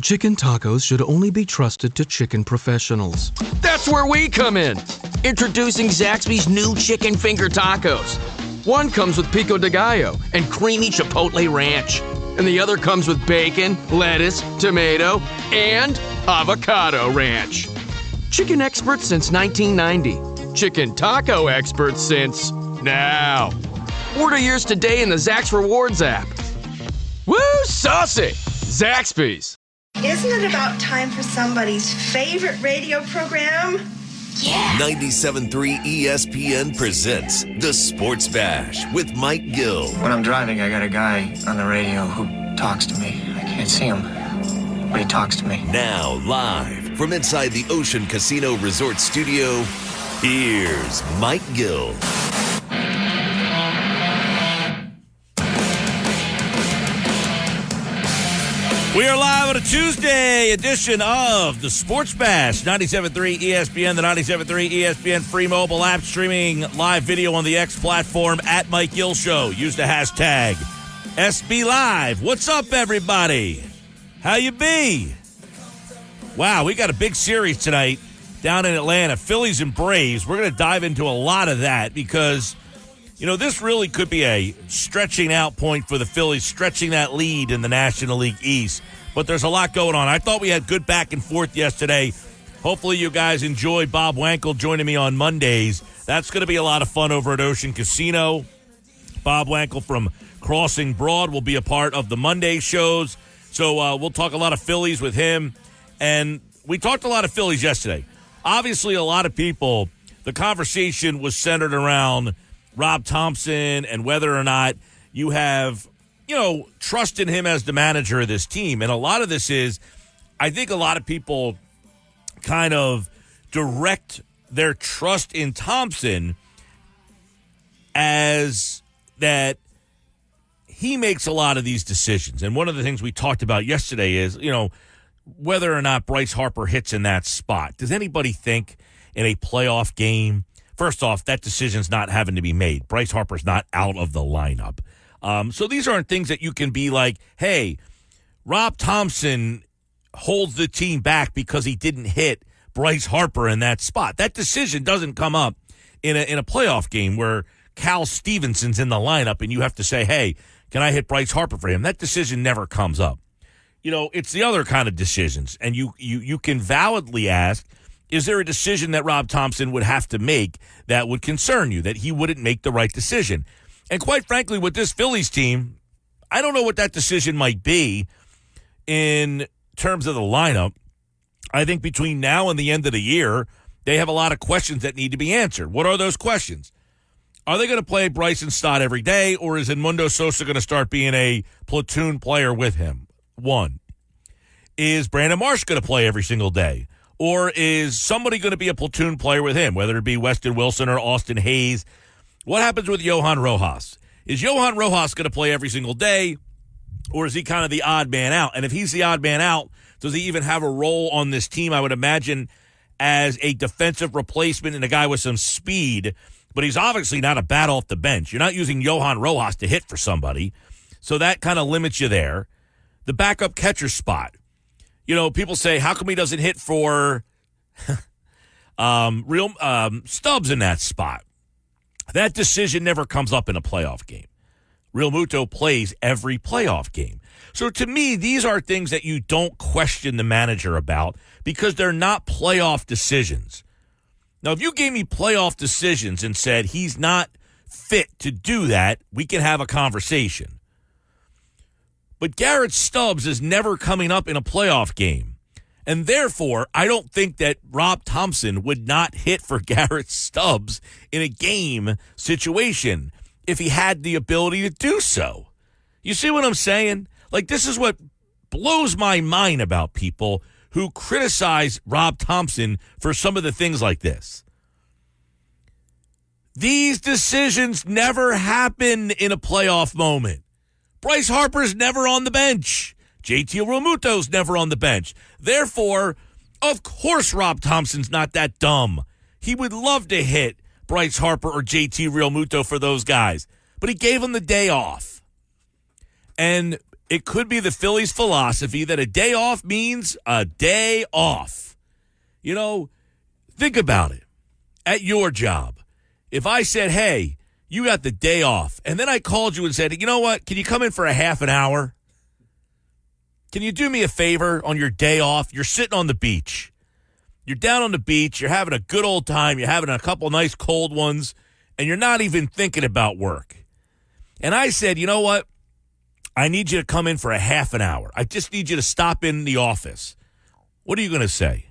Chicken tacos should only be trusted to chicken professionals. That's where we come in. Introducing Zaxby's new chicken finger tacos. One comes with pico de gallo and creamy chipotle ranch. And the other comes with bacon, lettuce, tomato, and avocado ranch. Chicken experts since 1990. Chicken taco experts since now. Order yours today in the Zax Rewards app. Woo, saucy! Zaxby's. Isn't it about time for somebody's favorite radio program? Yeah. 97.3 ESPN presents The Sports Bash with Mike Gill. When I'm driving, I got a guy on the radio who talks to me. I can't see him, but he talks to me. Now, live from inside the Ocean Casino Resort Studio, here's Mike Gill. We are live on a Tuesday edition of the Sports Bash, 97.3 ESPN, the 97.3 ESPN free mobile app, streaming live video on the X platform at Mike Gill Show. Use the hashtag SB Live. What's up, everybody? How you be? Wow, we got a big series tonight down in Atlanta, Phillies and Braves. We're going to dive into a lot of that because, you know, this really could be a stretching out point for the Phillies, stretching that lead in the National League East. But there's a lot going on. I thought we had good back and forth yesterday. Hopefully you guys enjoyed Bob Wankel joining me on Mondays. That's going to be a lot of fun over at Ocean Casino. Bob Wankel from Crossing Broad will be a part of the Monday shows. So we'll talk a lot of Phillies with him. And we talked a lot of Phillies yesterday. Obviously, a lot of people, the conversation was centered around Rob Thompson and whether or not you have, you know, trust in him as the manager of this team. And a lot of this is, I think a lot of people kind of direct their trust in Thompson as that he makes a lot of these decisions. And one of the things we talked about yesterday is, you know, whether or not Bryce Harper hits in that spot. Does anybody think in a playoff game, first off, that decision's not having to be made. Bryce Harper's not out of the lineup. So these aren't things that you can be like, hey, Rob Thompson holds the team back because he didn't hit Bryce Harper in that spot. That decision doesn't come up in a playoff game where Cal Stevenson's in the lineup and you have to say, hey, can I hit Bryce Harper for him? That decision never comes up. You know, it's the other kind of decisions. And you can validly ask, is there a decision that Rob Thompson would have to make that would concern you, that he wouldn't make the right decision? And quite frankly, with this Phillies team, I don't know what that decision might be in terms of the lineup. I think between now and the end of the year, they have a lot of questions that need to be answered. What are those questions? Are they going to play Bryson Stott every day, or is Edmundo Sosa going to start being a platoon player with him? One. Is Brandon Marsh going to play every single day? Or is somebody going to be a platoon player with him, whether it be Weston Wilson or Austin Hayes? What happens with Johan Rojas? Is Johan Rojas going to play every single day, or is he kind of the odd man out? And if he's the odd man out, does he even have a role on this team? I would imagine as a defensive replacement and a guy with some speed, but he's obviously not a bat off the bench. You're not using Johan Rojas to hit for somebody, so that kind of limits you there. The backup catcher spot. You know, people say, how come he doesn't hit for Stubbs in that spot? That decision never comes up in a playoff game. Real Muto plays every playoff game. So to me, these are things that you don't question the manager about because they're not playoff decisions. Now, if you gave me playoff decisions and said he's not fit to do that, we can have a conversation. But Garrett Stubbs is never coming up in a playoff game. And therefore, I don't think that Rob Thompson would not hit for Garrett Stubbs in a game situation if he had the ability to do so. You see what I'm saying? Like, this is what blows my mind about people who criticize Rob Thompson for some of the things like this. These decisions never happen in a playoff moment. Bryce Harper's never on the bench. JT Realmuto's never on the bench. Therefore, of course Rob Thompson's not that dumb. He would love to hit Bryce Harper or JT Realmuto for those guys. But he gave him the day off. And it could be the Phillies' philosophy that a day off means a day off. You know, think about it. At your job, if I said, hey, you got the day off, and then I called you and said, you know what, can you come in for a half an hour? Can you do me a favor on your day off? You're sitting on the beach. You're down on the beach. You're having a good old time. You're having a couple nice cold ones, and you're not even thinking about work. And I said, you know what? I need you to come in for a half an hour. I just need you to stop in the office. What are you going to say?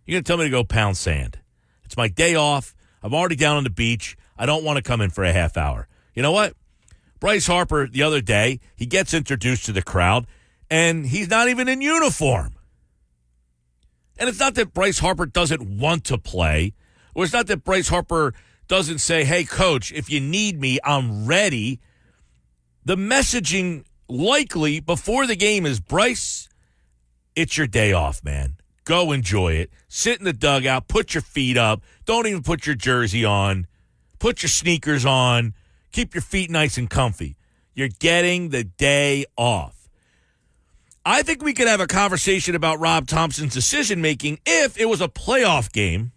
You're going to tell me to go pound sand. It's my day off. I'm already down on the beach. I don't want to come in for a half hour. You know what? Bryce Harper, the other day, he gets introduced to the crowd, and he's not even in uniform. And it's not that Bryce Harper doesn't want to play, or it's not that Bryce Harper doesn't say, hey, coach, if you need me, I'm ready. The messaging likely before the game is, Bryce, it's your day off, man. Go enjoy it. Sit in the dugout. Put your feet up. Don't even put your jersey on. Put your sneakers on. Keep your feet nice and comfy. You're getting the day off. I think we could have a conversation about Rob Thompson's decision-making if it was a playoff game,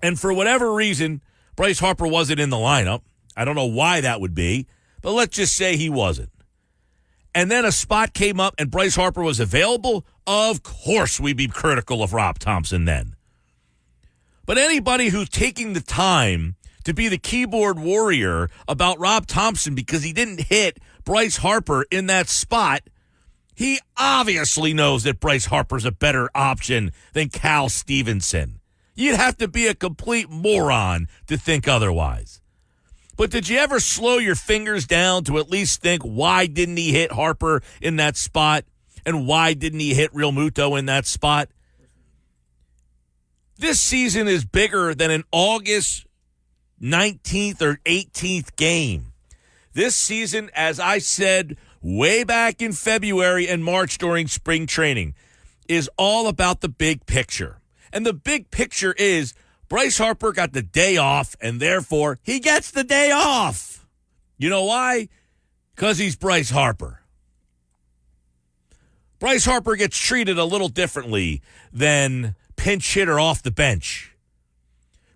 and for whatever reason, Bryce Harper wasn't in the lineup. I don't know why that would be, but let's just say he wasn't. And then a spot came up and Bryce Harper was available. Of course we'd be critical of Rob Thompson then. But anybody who's taking the time to be the keyboard warrior about Rob Thompson because he didn't hit Bryce Harper in that spot, he obviously knows that Bryce Harper's a better option than Cal Stevenson. You'd have to be a complete moron to think otherwise. But did you ever slow your fingers down to at least think, why didn't he hit Harper in that spot? And why didn't he hit Real Muto in that spot? This season is bigger than an August 19th or 18th game. This season, as I said way back in February and March during spring training, is all about the big picture. And the big picture is Bryce Harper got the day off, and therefore he gets the day off. You know why? Because he's Bryce Harper. Bryce Harper gets treated a little differently than pinch hitter off the bench.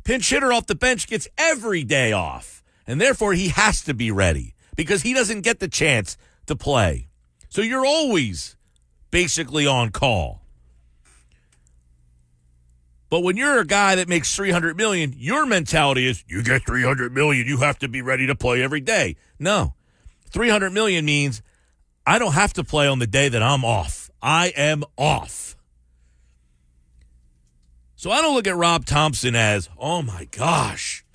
Pinch hitter off the bench gets every day off, and therefore he has to be ready because he doesn't get the chance to play. So you're always basically on call. But when you're a guy that makes $300 million, your mentality is you get $300 million, you have to be ready to play every day. No. $300 million means I don't have to play on the day that I'm off. I am off. So I don't look at Rob Thompson as, oh my gosh,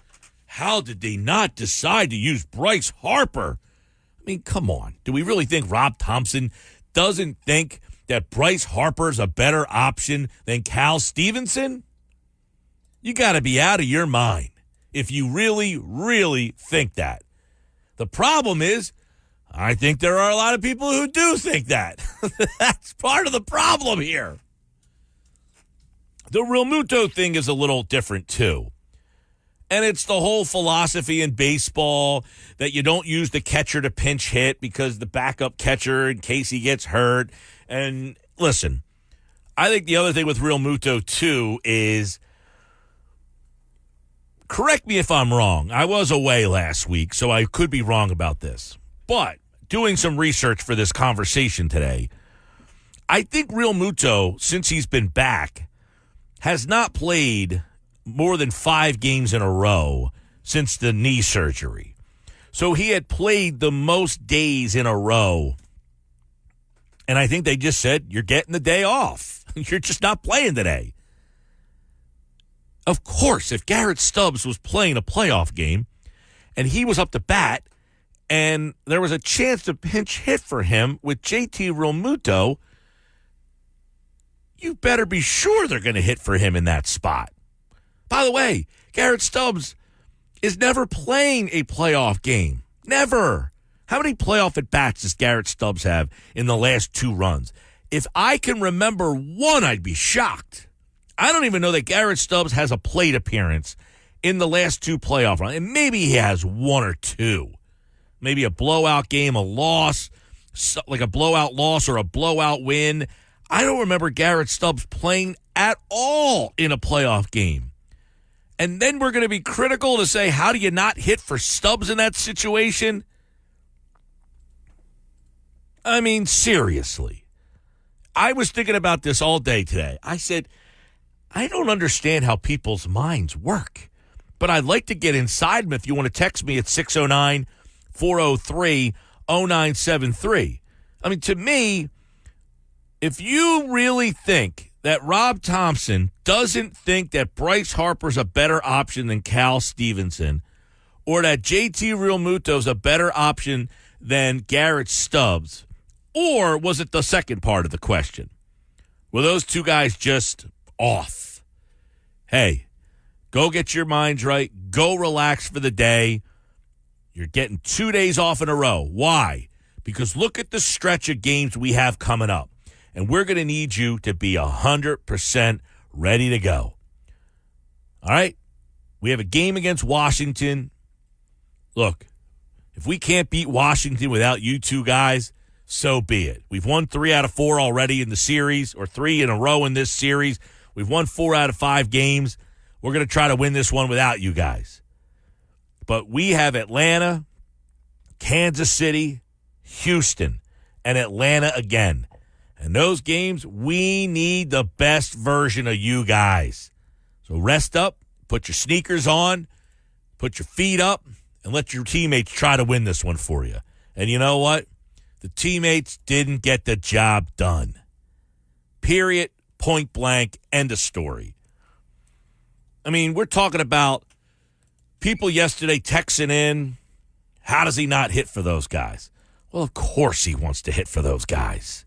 how did they not decide to use Bryce Harper? I mean, come on. Do we really think Rob Thompson doesn't think that Bryce Harper's a better option than Cal Stevenson? You got to be out of your mind if you really, really think that. The problem is, I think there are a lot of people who do think that. That's part of the problem here. The Real Muto thing is a little different, too. And it's the whole philosophy in baseball that you don't use the catcher to pinch hit because the backup catcher, in case he gets hurt. And listen, I think the other thing with Real Muto, too, is, correct me if I'm wrong. I was away last week, so I could be wrong about this. But doing some research for this conversation today, I think Real Muto, since he's been back, has not played more than 5 games in a row since the knee surgery. So he had played the most days in a row. And I think they just said, you're getting the day off. You're just not playing today. Of course, if Garrett Stubbs was playing a playoff game and he was up to bat and there was a chance to pinch hit for him with JT Realmuto, you better be sure they're going to hit for him in that spot. By the way, Garrett Stubbs is never playing a playoff game. Never. How many playoff at-bats does Garrett Stubbs have in the last 2 runs? If I can remember one, I'd be shocked. I don't even know that Garrett Stubbs has a plate appearance in the last 2 playoff runs. And maybe he has 1 or 2. Maybe a blowout game, a loss, like a blowout loss or a blowout win. I don't remember Garrett Stubbs playing at all in a playoff game. And then we're going to be critical to say, how do you not hit for Stubbs in that situation? I mean, seriously. I was thinking about this all day today. I said, I don't understand how people's minds work, but I'd like to get inside them if you want to text me at 609-403-0973. I mean, to me, if you really think that Rob Thompson doesn't think that Bryce Harper's a better option than Cal Stevenson, or that JT Realmuto's a better option than Garrett Stubbs, or was it the second part of the question? Were those two guys just off? Hey, go get your minds right. Go relax for the day. You're getting 2 days off in a row. Why? Because look at the stretch of games we have coming up. And we're going to need you to be 100% ready to go. All right? We have a game against Washington. Look, if we can't beat Washington without you two guys, so be it. We've won 3 out of 4 already in the series, or 3 in a row in this series. We've won 4 out of 5 games. We're going to try to win this one without you guys. But we have Atlanta, Kansas City, Houston, and Atlanta again. And those games, we need the best version of you guys. So rest up, put your sneakers on, put your feet up, and let your teammates try to win this one for you. And you know what? The teammates didn't get the job done. Period, point blank, end of story. I mean, we're talking about people yesterday texting in, how does he not hit for those guys? Well, of course he wants to hit for those guys.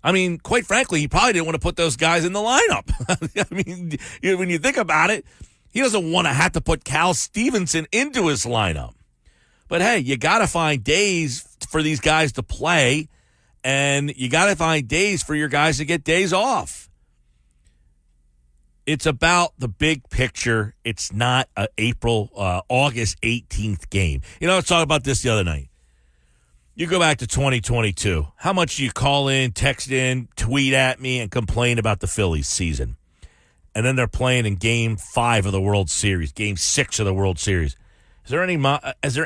I mean, quite frankly, he probably didn't want to put those guys in the lineup. I mean, when you think about it, he doesn't want to have to put Cal Stevenson into his lineup. But, hey, you got to find days for these guys to play, and you got to find days for your guys to get days off. It's about the big picture. It's not an August 18th game. You know, I was talking about this the other night. You go back to 2022. How much do you call in, text in, tweet at me, and complain about the Phillies season? And then they're playing in Game 5 of the World Series, Game 6 of the World Series. Is there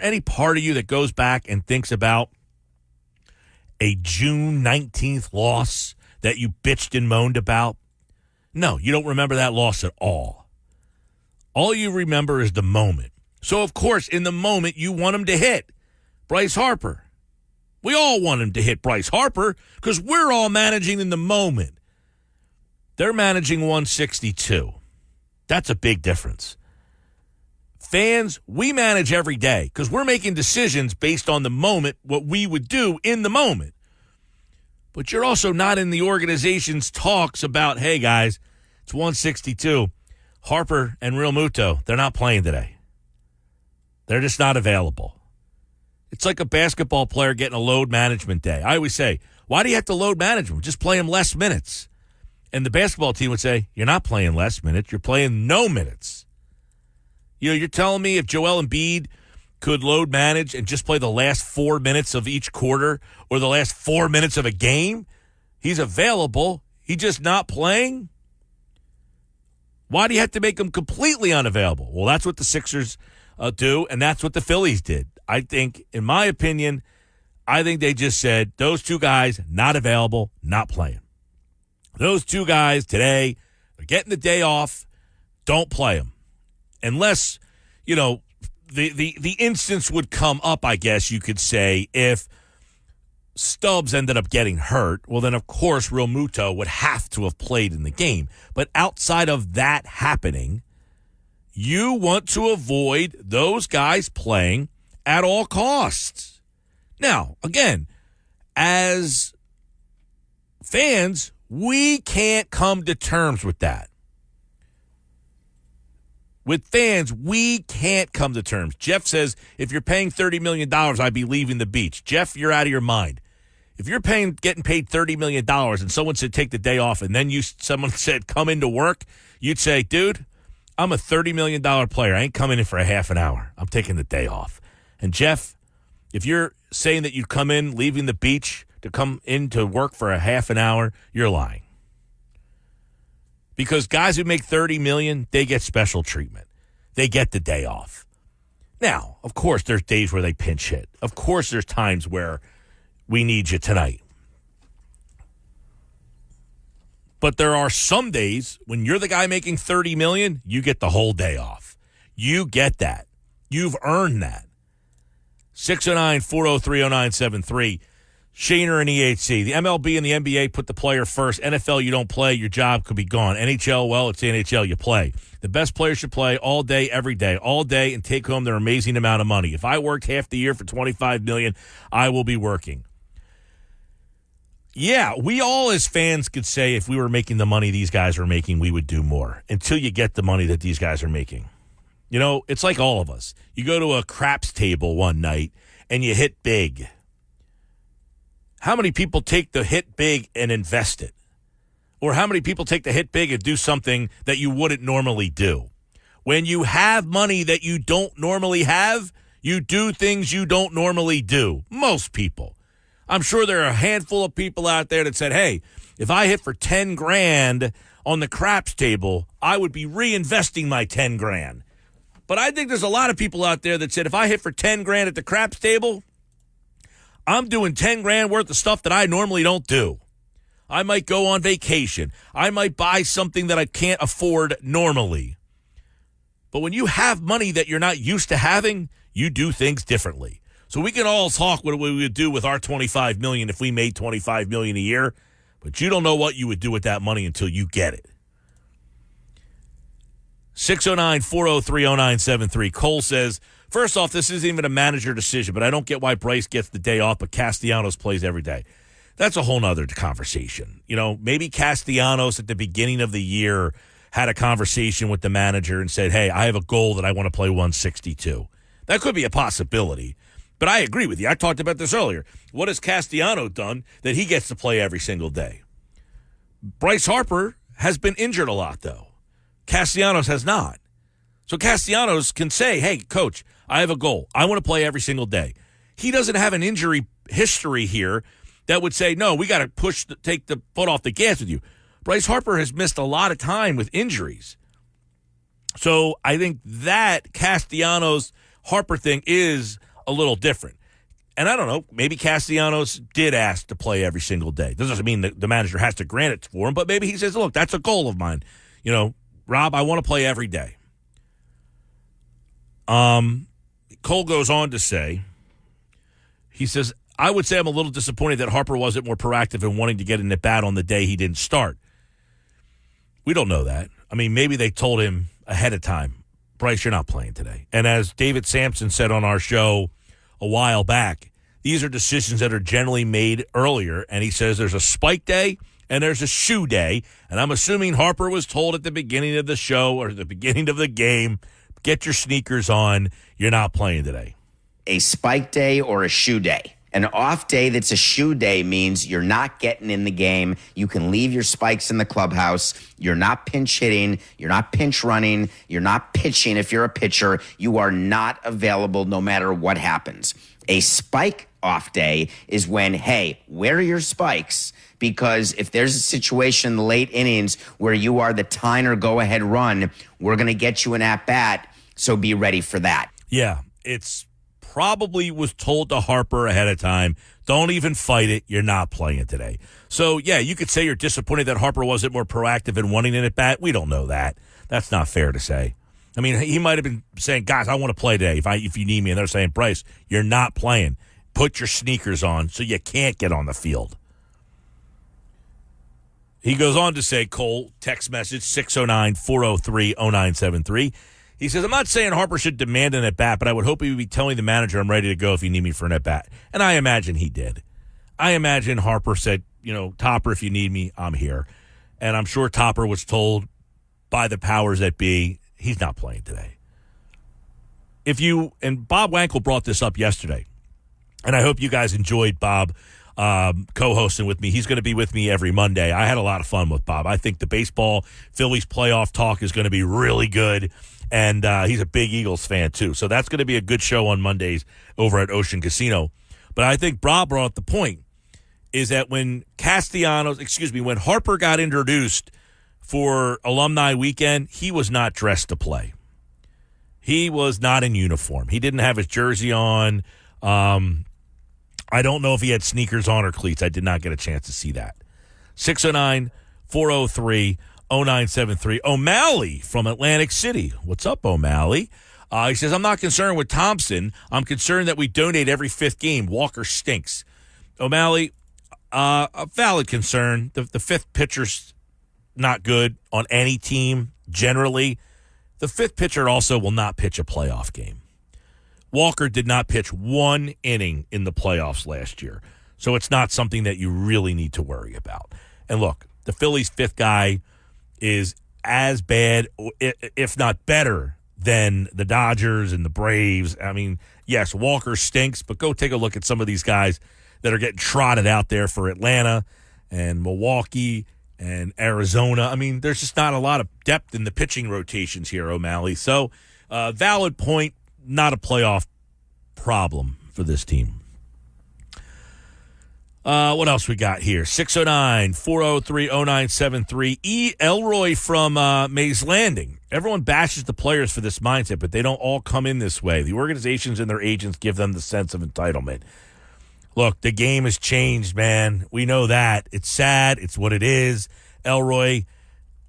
any part of you that goes back and thinks about a June 19th loss that you bitched and moaned about? No, you don't remember that loss at all. All you remember is the moment. So, of course, in the moment, you want him to hit Bryce Harper. We all want him to hit Bryce Harper because we're all managing in the moment. They're managing 162. That's a big difference. Fans, we manage every day because we're making decisions based on the moment, what we would do in the moment. But you're also not in the organization's talks about, hey, guys, it's 162. Harper and Realmuto, they're not playing today. They're just not available. It's like a basketball player getting a load management day. I always say, why do you have to load manage them? Just play them less minutes. And the basketball team would say, you're not playing less minutes. You're playing no minutes. You know, you're telling me if Joel Embiid could load manage and just play the last 4 minutes of each quarter or the last 4 minutes of a game, he's available. He's just not playing. Why do you have to make him completely unavailable? Well, that's what the Sixers do, and that's what the Phillies did. I think, in my opinion, I think they just said, those two guys, not available, not playing. Those two guys today, they're getting the day off, don't play them. Unless, you know, the instance would come up, I guess you could say, if Stubbs ended up getting hurt, well, then, of course, Realmuto would have to have played in the game. But outside of that happening, you want to avoid those guys playing at all costs. Now, again, as fans, we can't come to terms with that. With fans, we can't come to terms. Jeff says, if you're paying $30 million, I'd be leaving the beach. Jeff, you're out of your mind. If you're getting paid $30 million and someone said take the day off and then someone said come into work, you'd say, dude, I'm a $30 million player. I ain't coming in for a half an hour. I'm taking the day off. And Jeff, If you're saying that you come in, leaving the beach to come in to work for a half an hour, you're lying. Because guys who make $30 million, they get special treatment. They get the day off. Now, of course, there's days where they pinch hit. Of course, there's times where we need you tonight. But there are some days when you're the guy making $30 million, you get the whole day off. You get that. You've earned that. 609-403-0973. Shaner and EHC. The MLB and the NBA put the player first. NFL, you don't play, your job could be gone. NHL, well, it's the NHL, you play. The best players should play all day, every day, all day, and take home their amazing amount of money. If I worked half the year for $25 million, I will be working. Yeah, we all as fans could say if we were making the money these guys are making, we would do more until you get the money that these guys are making. You know, it's like all of us. You go to a craps table one night and you hit big. How many people take the hit big and invest it? Or how many people take the hit big and do something that you wouldn't normally do? When you have money that you don't normally have, you do things you don't normally do. Most people. I'm sure there are a handful of people out there that said, hey, if I hit for 10 grand on the craps table, I would be reinvesting my 10 grand. But I think there's a lot of people out there that said, if I hit for 10 grand at the craps table, I'm doing 10 grand worth of stuff that I normally don't do. I might go on vacation. I might buy something that I can't afford normally. But when you have money that you're not used to having, you do things differently. So we can all talk what we would do with our $25 million if we made $25 million a year, but you don't know what you would do with that money until you get it. 609-403-0973. Cole says, first off, this isn't even a manager decision, but I don't get why Bryce gets the day off, but Castellanos plays every day. That's a whole nother conversation. You know, maybe Castellanos at the beginning of the year had a conversation with the manager and said, hey, I have a goal that I want to play 162. That could be a possibility. But I agree with you. I talked about this earlier. What has Castellanos done that he gets to play every single day? Bryce Harper has been injured a lot, though. Castellanos has not. So Castellanos can say, hey, coach, I have a goal. I want to play every single day. He doesn't have an injury history here that would say, no, we got to take the foot off the gas with you. Bryce Harper has missed a lot of time with injuries. So I think that Castellanos-Harper thing is a little different. And I don't know, maybe Castellanos did ask to play every single day. This doesn't mean that the manager has to grant it for him, but maybe he says, look, that's a goal of mine. You know, Rob, I want to play every day. Cole goes on to say, he says, I would say I'm a little disappointed that Harper wasn't more proactive in wanting to get in at bat on the day he didn't start. We don't know that. I mean, maybe they told him ahead of time, Bryce, you're not playing today. And as David Sampson said on our show a while back, these are decisions that are generally made earlier. And he says there's a spike day and there's a shoe day. And I'm assuming Harper was told at the beginning of the show or the beginning of the game, get your sneakers on. You're not playing today. A spike day or a shoe day. An off day that's a shoe day means you're not getting in the game. You can leave your spikes in the clubhouse. You're not pinch hitting. You're not pinch running. You're not pitching if you're a pitcher. You are not available no matter what happens. A spike off day is when, hey, where are your spikes? Because if there's a situation in the late innings where you are the tying or go-ahead run, we're going to get you an at-bat, so be ready for that. Yeah, it's probably was told to Harper ahead of time, don't even fight it, you're not playing today. So, yeah, you could say you're disappointed that Harper wasn't more proactive in wanting an at-bat. We don't know that. That's not fair to say. I mean, he might have been saying, guys, I want to play today if you need me. And they're saying, Bryce, you're not playing. Put your sneakers on so you can't get on the field. He goes on to say, Cole, text message 609-403-0973. He says, I'm not saying Harper should demand an at-bat, but I would hope he would be telling the manager I'm ready to go if you need me for an at-bat. And I imagine he did. I imagine Harper said, Topper, if you need me, I'm here. And I'm sure Topper was told by the powers that be, he's not playing today. And Bob Wankel brought this up yesterday, and I hope you guys enjoyed Bob co-hosting with me. He's going to be with me every Monday. I had a lot of fun with Bob. I think the baseball Phillies playoff talk is going to be really good, and he's a big Eagles fan too. So that's going to be a good show on Mondays over at Ocean Casino. But I think Bob brought up the point is that when when Harper got introduced for Alumni Weekend, he was not dressed to play. He was not in uniform. He didn't have his jersey on. I don't know if he had sneakers on or cleats. I did not get a chance to see that. 609-403-0973. O'Malley from Atlantic City. What's up, O'Malley? He says, I'm not concerned with Thompson. I'm concerned that we donate every fifth game. Walker stinks. O'Malley, a valid concern. The fifth pitcher's not good on any team generally. The fifth pitcher also will not pitch a playoff game. Walker did not pitch one inning in the playoffs last year, so it's not something that you really need to worry about. And look, the Phillies' fifth guy is as bad, if not better, than the Dodgers and the Braves. I mean, yes, Walker stinks, but go take a look at some of these guys that are getting trotted out there for Atlanta and Milwaukee and Arizona. I mean, there's just not a lot of depth in the pitching rotations here, O'Malley. So, valid point, not a playoff problem for this team. What else we got here? 609-403-0973. E. Elroy from Mays Landing. Everyone bashes the players for this mindset, but they don't all come in this way. The organizations and their agents give them the sense of entitlement. Look, the game has changed, man. We know that. It's sad. It's what it is. Elroy,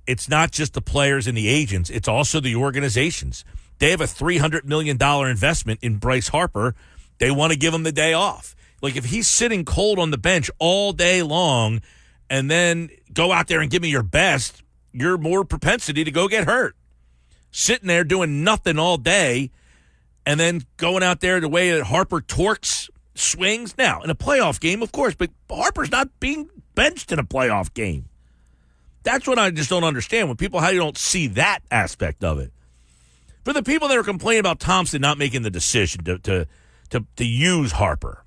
it's not just the players and the agents. It's also the organizations. They have a $300 million investment in Bryce Harper. They want to give him the day off. Like, if he's sitting cold on the bench all day long and then go out there and give me your best, you're more propensity to go get hurt. Sitting there doing nothing all day and then going out there the way that Harper torques swings. Now, in a playoff game, of course, but Harper's not being benched in a playoff game. That's what I just don't understand. When people, how you don't see that aspect of it. For the people that are complaining about Thompson not making the decision to use Harper.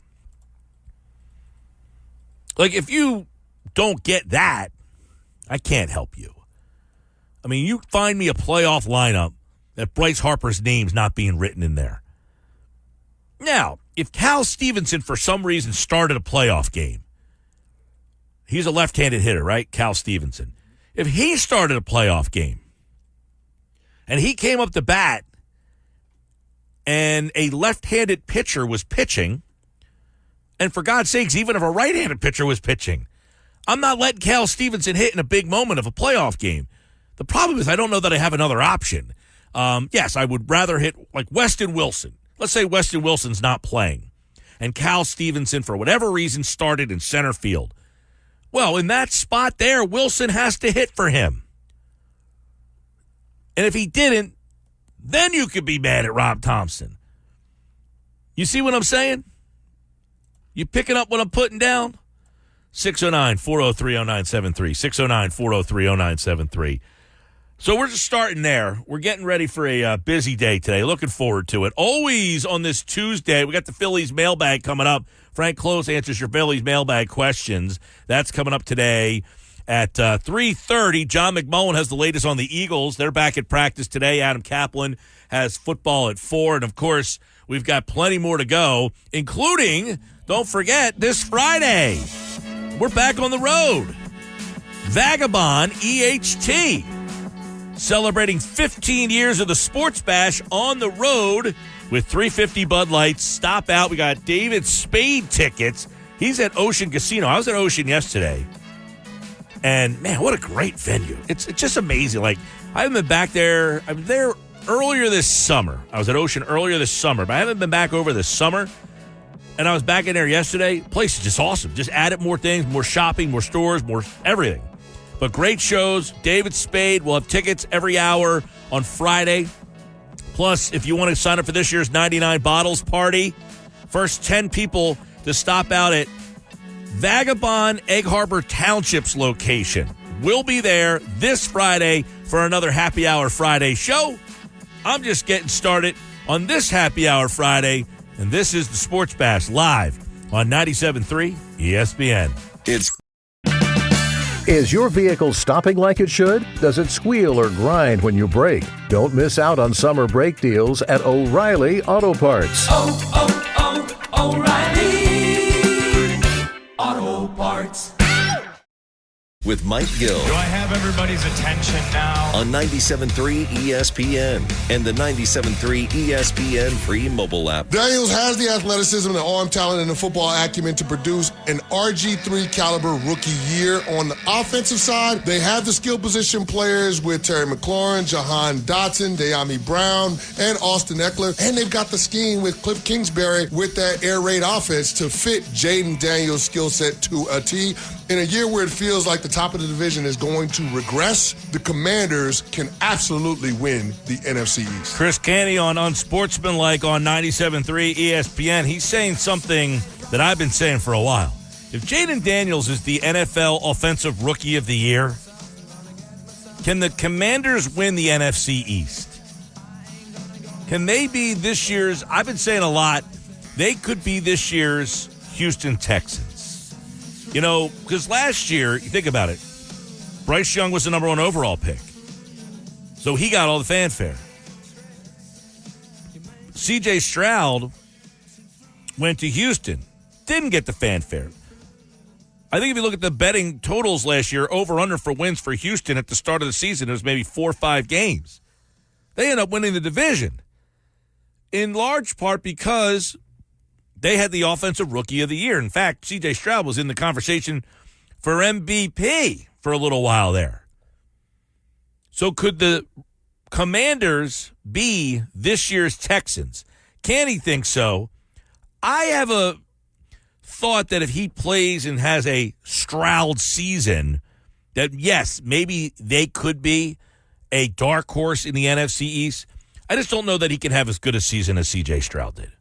Like, if you don't get that, I can't help you. I mean, you find me a playoff lineup that Bryce Harper's name's not being written in there. Now, if Cal Stevenson for some reason started a playoff game, he's a left-handed hitter, right? Cal Stevenson. If he started a playoff game and he came up to bat and a left-handed pitcher was pitching, and for God's sakes, even if a right-handed pitcher was pitching, I'm not letting Cal Stevenson hit in a big moment of a playoff game. The problem is I don't know that I have another option. Yes, I would rather hit like Weston Wilson. Let's say Weston Wilson's not playing, and Cal Stevenson, for whatever reason, started in center field. Well, in that spot there, Wilson has to hit for him. And if he didn't, then you could be mad at Rob Thompson. You see what I'm saying? You picking up what I'm putting down? 609-403-0973. 609-403-0973. So we're just starting there. We're getting ready for a busy day today. Looking forward to it. Always on this Tuesday, we got the Phillies mailbag coming up. Frank Close answers your Phillies mailbag questions. That's coming up today at 3:30. John McMullen has the latest on the Eagles. They're back at practice today. Adam Kaplan has football at 4. And, of course, we've got plenty more to go, including, don't forget, this Friday. We're back on the road. Vagabond EHT. Celebrating 15 years of the Sports Bash on the road with 350 Bud Lights. Stop out. We got David Spade tickets. He's at Ocean Casino. I was at Ocean yesterday. And, man, what a great venue. It's just amazing. Like, I haven't been back there. I was there earlier this summer. I was at Ocean earlier this summer, but I haven't been back over this summer. And I was back in there yesterday. Place is just awesome. Just added more things, more shopping, more stores, more everything. But great shows. David Spade will have tickets every hour on Friday. Plus, if you want to sign up for this year's 99 Bottles Party, first 10 people to stop out at Vagabond Egg Harbor Township's location will be there this Friday for another Happy Hour Friday show. I'm just getting started on this Happy Hour Friday, and this is the Sports Bash live on 97.3 ESPN. It's Is your vehicle stopping like it should? Does it squeal or grind when you brake? Don't miss out on summer brake deals at O'Reilly Auto Parts. O'Reilly Auto Parts. with Mike Gill. Do I have everybody's attention now? On 97.3 ESPN and the 97.3 ESPN free mobile app. Daniels has the athleticism, the arm talent, and the football acumen to produce an RG3 caliber rookie year. On the offensive side, they have the skill position players with Terry McLaurin, Jahan Dotson, De'Ami Brown, and Austin Eckler. And they've got the scheme with Cliff Kingsbury with that air raid offense to fit Jaden Daniels' skill set to a T. In a year where it feels like the top of the division is going to regress, the Commanders can absolutely win the NFC East. Chris Canty on Unsportsmanlike on 97.3 ESPN. He's saying something that I've been saying for a while. If Jaden Daniels is the NFL Offensive Rookie of the Year, can the Commanders win the NFC East? Can they be this year's, I've been saying a lot, they could be this year's Houston Texans. You know, because last year, you think about it, Bryce Young was the number one overall pick. So he got all the fanfare. C.J. Stroud went to Houston, didn't get the fanfare. I think if you look at the betting totals last year, over-under for wins for Houston at the start of the season, it was maybe 4 or 5 games. They ended up winning the division, in large part because they had the Offensive Rookie of the Year. In fact, C.J. Stroud was in the conversation for MVP for a little while there. So could the Commanders be this year's Texans? Can he think so? I have a thought that if he plays and has a Stroud season, that yes, maybe they could be a dark horse in the NFC East. I just don't know that he can have as good a season as C.J. Stroud did.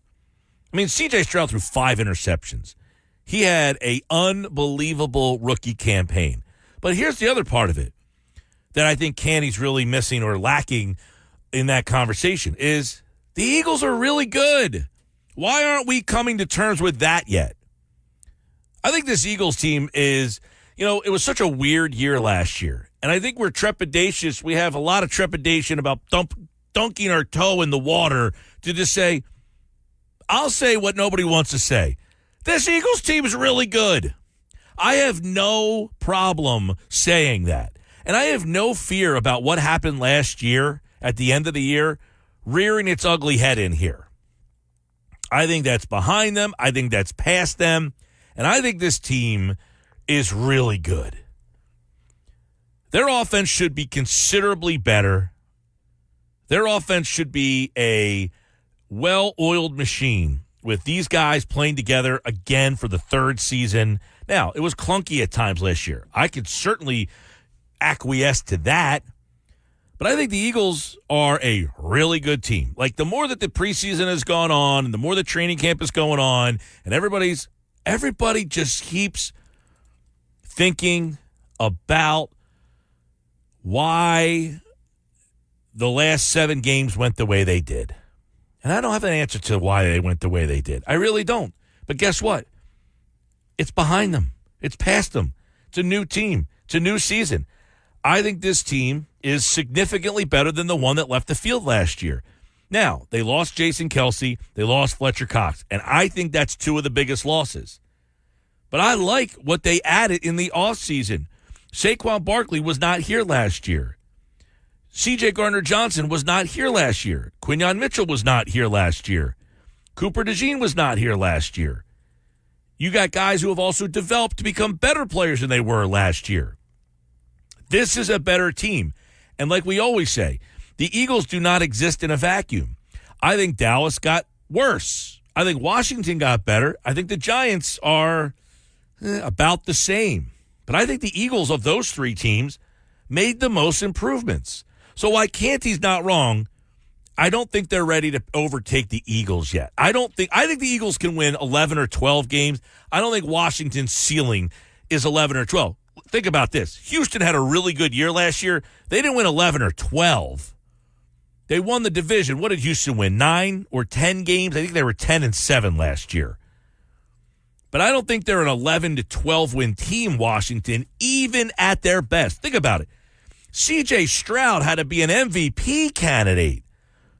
I mean, C.J. Stroud threw 5 interceptions. He had an unbelievable rookie campaign. But here's the other part of it that I think Canty's really missing or lacking in that conversation is the Eagles are really good. Why aren't we coming to terms with that yet? I think this Eagles team is, you know, it was such a weird year last year. And I think we're trepidatious. We have a lot of trepidation about dunking our toe in the water to just say, I'll say what nobody wants to say. This Eagles team is really good. I have no problem saying that. And I have no fear about what happened last year at the end of the year rearing its ugly head in here. I think that's behind them. I think that's past them. And I think this team is really good. Their offense should be considerably better. Their offense should be a well-oiled machine with these guys playing together again for the third season. Now, it was clunky at times last year. I could certainly acquiesce to that. But I think the Eagles are a really good team. Like, the more that the preseason has gone on and the more the training camp is going on and everybody just keeps thinking about why the last 7 games went the way they did. And I don't have an answer to why they went the way they did. I really don't. But guess what? It's behind them. It's past them. It's a new team. It's a new season. I think this team is significantly better than the one that left the field last year. Now, they lost Jason Kelce. They lost Fletcher Cox. And I think that's 2 of the biggest losses. But I like what they added in the offseason. Saquon Barkley was not here last year. C.J. Gardner-Johnson was not here last year. Quinyon Mitchell was not here last year. Cooper DeJean was not here last year. You got guys who have also developed to become better players than they were last year. This is a better team. And like we always say, the Eagles do not exist in a vacuum. I think Dallas got worse. I think Washington got better. I think the Giants are about the same. But I think the Eagles of those 3 teams made the most improvements. So while Canty's not wrong, I don't think they're ready to overtake the Eagles yet. I think the Eagles can win 11 or 12 games. I don't think Washington's ceiling is 11 or 12. Think about this. Houston had a really good year last year. They didn't win 11 or 12. They won the division. What did Houston win? 9 or 10 games? I think they were 10-7 last year. But I don't think they're an 11 to 12 win team, Washington, even at their best. Think about it. C.J. Stroud had to be an MVP candidate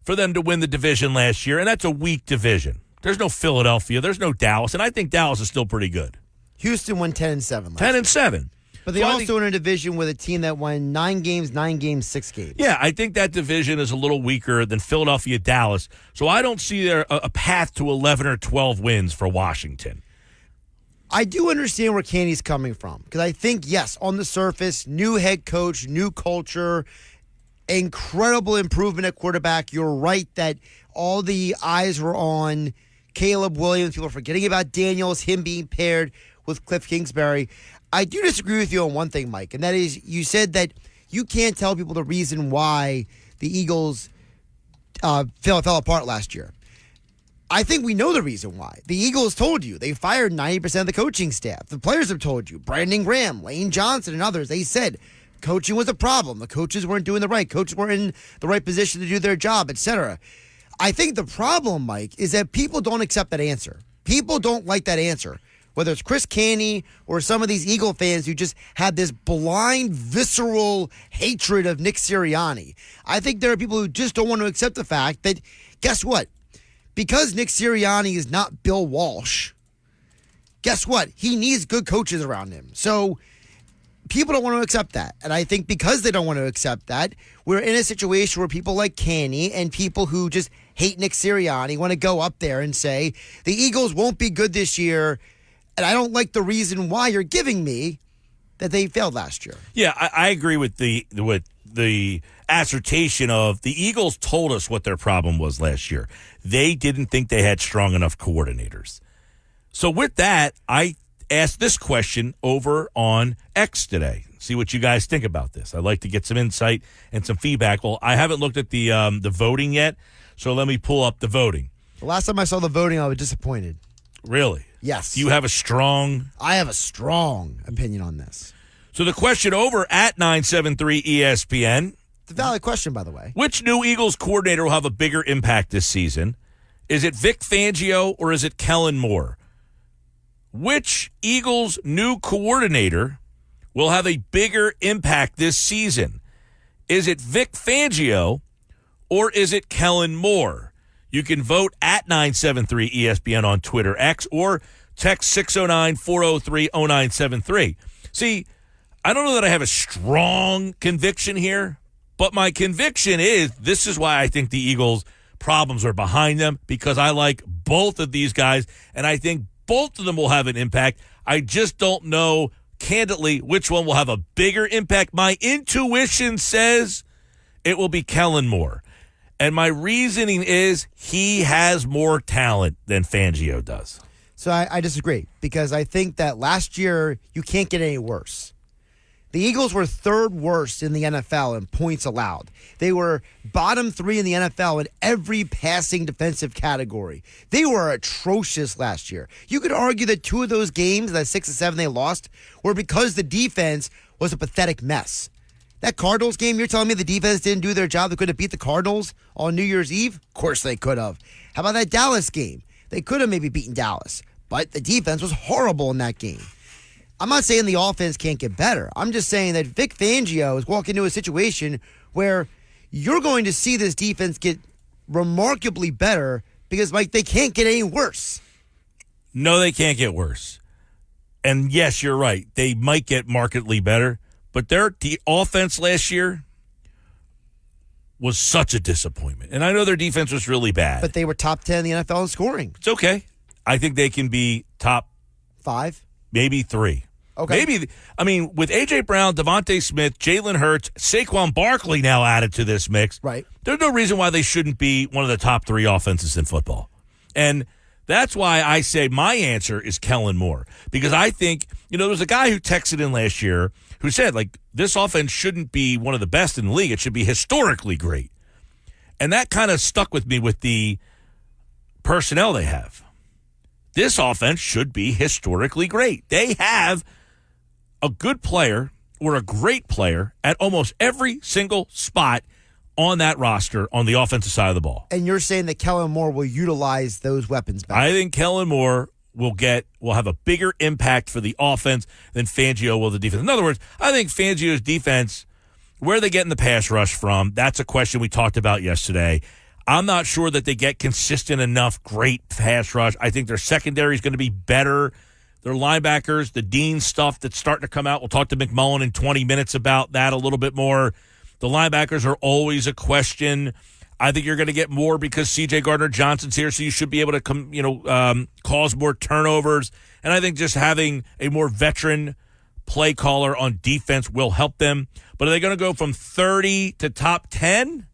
for them to win the division last year, and that's a weak division. There's no Philadelphia. There's no Dallas, and I think Dallas is still pretty good. Houston won 10-7 last 10-7. But they also in a division with a team that won 9 games, 6 games. Yeah, I think that division is a little weaker than Philadelphia, Dallas. So I don't see there a path to 11 or 12 wins for Washington. I do understand where Candy's coming from because I think, yes, on the surface, new head coach, new culture, incredible improvement at quarterback. You're right that all the eyes were on Caleb Williams. People are forgetting about Daniels, him being paired with Cliff Kingsbury. I do disagree with you on one thing, Mike, and that is you said that you can't tell people the reason why the Eagles fell apart last year. I think we know the reason why. The Eagles told you. They fired 90% of the coaching staff. The players have told you. Brandon Graham, Lane Johnson, and others, they said coaching was a problem. The coaches weren't doing the right. Coaches weren't in the right position to do their job, etc. I think the problem, Mike, is that people don't accept that answer. People don't like that answer. Whether it's Chris Canty or some of these Eagle fans who just had this blind, visceral hatred of Nick Sirianni. I think there are people who just don't want to accept the fact that, guess what? Because Nick Sirianni is not Bill Walsh, guess what? He needs good coaches around him. So people don't want to accept that. And I think because they don't want to accept that, we're in a situation where people like Canty and people who just hate Nick Sirianni want to go up there and say, the Eagles won't be good this year. And I don't like the reason why you're giving me that they failed last year. Yeah, I agree with the assertion of the Eagles told us what their problem was last year. They didn't think they had strong enough coordinators. So with that, I asked this question over on X today. See what you guys think about this. I'd like to get some insight and some feedback. Well, I haven't looked at the voting yet, so let me pull up the voting. The last time I saw the voting, I was disappointed. Really? Yes. Do you have a strong... I have a strong opinion on this. So the question over at 973 ESPN... It's a valid question, by the way. Which new Eagles coordinator will have a bigger impact this season? Is it Vic Fangio or is it Kellen Moore? Which Eagles new coordinator will have a bigger impact this season? Is it Vic Fangio or is it Kellen Moore? You can vote at 973 ESPN on Twitter X or text 609-403-0973. See, I don't know that I have a strong conviction here, but my conviction is this is why I think the Eagles' problems are behind them, because I like both of these guys, and I think both of them will have an impact. I just don't know, candidly, which one will have a bigger impact. My intuition says it will be Kellen Moore. And my reasoning is he has more talent than Fangio does. So I disagree, because I think that last year you can't get any worse. The Eagles were third worst in the NFL in points allowed. They were bottom 3 in the NFL in every passing defensive category. They were atrocious last year. You could argue that 2 of those games, that 6-7 they lost, were because the defense was a pathetic mess. That Cardinals game, you're telling me the defense didn't do their job? They could have beat the Cardinals on New Year's Eve? Of course they could have. How about that Dallas game? They could have maybe beaten Dallas, but the defense was horrible in that game. I'm not saying the offense can't get better. I'm just saying that Vic Fangio is walking into a situation where you're going to see this defense get remarkably better because, Mike, they can't get any worse. No, they can't get worse. And yes, you're right. They might get markedly better. But the offense last year was such a disappointment. And I know their defense was really bad. But they were top 10 in the NFL in scoring. It's okay. I think they can be top 5, maybe 3. Okay. Maybe, I mean, with A.J. Brown, Devontae Smith, Jalen Hurts, Saquon Barkley now added to this mix. Right. There's no reason why they shouldn't be one of the top 3 offenses in football. And that's why I say my answer is Kellen Moore. Because I think, there was a guy who texted in last year who said, this offense shouldn't be one of the best in the league. It should be historically great. And that kind of stuck with me with the personnel they have. This offense should be historically great. They have a good player or a great player at almost every single spot on that roster on the offensive side of the ball. And you're saying that Kellen Moore will utilize those weapons better? I think Kellen Moore will have a bigger impact for the offense than Fangio will the defense. In other words, I think Fangio's defense, where are they getting the pass rush from? That's a question we talked about yesterday. I'm not sure that they get consistent enough great pass rush. I think their secondary is going to be better. Their linebackers, the Dean stuff that's starting to come out. We'll talk to McMullen in 20 minutes about that a little bit more. The linebackers are always a question. I think you're going to get more because C.J. Gardner-Johnson's here, so you should be able to cause more turnovers. And I think just having a more veteran play caller on defense will help them. But are they going to go from 30 to top 10?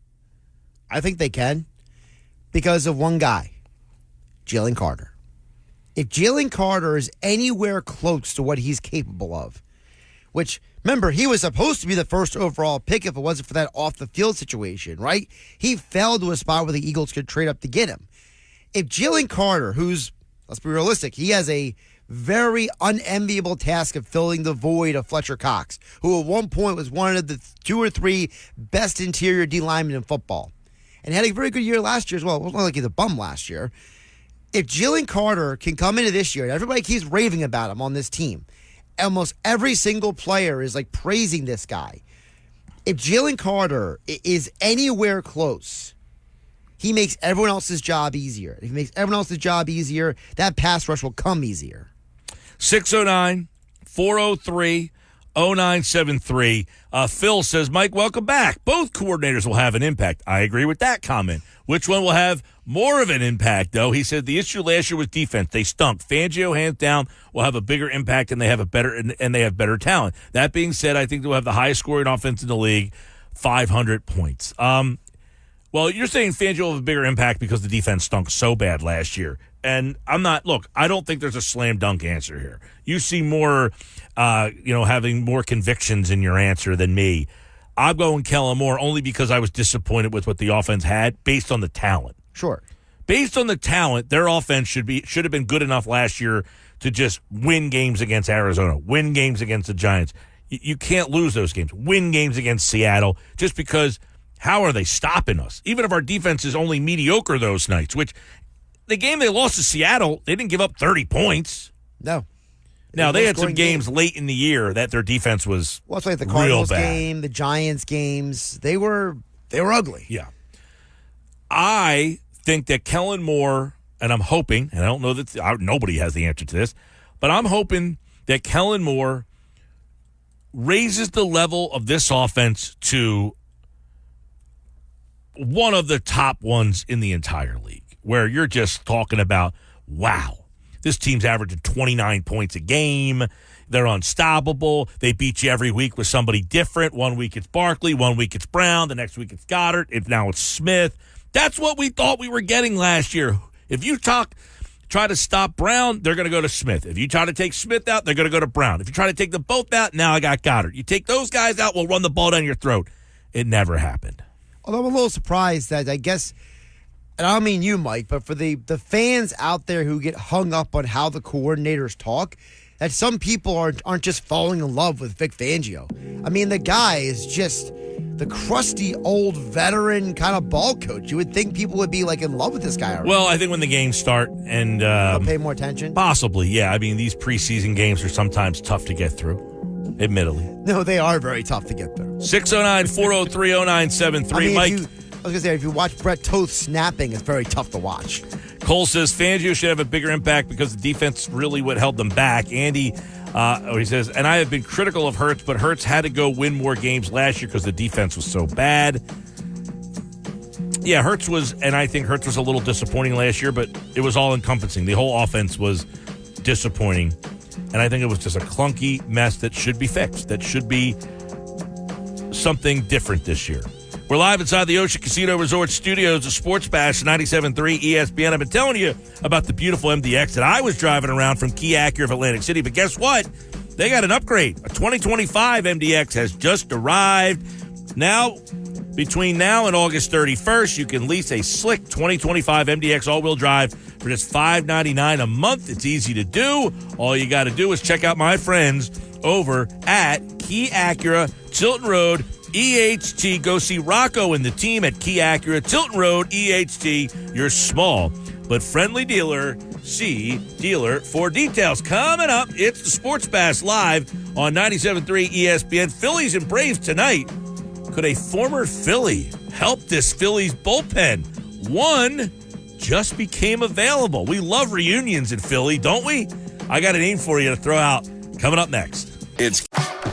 I think they can because of one guy, Jalen Carter. If Jalen Carter is anywhere close to what he's capable of, which, remember, he was supposed to be the first overall pick if it wasn't for that off-the-field situation, right? He fell to a spot where the Eagles could trade up to get him. If Jalen Carter, who's, let's be realistic, he has a very unenviable task of filling the void of Fletcher Cox, who at one point was one of the 2 or 3 best interior D linemen in football, and had a very good year last year as well. It wasn't like he's a bum last year. If Jalen Carter can come into this year, and everybody keeps raving about him on this team, almost every single player is like praising this guy. If Jalen Carter is anywhere close, he makes everyone else's job easier. If he makes everyone else's job easier, that pass rush will come easier. 609-403-0973. Phil says, Mike, welcome back. Both coordinators will have an impact. I agree with that comment. Which one will have more of an impact, though? He said the issue last year was defense. They stunk. Fangio, hands down, will have a bigger impact, and they have better talent. That being said, I think they'll have the highest scoring offense in the league, 500 points. Well, you're saying Fangio will have a bigger impact because the defense stunk so bad last year. And I don't think there's a slam dunk answer here. You see more, having more convictions in your answer than me. I'm going Kellen Moore only because I was disappointed with what the offense had based on the talent. Sure. Based on the talent, their offense should have been good enough last year to just win games against Arizona, win games against the Giants. You can't lose those games. Win games against Seattle just because how are they stopping us? Even if our defense is only mediocre those nights, which the game they lost to Seattle, they didn't give up 30 points. No. Now, they had some games late in the year that their defense was well, it's like the Cardinals real bad. Game, the Giants games. They were ugly. Yeah. I think that Kellen Moore, and I'm hoping, and I don't know that nobody has the answer to this, but I'm hoping that Kellen Moore raises the level of this offense to one of the top ones in the entire league, where you're just talking about, wow. This team's averaging 29 points a game. They're unstoppable. They beat you every week with somebody different. One week it's Barkley. One week it's Brown. The next week it's Goddard. Now it's Smith. That's what we thought we were getting last year. If you try to stop Brown, they're going to go to Smith. If you try to take Smith out, they're going to go to Brown. If you try to take them both out, now I got Goddard. You take those guys out, we'll run the ball down your throat. It never happened. Although I'm a little surprised that I guess – and I don't mean you, Mike, but for the fans out there who get hung up on how the coordinators talk, that some people aren't just falling in love with Vic Fangio. I mean, the guy is just the crusty old veteran kind of ball coach. You would think people would be like in love with this guy already. Well, I think when the games start and they'll pay more attention. Possibly, yeah. I mean, these preseason games are sometimes tough to get through, admittedly. No, they are very tough to get through. 609-403-0973. I mean, Mike. I was going to say, if you watch Brett Toth snapping, it's very tough to watch. Cole says Fangio should have a bigger impact because the defense really what held them back. Andy, he says, and I have been critical of Hurts, but Hurts had to go win more games last year because the defense was so bad. Yeah, Hurts was, and I think Hurts was a little disappointing last year, but it was all encompassing. The whole offense was disappointing, and I think it was just a clunky mess that should be fixed, that should be something different this year. We're live inside the Ocean Casino Resort Studios, the Sports Bash, 97.3 ESPN. I've been telling you about the beautiful MDX that I was driving around from Key Acura of Atlantic City, but guess what? They got an upgrade. A 2025 MDX has just arrived. Now, between now and August 31st, you can lease a slick 2025 MDX all-wheel drive for just $599 a month. It's easy to do. All you got to do is check out my friends over at Key Acura, Tilton Road, EHT. Go see Rocco and the team at Key Acura, Tilton Road, EHT, your small but friendly dealer See dealer for details. Coming up, it's the Sports Bash live on 97.3 ESPN. Phillies and Braves tonight. Could a former Philly help this Phillies bullpen? One just became available. We love reunions in Philly, don't we? I got a name for you to throw out coming up next. It's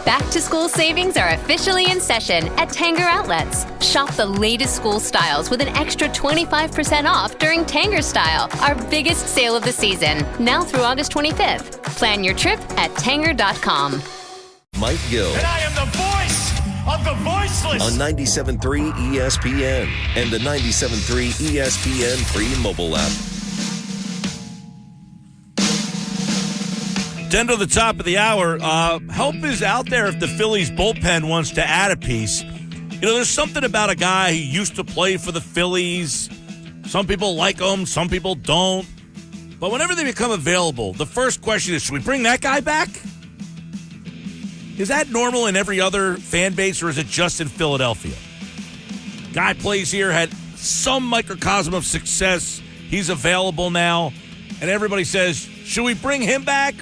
Back-to-school savings are officially in session at Tanger Outlets. Shop the latest school styles with an extra 25% off during Tanger Style, our biggest sale of the season, now through August 25th. Plan your trip at Tanger.com. Mike Gill. And I am the voice of the voiceless. On 97.3 ESPN and the 97.3 ESPN free mobile app. 10 to the top of the hour. Help is out there if the Phillies bullpen wants to add a piece. You know, there's something about a guy who used to play for the Phillies. Some people like him, some people don't. But whenever they become available, the first question is, should we bring that guy back? Is that normal in every other fan base, or is it just in Philadelphia? Guy plays here, had some microcosm of success. He's available now. And everybody says, should we bring him back?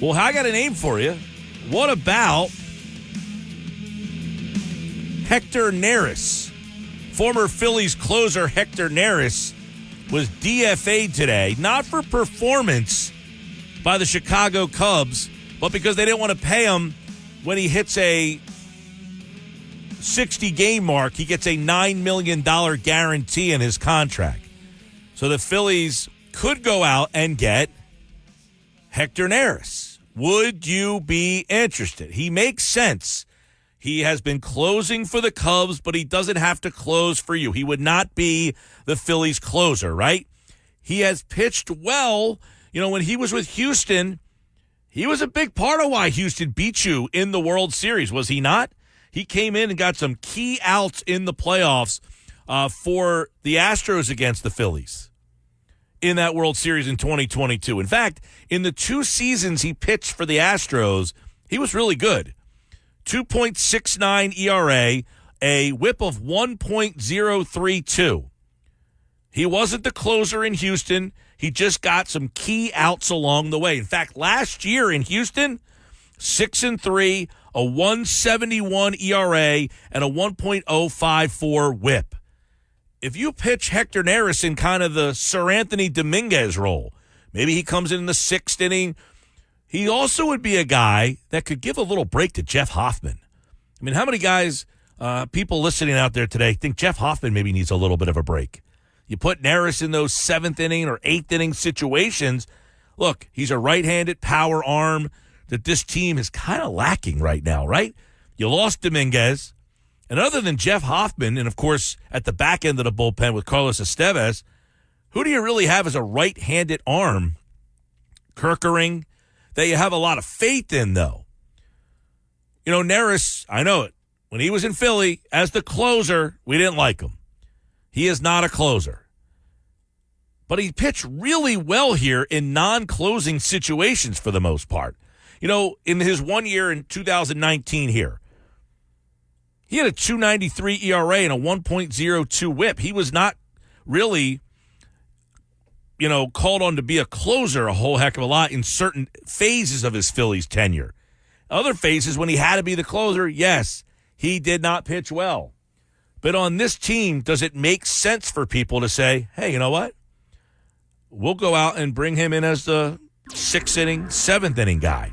Well, I got a name for you. What about Hector Neris? Former Phillies closer Hector Neris was DFA'd today, not for performance by the Chicago Cubs, but because they didn't want to pay him when he hits a 60-game mark. He gets a $9 million guarantee in his contract. So the Phillies could go out and get Hector Neris. Would you be interested? He makes sense. He has been closing for the Cubs, but he doesn't have to close for you. He would not be the Phillies closer, right? He has pitched well. You know, when he was with Houston, he was a big part of why Houston beat you in the World Series, was he not? He came in and got some key outs in the playoffs for the Astros against the Phillies in that World Series in 2022. In fact, in the 2 seasons he pitched for the Astros, he was really good. 2.69 ERA, a whip of 1.032. He wasn't the closer in Houston. He just got some key outs along the way. In fact, last year in Houston, 6-3, a 1.71 ERA, and a 1.054 whip. If you pitch Hector Neris in kind of the Sir Anthony Dominguez role, maybe he comes in the 6th inning, he also would be a guy that could give a little break to Jeff Hoffman. I mean, how many guys, people listening out there today, think Jeff Hoffman maybe needs a little bit of a break? You put Neris in those 7th inning or 8th inning situations. Look, he's a right-handed power arm that this team is kind of lacking right now, right? You lost Dominguez. And other than Jeff Hoffman, and of course at the back end of the bullpen with Carlos Estevez, who do you really have as a right-handed arm? Kerkering, that you have a lot of faith in, though. You know, Neris, I know it. When he was in Philly as the closer, we didn't like him. He is not a closer. But he pitched really well here in non-closing situations for the most part. You know, in his 1 year in 2019 here, he had a 2.93 ERA and a 1.02 whip. He was not really, you know, called on to be a closer a whole heck of a lot in certain phases of his Phillies tenure. Other phases, when he had to be the closer, yes, he did not pitch well. But on this team, does it make sense for people to say, hey, you know what? We'll go out and bring him in as the 6th inning, 7th inning guy.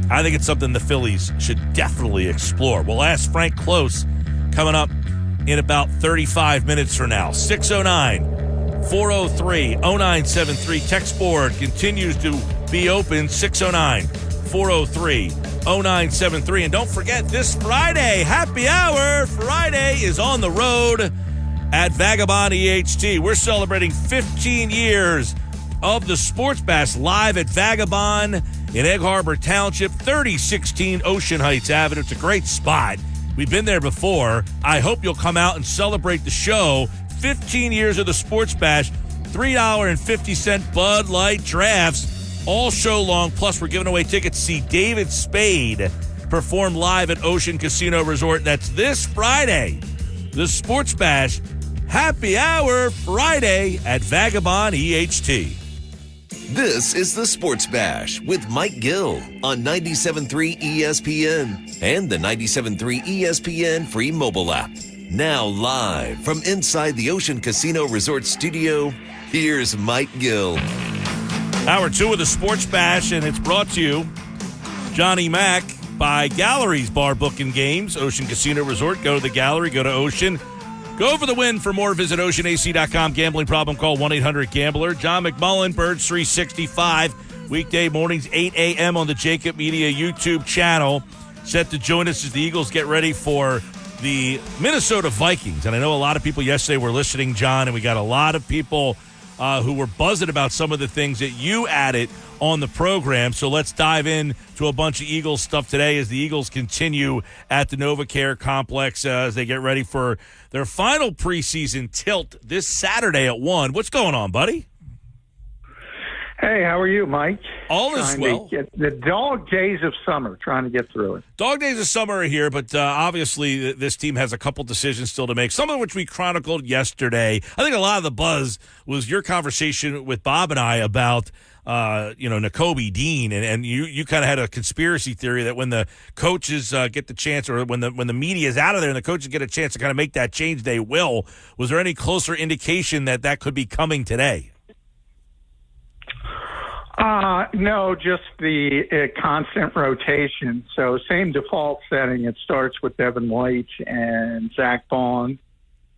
I think it's something the Phillies should definitely explore. We'll ask Frank Close coming up in about 35 minutes from now. 609-403-0973. Text board continues to be open. 609-403-0973. And don't forget, this Friday, Happy Hour Friday is on the road at Vagabond EHT. We're celebrating 15 years of the Sports Bash live at Vagabond in Egg Harbor Township, 3016 Ocean Heights Avenue. It's a great spot. We've been there before. I hope you'll come out and celebrate the show. 15 years of the Sports Bash, $3.50 Bud Light drafts all show long. Plus, we're giving away tickets to see David Spade perform live at Ocean Casino Resort. That's this Friday. The Sports Bash Happy Hour Friday at Vagabond EHT. This is the Sports Bash with Mike Gill on 97.3 ESPN and the 97.3 ESPN free mobile app. Now live from inside the Ocean Casino Resort Studio, here's Mike Gill. Hour 2 of the Sports Bash, and it's brought to you, Johnny Mac, by Galleries Bar Booking Games, Ocean Casino Resort. Go to the Gallery, go to Ocean. Go for the win. For more, visit oceanac.com. Gambling problem, call 1-800-GAMBLER. John McMullen, Birds 365. Weekday mornings, 8 a.m. on the Jacob Media YouTube channel. Set to join us as the Eagles get ready for the Minnesota Vikings. And I know a lot of people yesterday were listening, John, and we got a lot of people who were buzzing about some of the things that you added on the program. So let's dive in to a bunch of Eagles stuff today as the Eagles continue at the NovaCare Complex as they get ready for their final preseason tilt this Saturday at 1. What's going on, buddy? Hey, how are you, Mike? All is well. The dog days of summer, trying to get through it. Dog days of summer are here, but obviously this team has a couple decisions still to make, some of which we chronicled yesterday. I think a lot of the buzz was your conversation with Bob and I about Nakobe Dean, and you kind of had a conspiracy theory that when the coaches get the chance, or when the media is out of there and the coaches get a chance to kind of make that change, they will. Was there any closer indication that could be coming today? No, just the constant rotation. So same default setting. It starts with Devin White and Zach Bond,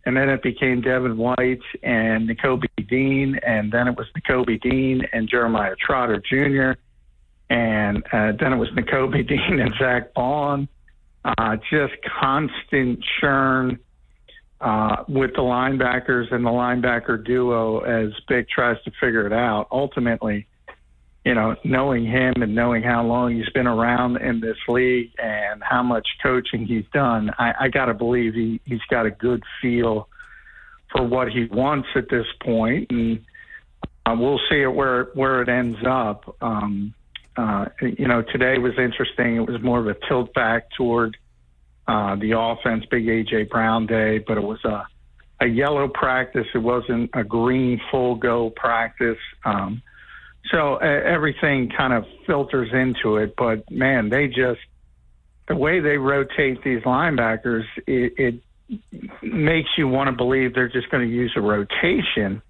and then it became Devin White and Nakobe Dean, and then it was Nakobe Dean and Jeremiah Trotter Jr., and then it was Nakobe Dean and Zach Bond. Just constant churn with the linebackers and the linebacker duo as Vic tries to figure it out. Ultimately, knowing him and knowing how long he's been around in this league and how much coaching he's done, I got to believe he's got a good feel for what he wants at this point, and we'll see where it ends up. Today was interesting. It was more of a tilt back toward the offense, big A.J. Brown day, but it was a yellow practice. It wasn't a green full go practice. So everything kind of filters into it. But, man, the way they rotate these linebackers, it makes you want to believe they're just going to use a rotation.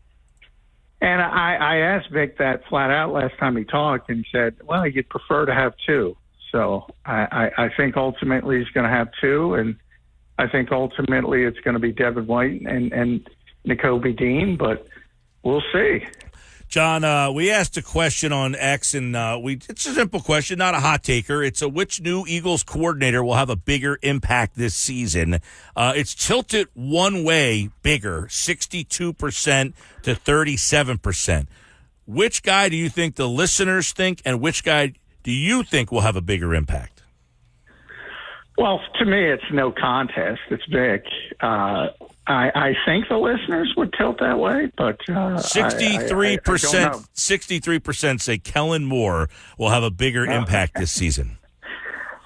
And I asked Vic that flat out last time he talked, and he said, well, he'd prefer to have two. So I think ultimately he's going to have two, and I think ultimately it's going to be Devin White and Nakobe Dean, but we'll see. John, we asked a question on X, and it's a simple question, not a hot taker. It's which new Eagles coordinator will have a bigger impact this season? It's tilted one way bigger, 62% to 37%. Which guy do you think the listeners think, and which guy do you think will have a bigger impact? Well, to me, it's no contest. It's Vic. I think the listeners would tilt that way, but 63% say Kellen Moore will have a bigger impact this season.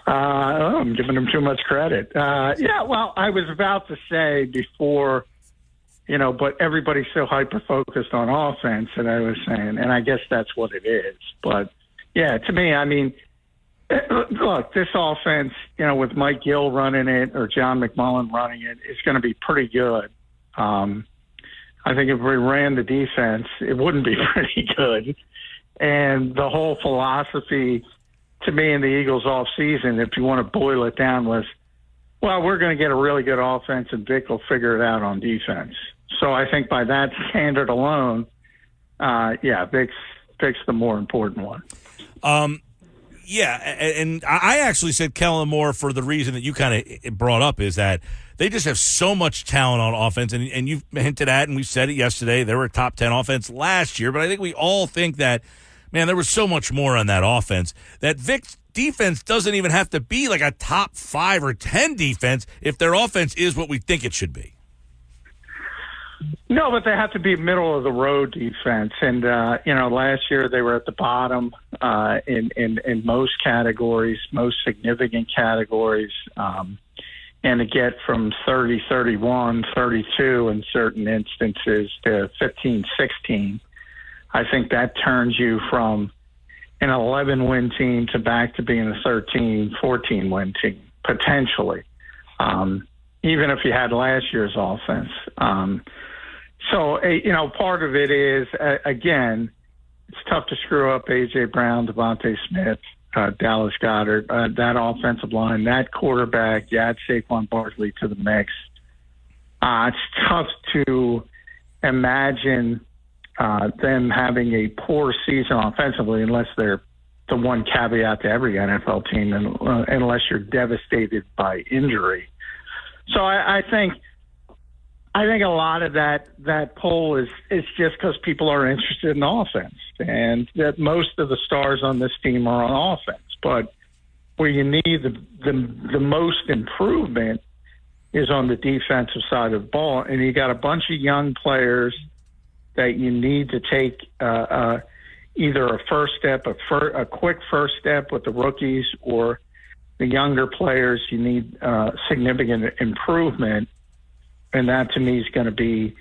I'm giving him too much credit. Well, I was about to say before, but everybody's so hyper-focused on offense, and I was saying, and I guess that's what it is. But, yeah, to me, I mean, look, this offense, with Mike Gill running it or John McMullen running it, is going to be pretty good. I think if we ran the defense, it wouldn't be pretty good. And the whole philosophy, to me, in the Eagles offseason, if you want to boil it down, was, well, we're going to get a really good offense, and Vic will figure it out on defense. So I think by that standard alone, Vic's the more important one. Yeah, and I actually said Kellen Moore for the reason that you kind of brought up, is that they just have so much talent on offense, and you've hinted at, and we said it yesterday, they were a top 10 offense last year, but I think we all think that, man, there was so much more on that offense, that Vic's defense doesn't even have to be like a top 5 or 10 defense if their offense is what we think it should be. No, but they have to be middle of the road defense. And, last year they were at the bottom in most categories, most significant categories. And to get from 30, 31, 32 in certain instances to 15, 16 I think that turns you from an 11-win team to back to being a 13, 14-win team, potentially, even if you had last year's offense. So, part of it is, again, it's tough to screw up A.J. Brown, Devontae Smith, Dallas Goedert, that offensive line, that quarterback, you add Saquon Barkley to the mix. It's tough to imagine them having a poor season offensively unless they're the one caveat to every NFL team, unless you're devastated by injury. So I think a lot of that poll is just because people are interested in offense, and that most of the stars on this team are on offense. But where you need the most improvement is on the defensive side of the ball, and you got a bunch of young players that you need to take either a first step, a quick first step with the rookies, or the younger players, you need significant improvement. And that, to me, is going to be,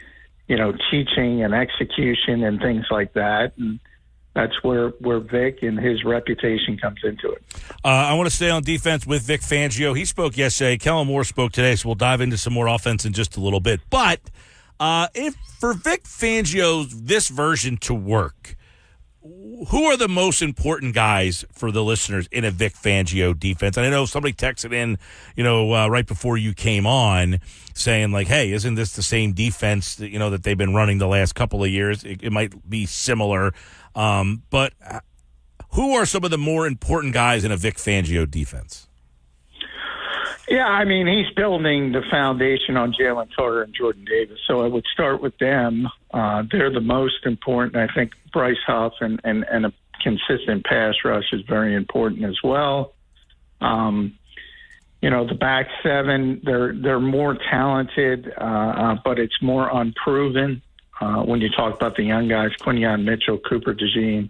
teaching and execution and things like that. And that's where Vic and his reputation comes into it. I want to stay on defense with Vic Fangio. He spoke yesterday. Kellen Moore spoke today, so we'll dive into some more offense in just a little bit. But if for Vic Fangio's this version to work, who are the most important guys for the listeners in a Vic Fangio defense? And I know somebody texted in, right before you came on saying, like, hey, isn't this the same defense that, that they've been running the last couple of years? It might be similar. But who are some of the more important guys in a Vic Fangio defense? Yeah, I mean, he's building the foundation on Jalen Carter and Jordan Davis, so I would start with them. They're the most important. I think Bryce Huff and a consistent pass rush is very important as well. The back seven, they're more talented, but it's more unproven. When you talk about the young guys, Quinyon Mitchell, Cooper DeJean,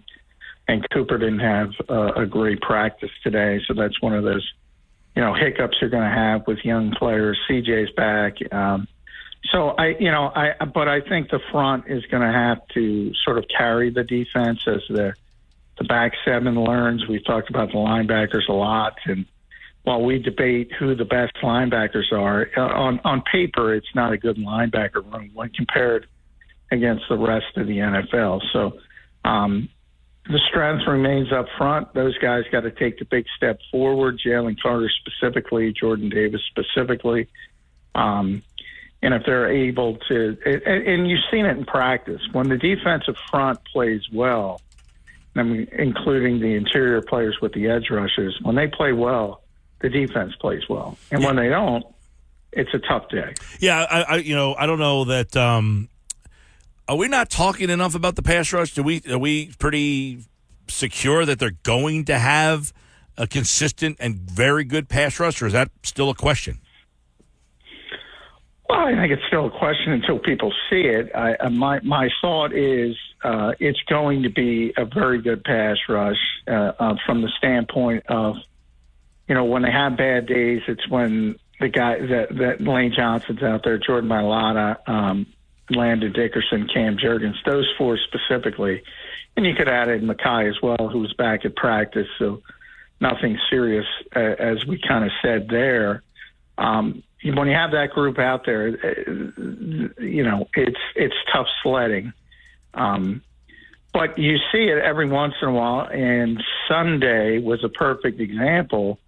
and Cooper didn't have a great practice today, so that's one of those hiccups you're going to have with young players. CJ's back. But I think the front is going to have to sort of carry the defense as the back seven learns. We've talked about the linebackers a lot. And while we debate who the best linebackers are, on paper, it's not a good linebacker room when compared against the rest of the NFL. So, the strength remains up front. Those guys got to take the big step forward. Jalen Carter specifically, Jordan Davis specifically. And if they're able to, and you've seen it in practice, when the defensive front plays well, including the interior players with the edge rushers, when they play well, the defense plays well. And when they don't, it's a tough day. Yeah, I don't know that. Are we not talking enough about the pass rush? Are we pretty secure that they're going to have a consistent and very good pass rush, or is that still a question? Well, I think it's still a question until people see it. My thought is it's going to be a very good pass rush from the standpoint of, when they have bad days, it's when the guy that Lane Johnson's out there, Jordan Mailata, Landon Dickerson, Cam Jurgens, those four specifically. And you could add in Mekhi as well, who was back at practice, so nothing serious, as we kind of said there. When you have that group out there, it's tough sledding. But you see it every once in a while, and Sunday was a perfect example.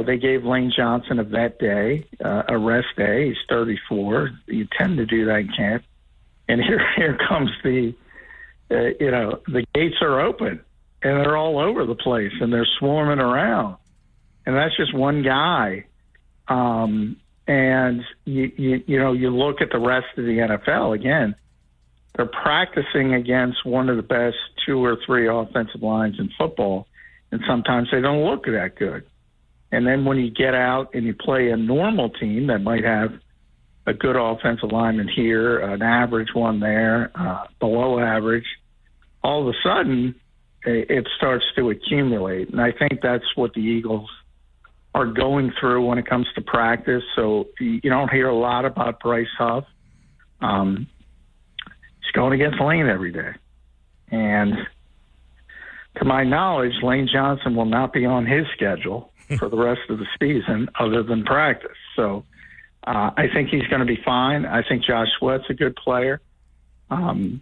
They gave Lane Johnson a vet day, a rest day. He's 34. You tend to do that in camp. And here comes the gates are open, and they're all over the place, and they're swarming around. And that's just one guy. And you look at the rest of the NFL, again, they're practicing against one of the best 2 or 3 offensive lines in football, and sometimes they don't look that good. And then when you get out and you play a normal team that might have a good offensive lineman here, an average one there, below average, all of a sudden it starts to accumulate. And I think that's what the Eagles are going through when it comes to practice. So you don't hear a lot about Bryce Huff. He's going against Lane every day. And to my knowledge, Lane Johnson will not be on his schedule for the rest of the season other than practice. So I think he's going to be fine. I think Josh Sweat's a good player. Jalen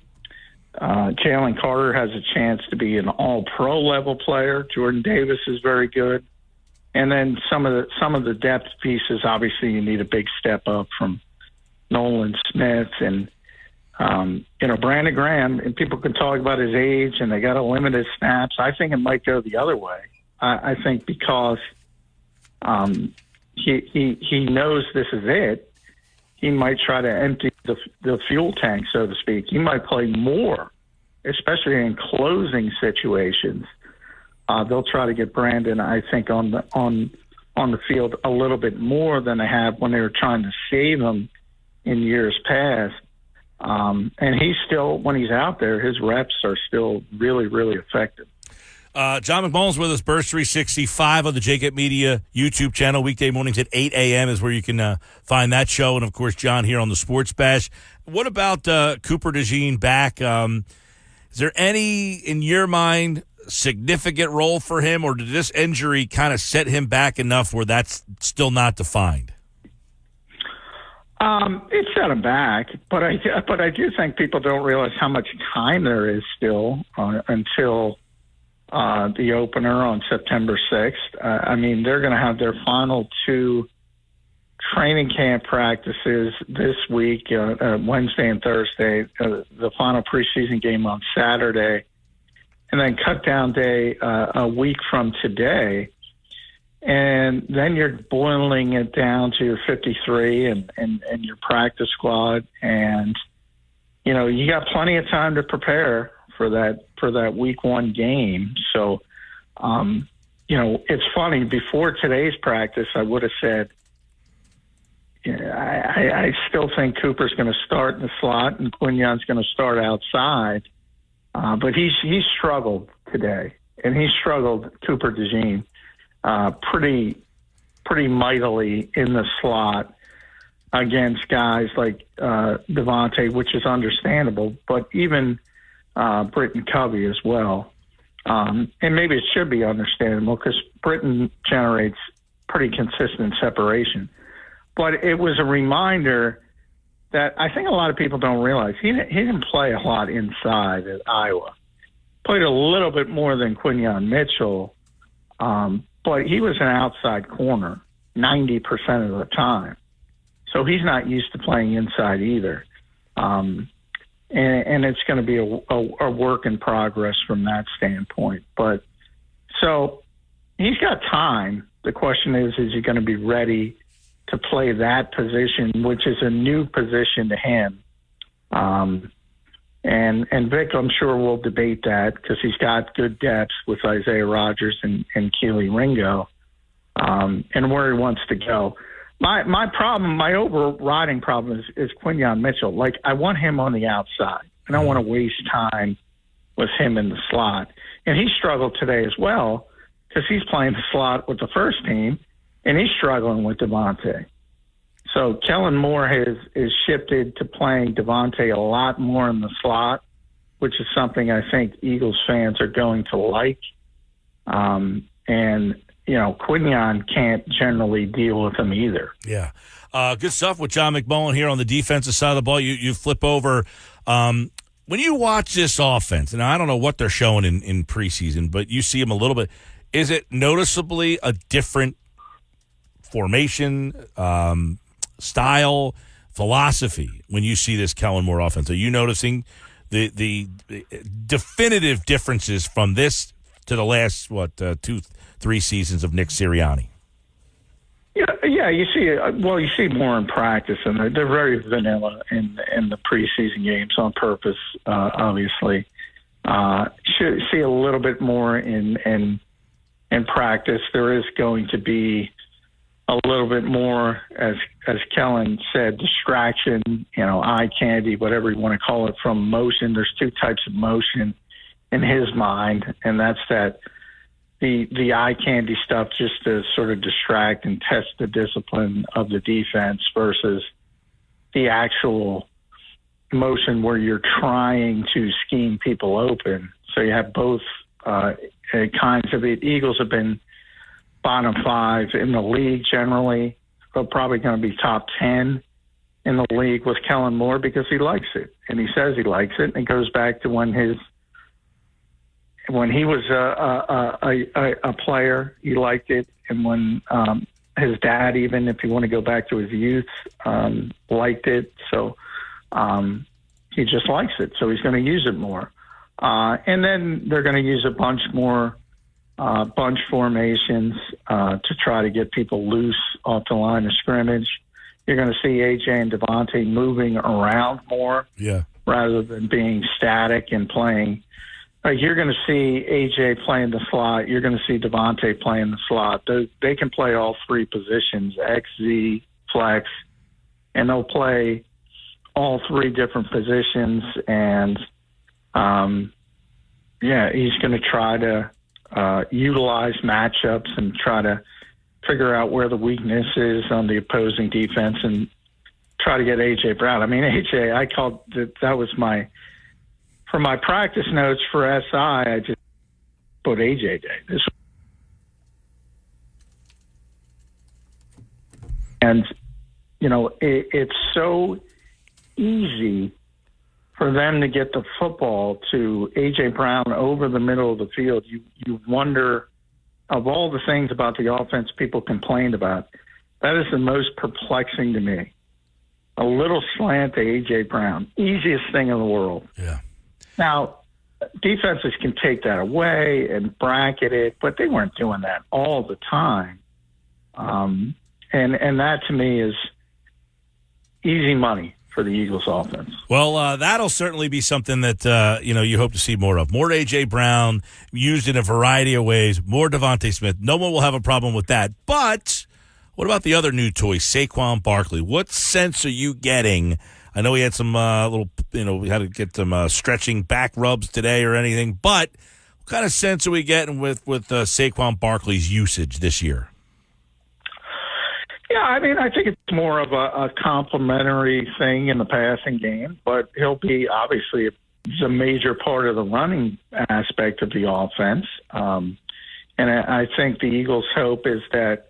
Carter has a chance to be an all-pro level player. Jordan Davis is very good. And then some of the depth pieces, obviously you need a big step up from Nolan Smith and Brandon Graham, and people can talk about his age and they got to limit his snaps. I think it might go the other way. I think because he knows this is it, he might try to empty the fuel tank, so to speak. He might play more, especially in closing situations. They'll try to get Brandon, I think, on the field a little bit more than they have when they were trying to save him in years past. And he's still, when he's out there, his reps are still really, really effective. John McMullen's with us, Burst 365 on the JCAT Media YouTube channel. Weekday mornings at 8 a.m. is where you can find that show. And, of course, John here on the Sports Bash. What about Cooper DeJean back? Is there any, in your mind, significant role for him, or did this injury kind of set him back enough where that's still not defined? It set him back, but I do think people don't realize how much time there is still until the opener on September 6th. I mean, they're going to have their final 2 training camp practices this week, Wednesday and Thursday, the final preseason game on Saturday, and then cut down day a week from today. And then you're boiling it down to your 53 and your practice squad. And, you got plenty of time to prepare for that week 1 game. So, it's funny. Before today's practice, I would have said, I still think Cooper's going to start in the slot and Quignon's going to start outside. But he struggled today, and he struggled, Cooper DeJean, pretty mightily in the slot against guys like Devontae, which is understandable, but even Britton Covey as well. And maybe it should be understandable because Britton generates pretty consistent separation. But it was a reminder that I think a lot of people don't realize. He didn't play a lot inside at Iowa. Played a little bit more than Quinyon Mitchell, but he was an outside corner 90% of the time. So he's not used to playing inside either. And it's going to be a work in progress from that standpoint. But so he's got time. The question is he going to be ready to play that position, which is a new position to him? And Vic, I'm sure, will debate that because he's got good depth with Isaiah Rodgers and Keely Ringo, and where he wants to go. My problem, my overriding problem is Quinyon Mitchell. Like, I want him on the outside. I don't want to waste time with him in the slot. And he struggled today as well because he's playing the slot with the first team, and he's struggling with Devontae. So Kellen Moore is shifted to playing Devontae a lot more in the slot, which is something I think Eagles fans are going to like. And, Quinyon can't generally deal with him either. Yeah. Good stuff with John McMullen here on the defensive side of the ball. You flip over. When you watch this offense, and I don't know what they're showing in preseason, but you see them a little bit, is it noticeably a different formation, style, philosophy when you see this Kellen Moore offense? Are you noticing the definitive differences from this to the last 2-3 seasons of Nick Sirianni? Yeah, you see. Well, you see more in practice, and they're very vanilla in the preseason games on purpose. Obviously, should see a little bit more in practice. There is going to be a little bit more, as Kellen said, distraction, eye candy, whatever you want to call it, from motion. There's 2 types of motion in his mind, and that's that the eye candy stuff just to sort of distract and test the discipline of the defense versus the actual motion where you're trying to scheme people open. So you have both kinds of it. Eagles have been bottom 5 in the league generally, but probably going to be top 10 in the league with Kellen Moore because he likes it, and he says he likes it. And it goes back to when he was a player, he liked it, and when his dad, even if you want to go back to his youth, liked it. So he just likes it, so he's going to use it more. And then they're going to use a bunch more bunch formations to try to get people loose off the line of scrimmage. You're going to see A.J. and Devontae moving around more rather than being static and playing. You're going to see A.J. playing the slot. You're going to see Devontae playing the slot. They can play all 3 positions, X, Z, flex, and they'll play all 3 different positions. And, he's going to try to utilize matchups and try to figure out where the weakness is on the opposing defense and try to get A.J. Brown. I mean, A.J., I called that was for my practice notes for SI, I just put A.J. Day. And, it's so easy for them to get the football to A.J. Brown over the middle of the field. You wonder, of all the things about the offense people complained about, that is the most perplexing to me. A little slant to A.J. Brown. Easiest thing in the world. Yeah. Now, defenses can take that away and bracket it, but they weren't doing that all the time. And that, to me, is easy money for the Eagles offense. Well, that'll certainly be something that, you hope to see more of. More A.J. Brown used in a variety of ways. More Devontae Smith. No one will have a problem with that. But what about the other new toy, Saquon Barkley? What sense are you getting? I know he had some we had to get some stretching back rubs today or anything. But what kind of sense are we getting with Saquon Barkley's usage this year? Yeah, I mean, I think it's more of a complementary thing in the passing game, but he'll be obviously a major part of the running aspect of the offense. And I think the Eagles' hope is that,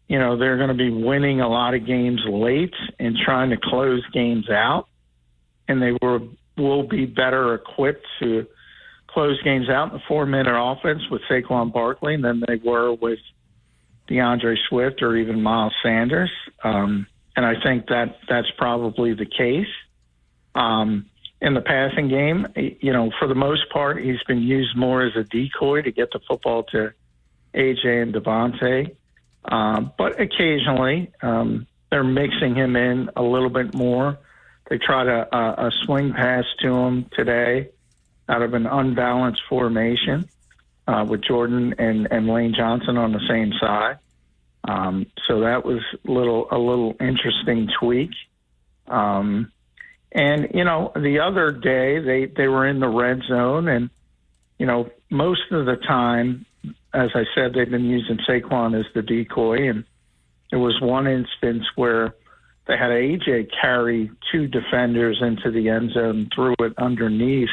they're going to be winning a lot of games late and trying to close games out, and they will be better equipped to close games out in the 4-minute offense with Saquon Barkley than they were with DeAndre Swift or even Miles Sanders. And I think that's probably the case. In the passing game, for the most part, he's been used more as a decoy to get the football to A.J. and Devontae. But occasionally they're mixing him in a little bit more. They tried a swing pass to him today out of an unbalanced formation. With Jordan and Lane Johnson on the same side. So that was a little interesting tweak. And, the other day they were in the red zone and, most of the time, as I said, they've been using Saquon as the decoy. And there was one instance where they had A.J. carry 2 defenders into the end zone, threw it underneath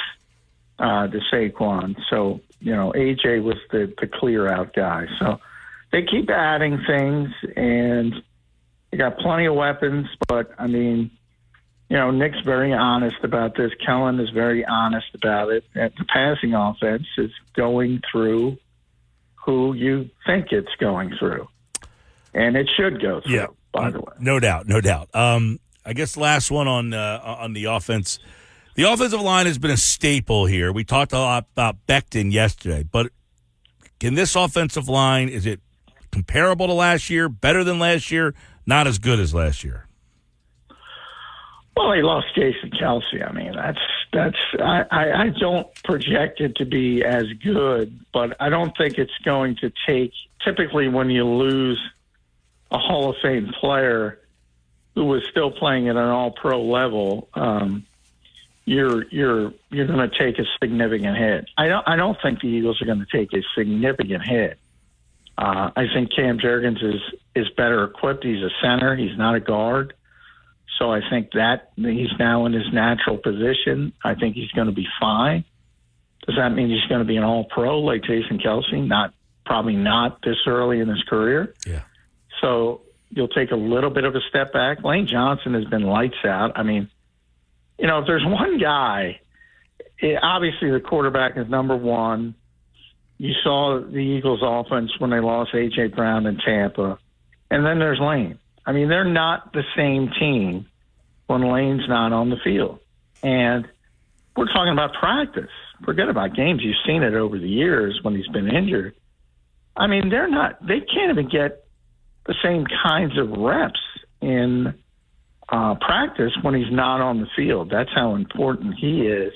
to Saquon. So, A.J. was the clear out guy. So they keep adding things, and they got plenty of weapons. But, I mean, Nick's very honest about this. Kellen is very honest about it. The passing offense is going through who you think it's going through. And it should go through, by the way. No doubt. I guess last one on the offense. The offensive line has been a staple here. We talked a lot about Becton yesterday, but can this offensive line, is it comparable to last year, better than last year, not as good as last year? Well, he lost Jason Kelsey. I mean, I don't project it to be as good, but I don't think it's going to take, typically when you lose a Hall of Fame player who was still playing at an all-pro level, you're going to take a significant hit. I don't think the Eagles are going to take a significant hit. I think Cam Jurgens is better equipped. He's a center. He's not a guard. So I think that he's now in his natural position. I think he's going to be fine. Does that mean he's going to be an all-pro like Jason Kelsey? Probably not this early in his career. Yeah. So you'll take a little bit of a step back. Lane Johnson has been lights out. I mean, if there's one guy, obviously the quarterback is number one. You saw the Eagles offense when they lost A.J. Brown in Tampa. And then there's Lane. I mean, they're not the same team when Lane's not on the field. And we're talking about practice. Forget about games. You've seen it over the years when he's been injured. I mean, they can't even get the same kinds of reps in practice when he's not on the field. That's how important he is.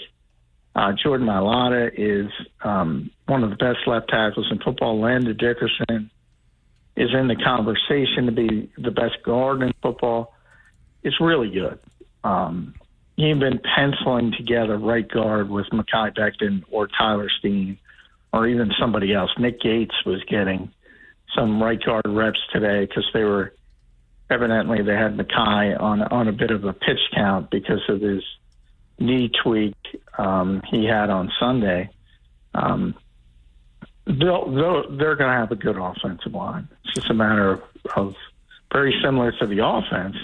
Jordan Mailata is one of the best left tackles in football. Landon Dickerson is in the conversation to be the best guard in football. It's really good. You've been penciling together right guard with Mekhi Becton or Tyler Steen or even somebody else. Nick Gates was getting some right guard reps today because they had Mekhi on a bit of a pitch count because of his knee tweak he had on Sunday. They're going to have a good offensive line. It's just a matter of very similar to the offense.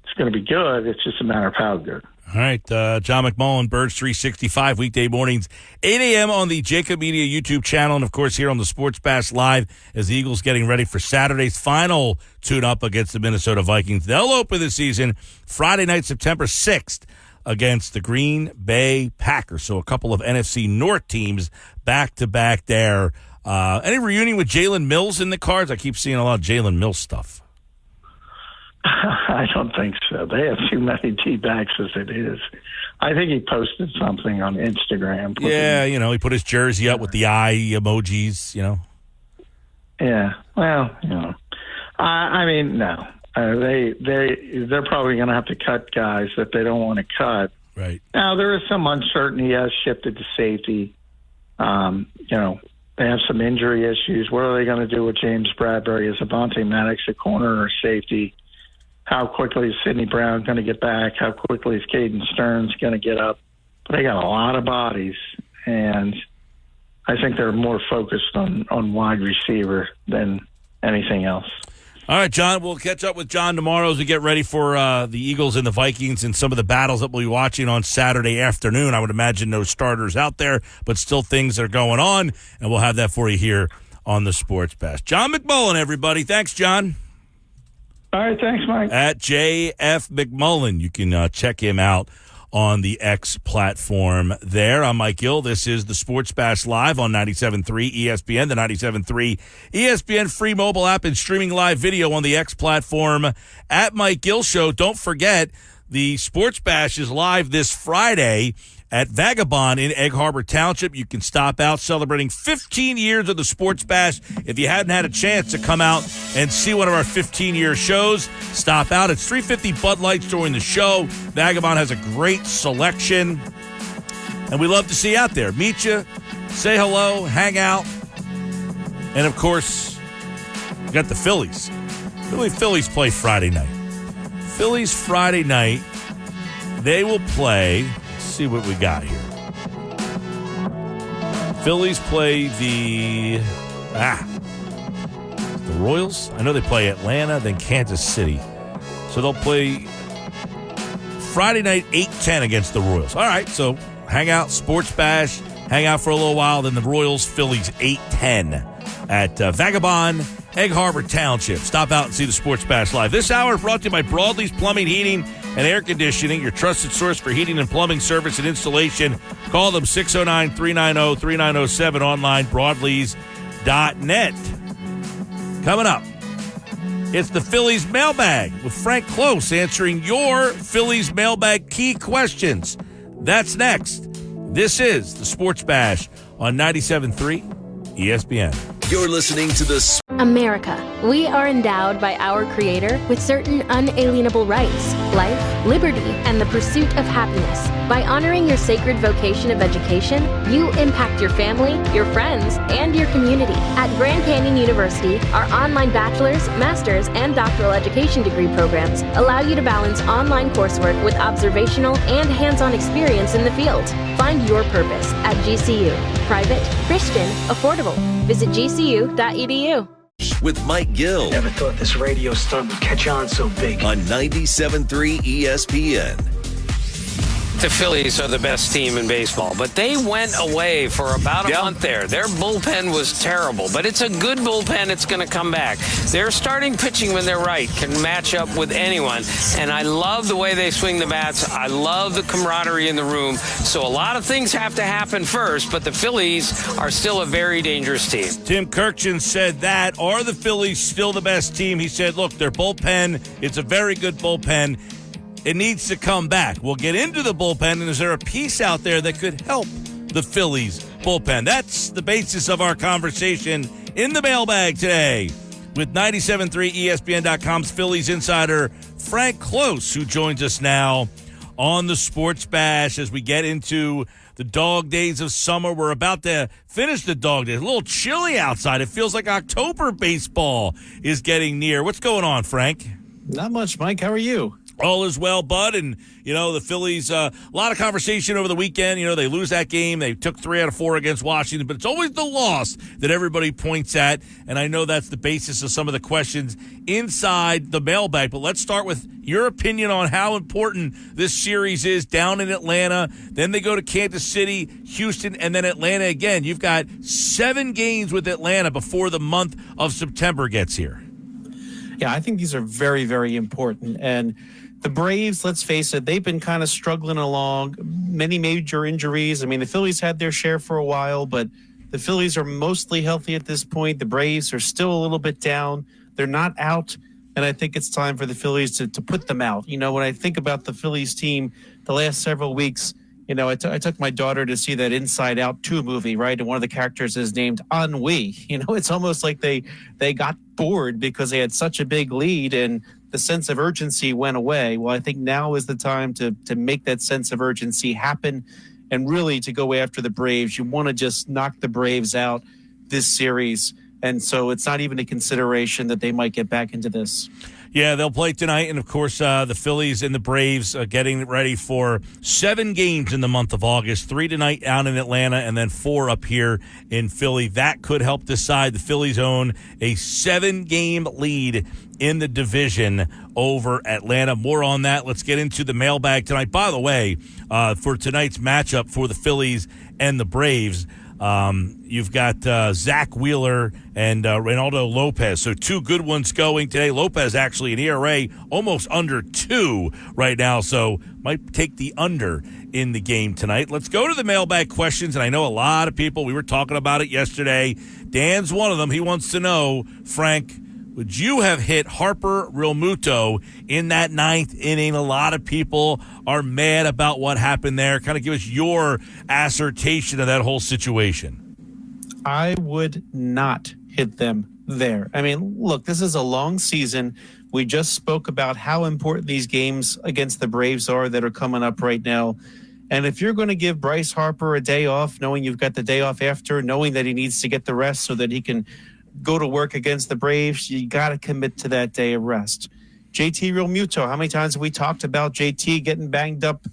It's going to be good. It's just a matter of how good. All right, John McMullen, Birds 365, weekday mornings, 8 a.m. on the Jacob Media YouTube channel, and, of course, here on the Sports Bash Live as the Eagles getting ready for Saturday's final tune-up against the Minnesota Vikings. They'll open the season Friday night, September 6th, against the Green Bay Packers. So a couple of NFC North teams back-to-back there. Any reunion with Jalen Mills in the cards? I keep seeing a lot of Jalen Mills stuff. I don't think so. They have too many D-backs as it is. I think he posted something on Instagram. Yeah, he put his jersey up with the eye emojis, Yeah, well, I mean, no. They're probably going to have to cut guys that they don't want to cut. Right. Now, there is some uncertainty as shifted to safety. They have some injury issues. What are they going to do with James Bradbury? Is Avonte Maddox a corner or safety? How quickly is Sidney Brown going to get back? How quickly is Caden Stearns going to get up? But they got a lot of bodies, and I think they're more focused on wide receiver than anything else. All right, John, we'll catch up with John tomorrow as we get ready for the Eagles and the Vikings and some of the battles that we'll be watching on Saturday afternoon. I would imagine no starters out there, but still things are going on, and we'll have that for you here on the Sports Bash. John McMullen, everybody. Thanks, John. All right, thanks, Mike. At JF McMullen. You can check him out on the X platform there. I'm Mike Gill. This is the Sports Bash Live on 97.3 ESPN, the 97.3 ESPN free mobile app, and streaming live video on the X platform at Mike Gill Show. Don't forget, the Sports Bash is live this Friday at Vagabond in Egg Harbor Township. You can stop out celebrating 15 years of the Sports Bash. If you hadn't had a chance to come out and see one of our 15-year shows, stop out. It's $3.50 Bud Lights during the show. Vagabond has a great selection, and we love to see you out there. Meet you, say hello, hang out, and, of course, you got the Phillies. Phillies play Friday night. Phillies Friday night, they will play... see what we got here. Phillies play the Royals. I know they play Atlanta, then Kansas City. So they'll play Friday night 8-10 against the Royals. All right, so hang out, Sports Bash, hang out for a little while, then the Royals, Phillies 8-10 at Vagabond, Egg Harbor Township. Stop out and see the Sports Bash Live. This hour brought to you by Broadleys Plumbing, Heating, and Air Conditioning, your trusted source for heating and plumbing service and installation. Call them 609-390-3907, online, broadleys.net. Coming up, it's the Phillies Mailbag with Frank Close answering your Phillies Mailbag key questions. That's next. This is the Sports Bash on 97.3 ESPN. You're listening to the America. We are endowed by our Creator with certain unalienable rights, life, liberty, and the pursuit of happiness. By honoring your sacred vocation of education, you impact your family, your friends, and your community. At Grand Canyon University, our online bachelor's, master's, and doctoral education degree programs allow you to balance online coursework with observational and hands-on experience in the field. Find your purpose at GCU. Private, Christian, affordable. Visit gcu.edu. With Mike Gill Never thought this radio stunt would catch on so big. on 97.3 ESPN. The Phillies are the best team in baseball, but they went away for about a month there. Their bullpen was terrible, but it's a good bullpen. It's going to come back. Their starting pitching, when they're right, can match up with anyone, and I love the way they swing the bats. I love the camaraderie in the room. So a lot of things have to happen first, but the Phillies are still a very dangerous team. Tim Kirkjian said that. Are the Phillies still the best team? He said, look, their bullpen, it's a very good bullpen. It needs to come back. We'll get into the bullpen, and is there a piece out there that could help the Phillies bullpen? That's the basis of our conversation in the mailbag today with 97.3 ESPN.com's Phillies insider Frank Close, who joins us now on the Sports Bash as we get into the dog days of summer. We're about to finish the dog days. A little chilly outside. It feels like October baseball is getting near. What's going on, Frank? Not much, Mike. How are you? All is well, bud. And, you know, the Phillies, a lot of conversation over the weekend. You know, they lose that game. They took 3 out of 4 against Washington, but it's always the loss that everybody points at. And I know that's the basis of some of the questions inside the mailbag. But let's start with your opinion on how important this series is down in Atlanta. Then they go to Kansas City, Houston, and then Atlanta again. You've got 7 games with Atlanta before the month of September gets here. Yeah, I think these are very, very important. And the Braves, let's face it, they've been kind of struggling along. Many major injuries. I mean, the Phillies had their share for a while, but the Phillies are mostly healthy at this point. The Braves are still a little bit down. They're not out, and I think it's time for the Phillies to put them out. You know, when I think about the Phillies team the last several weeks, you know, I took my daughter to see that Inside Out 2 movie, right? And one of the characters is named Ennui. You know, it's almost like they got bored because they had such a big lead and the sense of urgency went away. Well, I think now is the time to make that sense of urgency happen and really to go after the Braves. You want to just knock the Braves out this series. And so it's not even a consideration that they might get back into this. Yeah, they'll play tonight. And, of course, the Phillies and the Braves getting ready for 7 games in the month of August, 3 tonight out in Atlanta and then 4 up here in Philly. That could help decide. The Phillies own a 7-game lead in the division over Atlanta. More on that. Let's get into the mailbag tonight. By the way, for tonight's matchup for the Phillies and the Braves, you've got Zach Wheeler and Reynaldo Lopez. So 2 good ones going today. Lopez actually an ERA almost under 2 right now, so might take the under in the game tonight. Let's go to the mailbag questions, and I know a lot of people, we were talking about it yesterday. Dan's one of them. He wants to know, Frank, would you have hit Harper Realmuto in that 9th inning? A lot of people are mad about what happened there. Kind of give us your assertion of that whole situation. I would not hit them there. I mean, look, this is a long season. We just spoke about how important these games against the Braves are that are coming up right now. And if you're going to give Bryce Harper a day off, knowing you've got the day off after, knowing that he needs to get the rest so that he can go to work against the Braves, you got to commit to that day of rest. JT Realmuto, how many times have we talked about JT getting banged up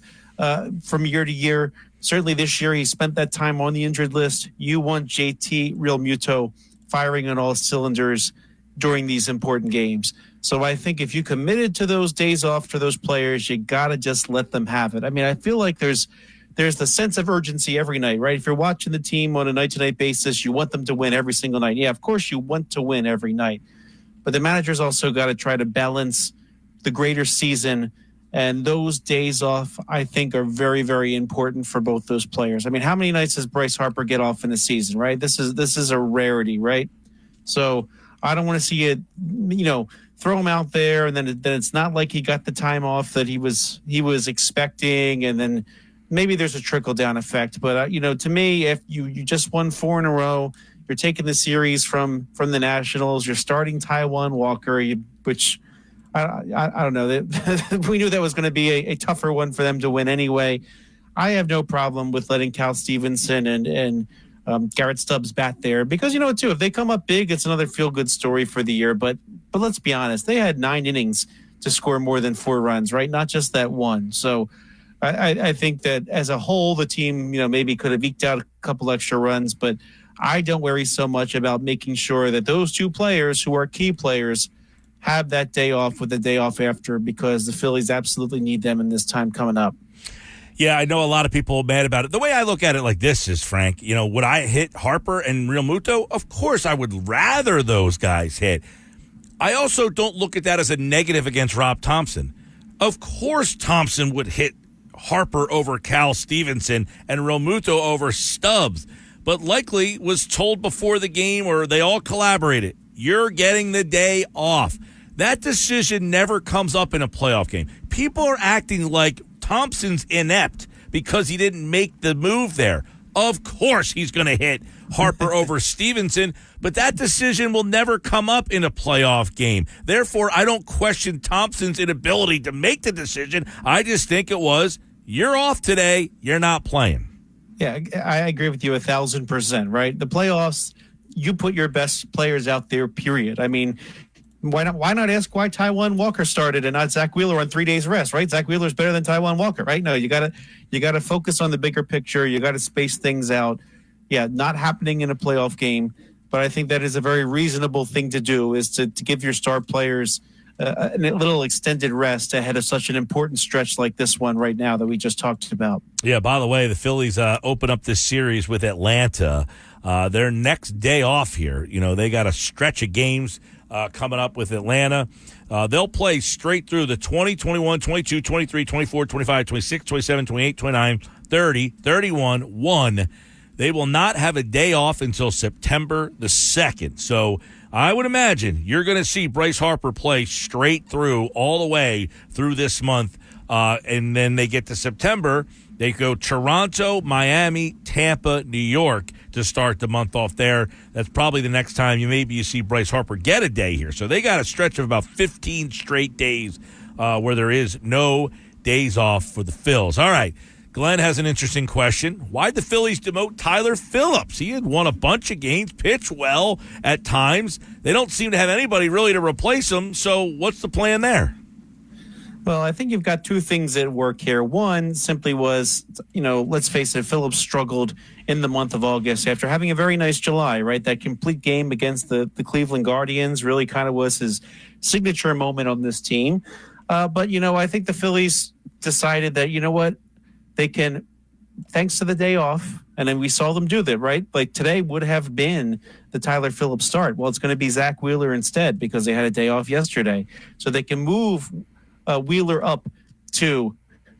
from year to year? Certainly this year he spent that time on the injured list. You want JT Realmuto firing on all cylinders during these important games. So I think if you committed to those days off for those players, you got to just let them have it. I mean, I feel like there's the sense of urgency every night, right? If you're watching the team on a night-to-night basis, you want them to win every single night. Yeah, of course you want to win every night. But the manager's also got to try to balance the greater season. And those days off, I think, are very, very important for both those players. I mean, how many nights does Bryce Harper get off in the season, right? This is a rarity, right? So I don't want to see it, throw him out there, and then it's not like he got the time off that he was expecting, and then maybe there's a trickle-down effect. But, to me, if you just won 4 in a row, You're taking the series from the Nationals. You're starting Taijuan Walker, which I don't know. We knew that was going to be a tougher one for them to win anyway. I have no problem with letting Cal Stevenson and Garrett Stubbs bat there because, you know what, too, if they come up big, it's another feel-good story for the year. But let's be honest, they had 9 innings to score more than 4 runs, right? Not just that one. So I think that as a whole, the team, maybe could have eked out a couple extra runs, but I don't worry so much about making sure that those 2 players who are key players have that day off with the day off after, because the Phillies absolutely need them in this time coming up. Yeah, I know a lot of people are mad about it. The way I look at it like this is, Frank, would I hit Harper and Real Muto? Of course I would rather those guys hit. I also don't look at that as a negative against Rob Thompson. Of course Thompson would hit Harper over Cal Stevenson and Real Muto over Stubbs, but likely was told before the game, or they all collaborated, you're getting the day off. That decision never comes up in a playoff game. People are acting like Thompson's inept because he didn't make the move there. Of course he's going to hit Harper over Stevenson, but that decision will never come up in a playoff game. Therefore, I don't question Thompson's inability to make the decision. I just think it was, you're off today, you're not playing. Yeah, I agree with you 1,000%, right? The playoffs, you put your best players out there, period. I mean, why not ask why Taijuan Walker started and not Zach Wheeler on 3 days rest, right? Zach Wheeler's better than Taijuan Walker, right? No, you gotta focus on the bigger picture. You gotta space things out. Yeah, not happening in a playoff game, but I think that is a very reasonable thing to do, is to give your star players a little extended rest ahead of such an important stretch like this one right now that we just talked about. Yeah, by the way, the Phillies open up this series with Atlanta. Their next day off here, they got a stretch of games coming up with Atlanta. They'll play straight through the 20, 21, 22, 23, 24, 25, 26, 27, 28, 29, 30, 31, 1. They will not have a day off until September the 2nd. So I would imagine you're going to see Bryce Harper play straight through, all the way through this month. And then they get to September. They go Toronto, Miami, Tampa, New York to start the month off there. That's probably the next time you see Bryce Harper get a day here. So they got a stretch of about 15 straight days where there is no days off for the Phils. All right. Glenn has an interesting question. Why'd the Phillies demote Tyler Phillips? He had won a bunch of games, pitched well at times. They don't seem to have anybody really to replace him. So what's the plan there? Well, I think you've got 2 things at work here. One simply was, let's face it, Phillips struggled in the month of August after having a very nice July, right? That complete game against the Cleveland Guardians really kind of was his signature moment on this team. But, I think the Phillies decided that, what, they can, thanks to the day off, and then we saw them do that, right? Like today would have been the Tyler Phillips start. Well, it's going to be Zach Wheeler instead because they had a day off yesterday. So they can move Wheeler up to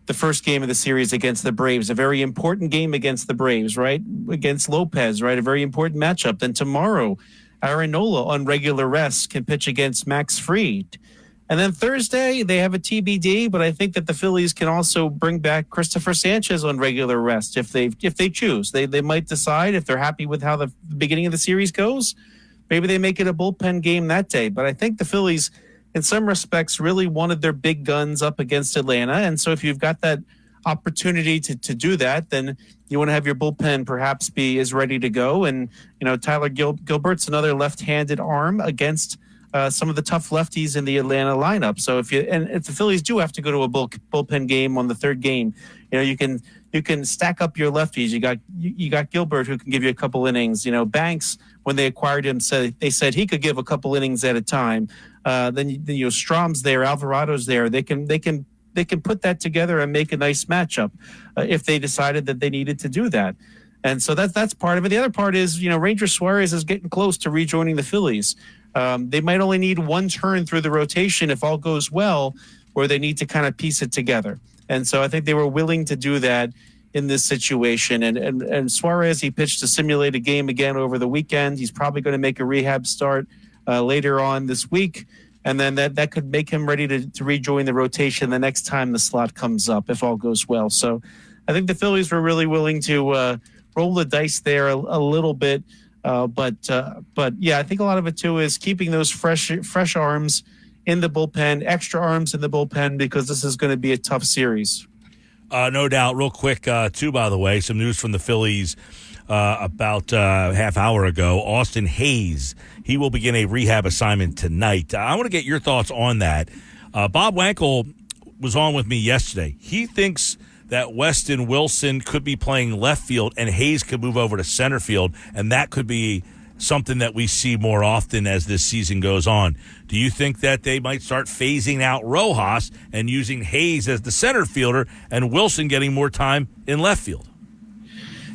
the first game of the series against the Braves, a very important game against the Braves, right? Against Lopez, right? A very important matchup. Then tomorrow, Aaron Nola on regular rest can pitch against Max Fried. And then Thursday, they have a TBD, but I think that the Phillies can also bring back Christopher Sanchez on regular rest if they choose. They might decide, if they're happy with how the beginning of the series goes, maybe they make it a bullpen game that day. But I think the Phillies, in some respects, really wanted their big guns up against Atlanta. And so if you've got that opportunity to do that, then you want to have your bullpen perhaps be as ready to go. And, Tyler Gilbert's another left-handed arm against some of the tough lefties in the Atlanta lineup. So if the Phillies do have to go to a bullpen game on the third game, you can stack up your lefties. You got Gilbert, who can give you a couple innings. Banks, when they acquired him, said he could give a couple innings at a time. Then Strom's there, Alvarado's there. They can put that together and make a nice matchup if they decided that they needed to do that. And so that's part of it. The other part is, Ranger Suarez is getting close to rejoining the Phillies. They might only need one turn through the rotation if all goes well, where they need to kind of piece it together. And so I think they were willing to do that in this situation. And Suarez, he pitched a simulated game again over the weekend. He's probably going to make a rehab start later on this week. And then that could make him ready to rejoin the rotation the next time the slot comes up, if all goes well. So I think the Phillies were really willing to roll the dice there a little bit But yeah, I think a lot of it too is keeping those fresh arms in the bullpen, extra arms in the bullpen, because this is going to be a tough series. No doubt. Real quick, too, by the way, some news from the Phillies about half hour ago. Austin Hayes, he will begin a rehab assignment tonight. I want to get your thoughts on that. Bob Wankel was on with me yesterday. He thinks that Weston Wilson could be playing left field and Hayes could move over to center field, and that could be something that we see more often as this season goes on. Do you think that they might start phasing out Rojas and using Hayes as the center fielder and Wilson getting more time in left field?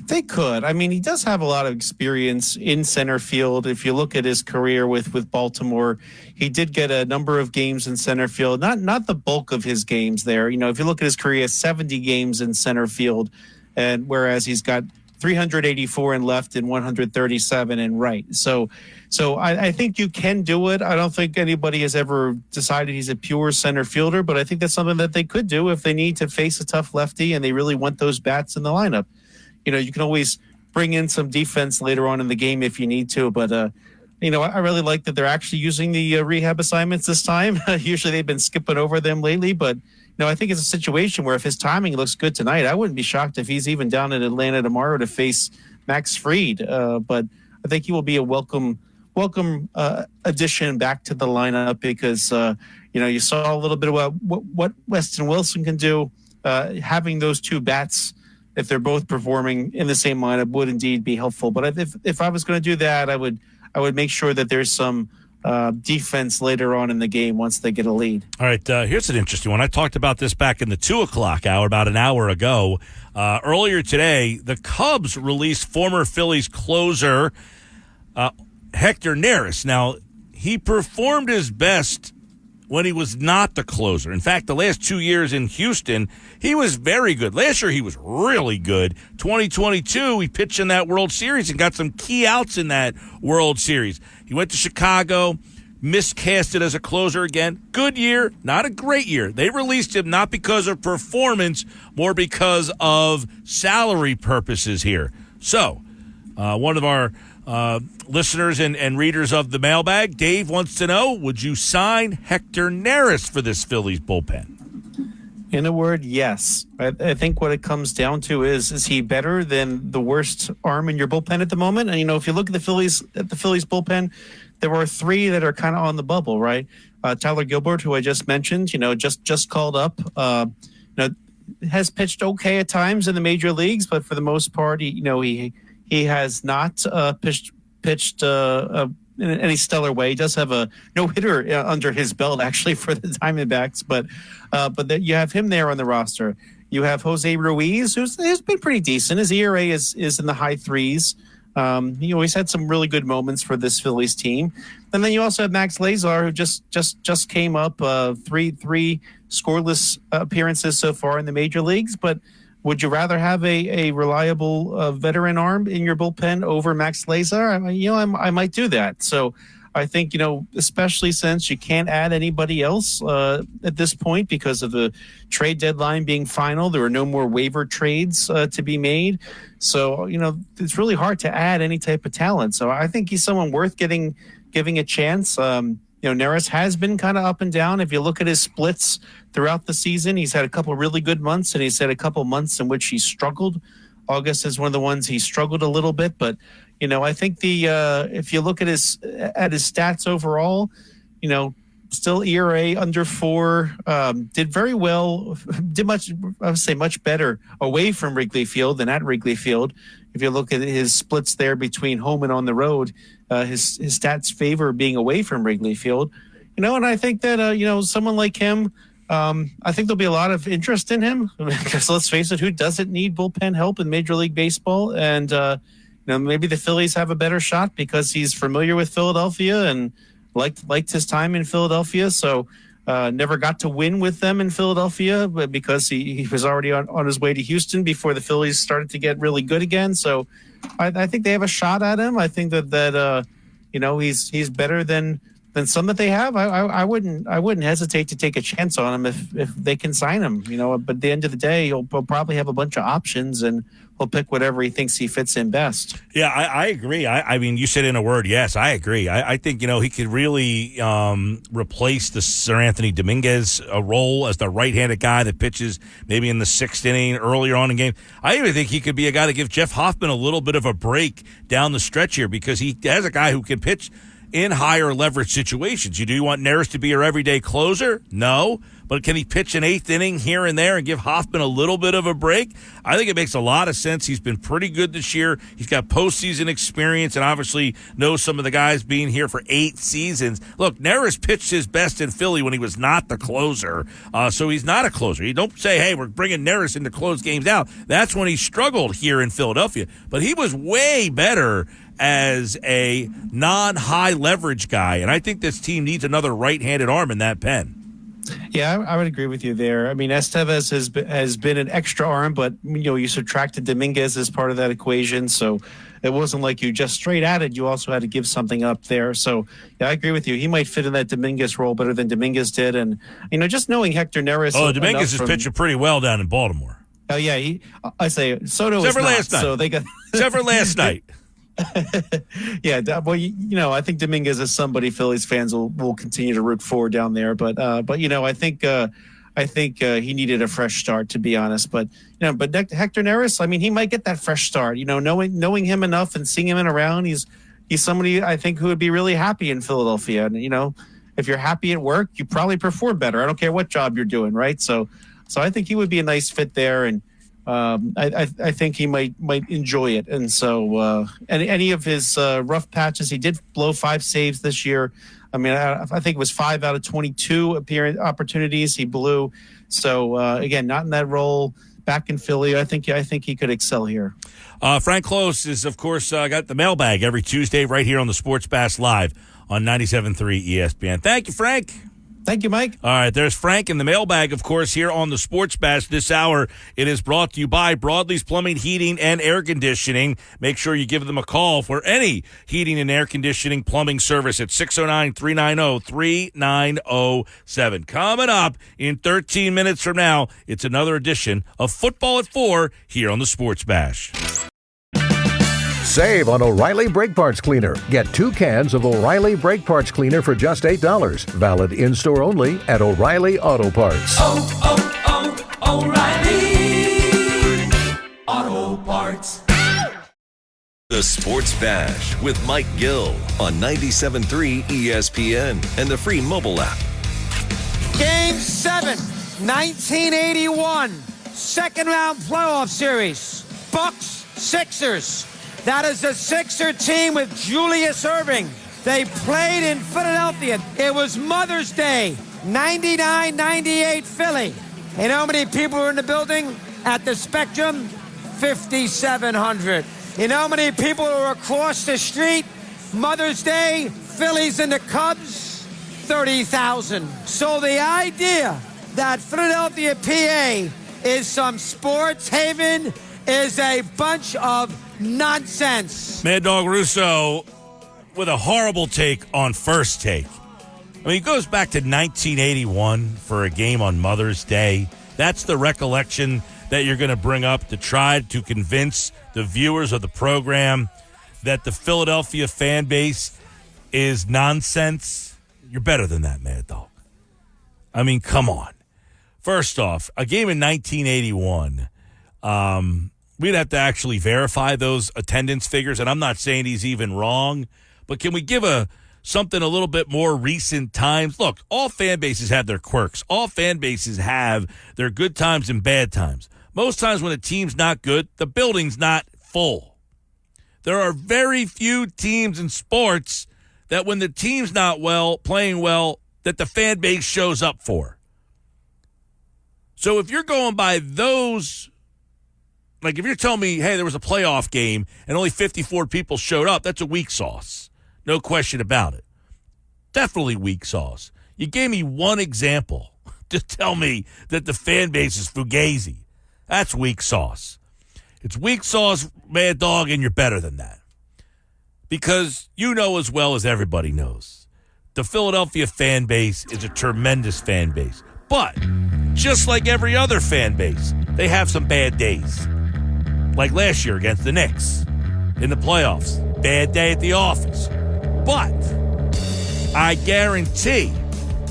They could. I mean, he does have a lot of experience in center field. If you look at his career with Baltimore, he did get a number of games in center field. Not the bulk of his games there. You know, if you look at his career, 70 games in center field, and whereas he's got 384 in left and 137 in right. So I think you can do it. I don't think anybody has ever decided he's a pure center fielder, but I think that's something that they could do if they need to face a tough lefty and they really want those bats in the lineup. You know, you can always bring in some defense later on in the game if you need to. But, you know, I really like that they're actually using the rehab assignments this time. Usually they've been skipping over them lately. But, you know, I think it's a situation where if his timing looks good tonight, I wouldn't be shocked if he's even down in Atlanta tomorrow to face Max Fried. But I think he will be a welcome addition back to the lineup because, you know, you saw a little bit about what Weston Wilson can do. Having those two bats, if they're both performing in the same lineup, would indeed be helpful. But if I was going to do that, I would make sure that there's some defense later on in the game once they get a lead. All right, here's an interesting one. I talked about this back in the 2 o'clock hour about an hour ago. Earlier today, the Cubs released former Phillies closer Hector Neris. Now, he performed his best when he was not the closer. In fact, the last 2 years in Houston, he was very good. Last year, he was really good. 2022, he pitched in that World Series and got some key outs in that World Series. He went to Chicago, miscasted as a closer again. Good year, not a great year. They released him not because of performance, more because of salary purposes here. So, one of our listeners and readers of the mailbag, Dave wants to know, would you sign Hector Neris for this Phillies bullpen? In a word, yes. I think what it comes down to is he better than the worst arm in your bullpen at the moment? And, you know, if you look at the Phillies bullpen, there are three that are kind of on the bubble, right? Tyler Gilbert, who I just mentioned, you know, just called up, you know, has pitched okay at times in the major leagues, but for the most part, he has not pitched in any stellar way. He does have a no-hitter under his belt, actually, for the Diamondbacks, but you have him there on the roster. You have Jose Ruiz, who's been pretty decent. His ERA is in the high threes. He always had some really good moments for this Phillies team. And then you also have Max Lazar, who just came up, three scoreless appearances so far in the major leagues, but would you rather have a reliable veteran arm in your bullpen over Max Lazar? I might do that. So I think, especially since you can't add anybody else at this point because of the trade deadline being final, there are no more waiver trades to be made. So, it's really hard to add any type of talent. So I think he's someone worth giving a chance. Neris has been kind of up and down. If you look at his splits throughout the season, he's had a couple really good months, and he's had a couple months in which he struggled. August is one of the ones he struggled a little bit, but I think if you look at his stats overall, still ERA under 4, did very well, much better away from Wrigley Field than at Wrigley Field. If you look at his splits there between home and on the road, his stats favor being away from Wrigley Field. And I think that, someone like him, I think there'll be a lot of interest in him because let's face it, who doesn't need bullpen help in Major League Baseball? And, maybe the Phillies have a better shot because he's familiar with Philadelphia and liked his time in Philadelphia. So never got to win with them in Philadelphia, but because he was already on his way to Houston before the Phillies started to get really good again. So I think they have a shot at him. I think that he's better than than some that they have, I wouldn't hesitate to take a chance on him if they can sign him. But at the end of the day, he'll probably have a bunch of options and he'll pick whatever he thinks he fits in best. Yeah, I agree. I mean, you said in a word, yes, I agree. I think, he could really replace the Sir Anthony Dominguez role as the right-handed guy that pitches maybe in the 6th inning earlier on in game. I even think he could be a guy to give Jeff Hoffman a little bit of a break down the stretch here because he has a guy who can pitch in higher leverage situations. Do you want Neris to be your everyday closer? No. But can he pitch an 8th inning here and there and give Hoffman a little bit of a break? I think it makes a lot of sense. He's been pretty good this year. He's got postseason experience and obviously knows some of the guys being here for 8 seasons. Look, Neris pitched his best in Philly when he was not the closer. So he's not a closer. You don't say, hey, we're bringing Neris in to close games out. That's when he struggled here in Philadelphia. But he was way better as a non-high leverage guy, and I think this team needs another right-handed arm in that pen. Yeah, I would agree with you there. I mean, Estevez has been an extra arm, but you subtracted Dominguez as part of that equation, so it wasn't like you just straight added. You also had to give something up there. So yeah, I agree with you. He might fit in that Dominguez role better than Dominguez did, and just knowing Hector Neris. Oh, Dominguez is pitching pretty well down in Baltimore. Oh yeah, I say Soto Except is for not. Last night. So they got except for last night. Yeah, well, I think Dominguez is somebody Phillies fans will continue to root for down there. But I think he needed a fresh start, to be honest. But Hector Neris, I mean, he might get that fresh start. Knowing him enough and seeing him around, he's somebody I think who would be really happy in Philadelphia. And if you're happy at work, you probably perform better. I don't care what job you're doing, right? So I think he would be a nice fit there, and I think he might enjoy it. And so any of his rough patches, he did blow 5 saves this year. I mean, I think it was 5 out of 22 opportunities he blew. So again, not in that role. Back in Philly, I think he could excel here. Frank Close is, of course, got the mailbag every Tuesday right here on the Sports Bash Live on 97.3 ESPN. Thank you, Frank. Thank you, Mike. All right, there's Frank in the mailbag, of course, here on the Sports Bash this hour. It is brought to you by Broadley's Plumbing, Heating, and Air Conditioning. Make sure you give them a call for any heating and air conditioning plumbing service at 609-390-3907. Coming up in 13 minutes from now, it's another edition of Football at 4 here on the Sports Bash. Save on O'Reilly Brake Parts Cleaner. Get 2 cans of O'Reilly Brake Parts Cleaner for just $8. Valid in-store only at O'Reilly Auto Parts. O'Reilly Auto Parts. The Sports Bash with Mike Gill on 97.3 ESPN and the free mobile app. Game 7, 1981. Second round playoff series. Bucks, Sixers. That is the Sixer team with Julius Erving. They played in Philadelphia. It was Mother's Day, 99-98 Philly. And how many people were in the building at the Spectrum? 5,700. You know how many people were across the street? Mother's Day, Phillies and the Cubs? 30,000. So the idea that Philadelphia, PA is some sports haven is a bunch of nonsense. Mad Dog Russo with a horrible take on First Take. I mean, he goes back to 1981 for a game on Mother's Day. That's the recollection that you're going to bring up to try to convince the viewers of the program that the Philadelphia fan base is nonsense. You're better than that, Mad Dog. I mean, come on. First off, a game in 1981, we'd have to actually verify those attendance figures, and I'm not saying he's even wrong, but can we give something a little bit more recent times? Look, all fan bases have their quirks. All fan bases have their good times and bad times. Most times when a team's not good, the building's not full. There are very few teams in sports that when the team's not playing well, that the fan base shows up for. So if you're going by those, like if you're telling me, hey, there was a playoff game and only 54 people showed up, that's a weak sauce. No question about it. Definitely weak sauce. You gave me one example to tell me that the fan base is fugazi. That's weak sauce. It's weak sauce, Mad Dog, and you're better than that. Because you know as well as everybody knows the Philadelphia fan base is a tremendous fan base. But just like every other fan base, they have some bad days. Like last year against the Knicks in the playoffs. Bad day at the office. But I guarantee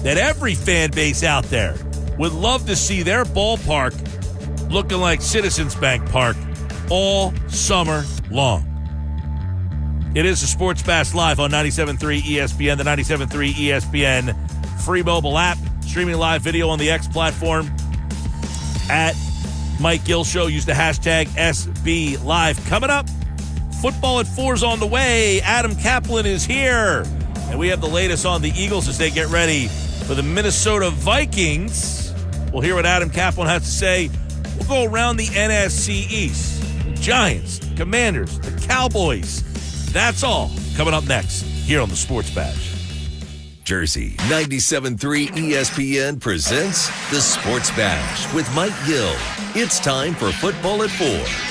that every fan base out there would love to see their ballpark looking like Citizens Bank Park all summer long. It is the Sports Bash Live on 97.3 ESPN, the 97.3 ESPN free mobile app, streaming live video on the X platform at Mike Gill Show. Use the hashtag SB Live. Coming up, football at 4's on the way. Adam Kaplan is here. And we have the latest on the Eagles as they get ready for the Minnesota Vikings. We'll hear what Adam Kaplan has to say. We'll go around the NFC East. Giants, Commanders, the Cowboys. That's all coming up next here on the Sports Bash. Jersey 97.3 ESPN presents the Sports Bash with Mike Gill. It's time for Football at 4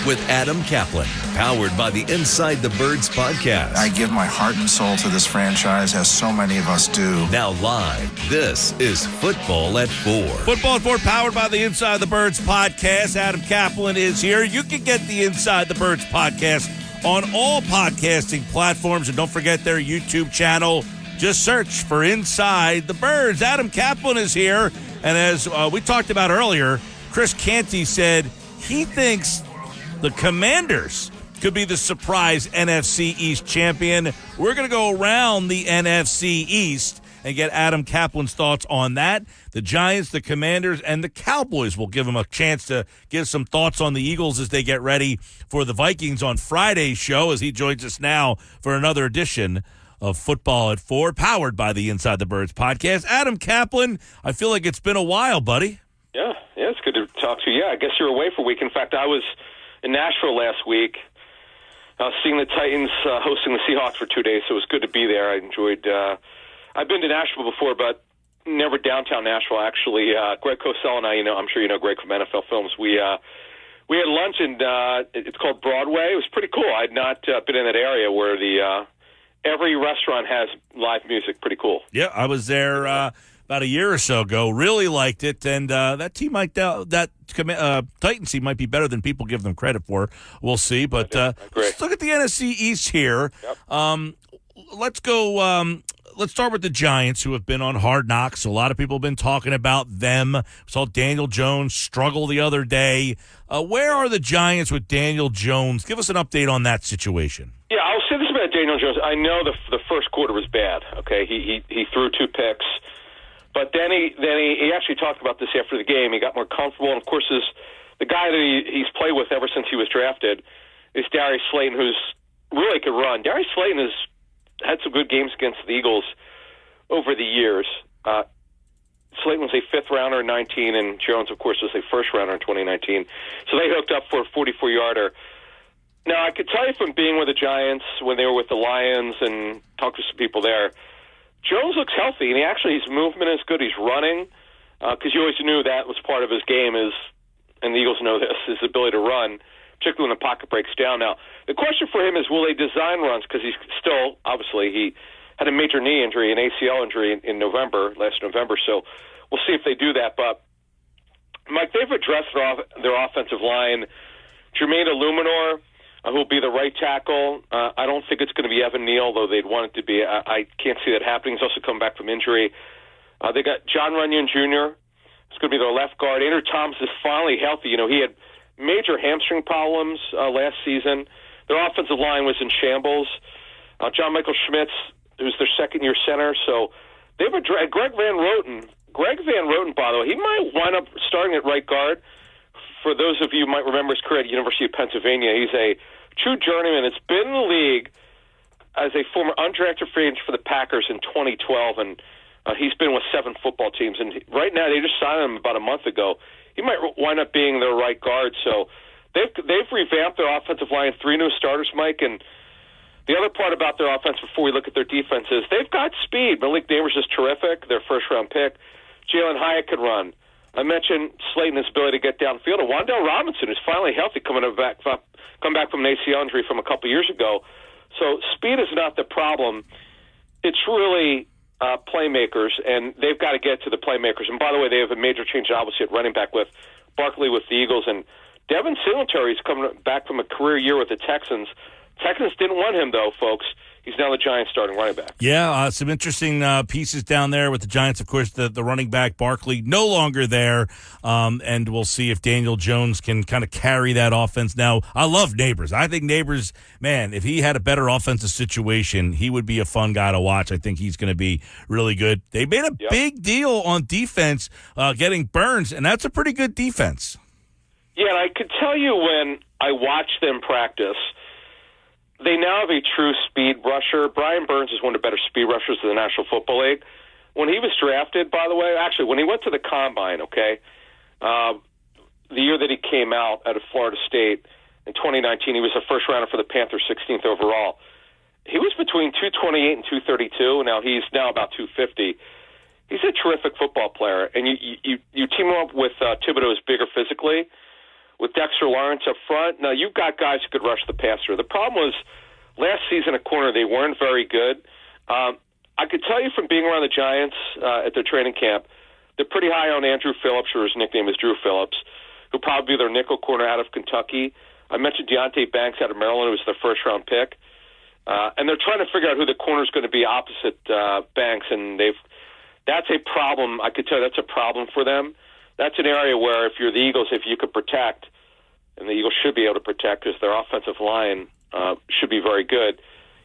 with Adam Kaplan, powered by the Inside the Birds podcast. I give my heart and soul to this franchise, as so many of us do. Now live, this is Football at 4. Football at 4, powered by the Inside the Birds podcast. Adam Kaplan is here. You can get the Inside the Birds podcast on all podcasting platforms, and don't forget their YouTube channel. Just search for Inside the Birds. Adam Kaplan is here, and as we talked about earlier, Chris Canty said he thinks the Commanders could be the surprise NFC East champion. We're going to go around the NFC East and get Adam Kaplan's thoughts on that. The Giants, the Commanders, and the Cowboys will give him a chance to give some thoughts on the Eagles as they get ready for the Vikings on Friday's show, as he joins us now for another edition of Football at 4, powered by the Inside the Birds podcast. Adam Kaplan, I feel like it's been a while, buddy. Yeah, it's good to talk to you. Yeah, I guess you were away for a week. In fact, I was in Nashville last week, seeing the Titans hosting the Seahawks for 2 days, so it was good to be there. I enjoyed I've been to Nashville before, but never downtown Nashville, actually. Greg Cosell and I, I'm sure you know Greg from NFL Films, we had lunch, and it's called Broadway. It was pretty cool. I'd not been in that area where every restaurant has live music. Pretty cool. Yeah, I was there about a year or so ago. Really liked it, and that team Titans team might be better than people give them credit for. We'll see, but let's look at the NFC East here. Yep. Let's go. Let's start with the Giants, who have been on Hard Knocks. A lot of people have been talking about them. We saw Daniel Jones struggle the other day. Where are the Giants with Daniel Jones? Give us an update on that situation. Yeah, I'll say this about Daniel Jones. I know the first quarter was bad. Okay, he threw 2 picks, but then he actually talked about this after the game. He got more comfortable, and of course, the guy that he's played with ever since he was drafted is Darius Slayton, who's really could run. Darius Slayton has had some good games against the Eagles over the years. Slayton was a 5th rounder in 19, and Jones, of course, was a 1st rounder in 2019. So they hooked up for a 44-yarder. Now, I could tell you from being with the Giants when they were with the Lions and talked to some people there, Jones looks healthy, and his movement is good. He's running, because you always knew that was part of his game, and the Eagles know this, his ability to run, particularly when the pocket breaks down. Now, the question for him is, will they design runs? Because he's still, obviously, he had a major knee injury, an ACL injury in last November, so we'll see if they do that. But, Mike, they've addressed their offensive line. Jermaine Illuminor, who will be the right tackle. I don't think it's going to be Evan Neal, though they'd want it to be. I can't see that happening. He's also come back from injury. They got John Runyon Jr. It's going to be their left guard. Andrew Thomas is finally healthy. He had major hamstring problems last season. Their offensive line was in shambles. John Michael Schmitz, who's their second-year center. So they've addressed Greg Van Roten. Greg Van Roten, by the way, he might wind up starting at right guard. For those of you who might remember his career at the University of Pennsylvania, he's a true journeyman. It's been in the league as a former undrafted free agent for the Packers in 2012, and he's been with 7 football teams. And right now, they just signed him about a month ago. He might wind up being their right guard. So they've revamped their offensive line, 3 new starters, Mike. And the other part about their offense before we look at their defense is they've got speed. Malik Neighbors is terrific, their first-round pick. Jalen Hyatt can run. I mentioned Slayton's ability to get downfield. And Wan'Dale Robinson is finally healthy, come back from an ACL injury from a couple years ago. So speed is not the problem. It's really playmakers, and they've got to get to the playmakers. And by the way, they have a major change, obviously, at running back with Barkley with the Eagles. And Devin Singletary is coming back from a career year with the Texans. Texans didn't want him, though, folks. He's now the Giants' starting running back. Yeah, some interesting pieces down there with the Giants. Of course, the running back, Barkley, no longer there. And we'll see if Daniel Jones can kind of carry that offense. Now, I love Neighbors. I think Neighbors, man, if he had a better offensive situation, he would be a fun guy to watch. I think he's going to be really good. They made a big deal on defense getting Burns, and that's a pretty good defense. Yeah, and I could tell you when I watched them practice, they now have a true speed rusher. Brian Burns is one of the better speed rushers of the National Football League. When he was drafted, by the way, actually, when he went to the Combine, the year that he came out of Florida State in 2019, he was a first-rounder for the Panthers, 16th overall. He was between 228 and 232. Now he's about 250. He's a terrific football player, and you team him up with Thibodeau, who's bigger physically, with Dexter Lawrence up front. Now, you've got guys who could rush the passer. The problem was last season at corner, they weren't very good. I could tell you from being around the Giants at their training camp, they're pretty high on Andrew Phillips, or his nickname is Drew Phillips, who'll probably be their nickel corner out of Kentucky. I mentioned Deontay Banks out of Maryland, who was their first-round pick. And they're trying to figure out who the corner is going to be opposite Banks, and that's a problem. I could tell you that's a problem for them. That's an area where if you're the Eagles, if you could protect, and the Eagles should be able to protect because their offensive line should be very good,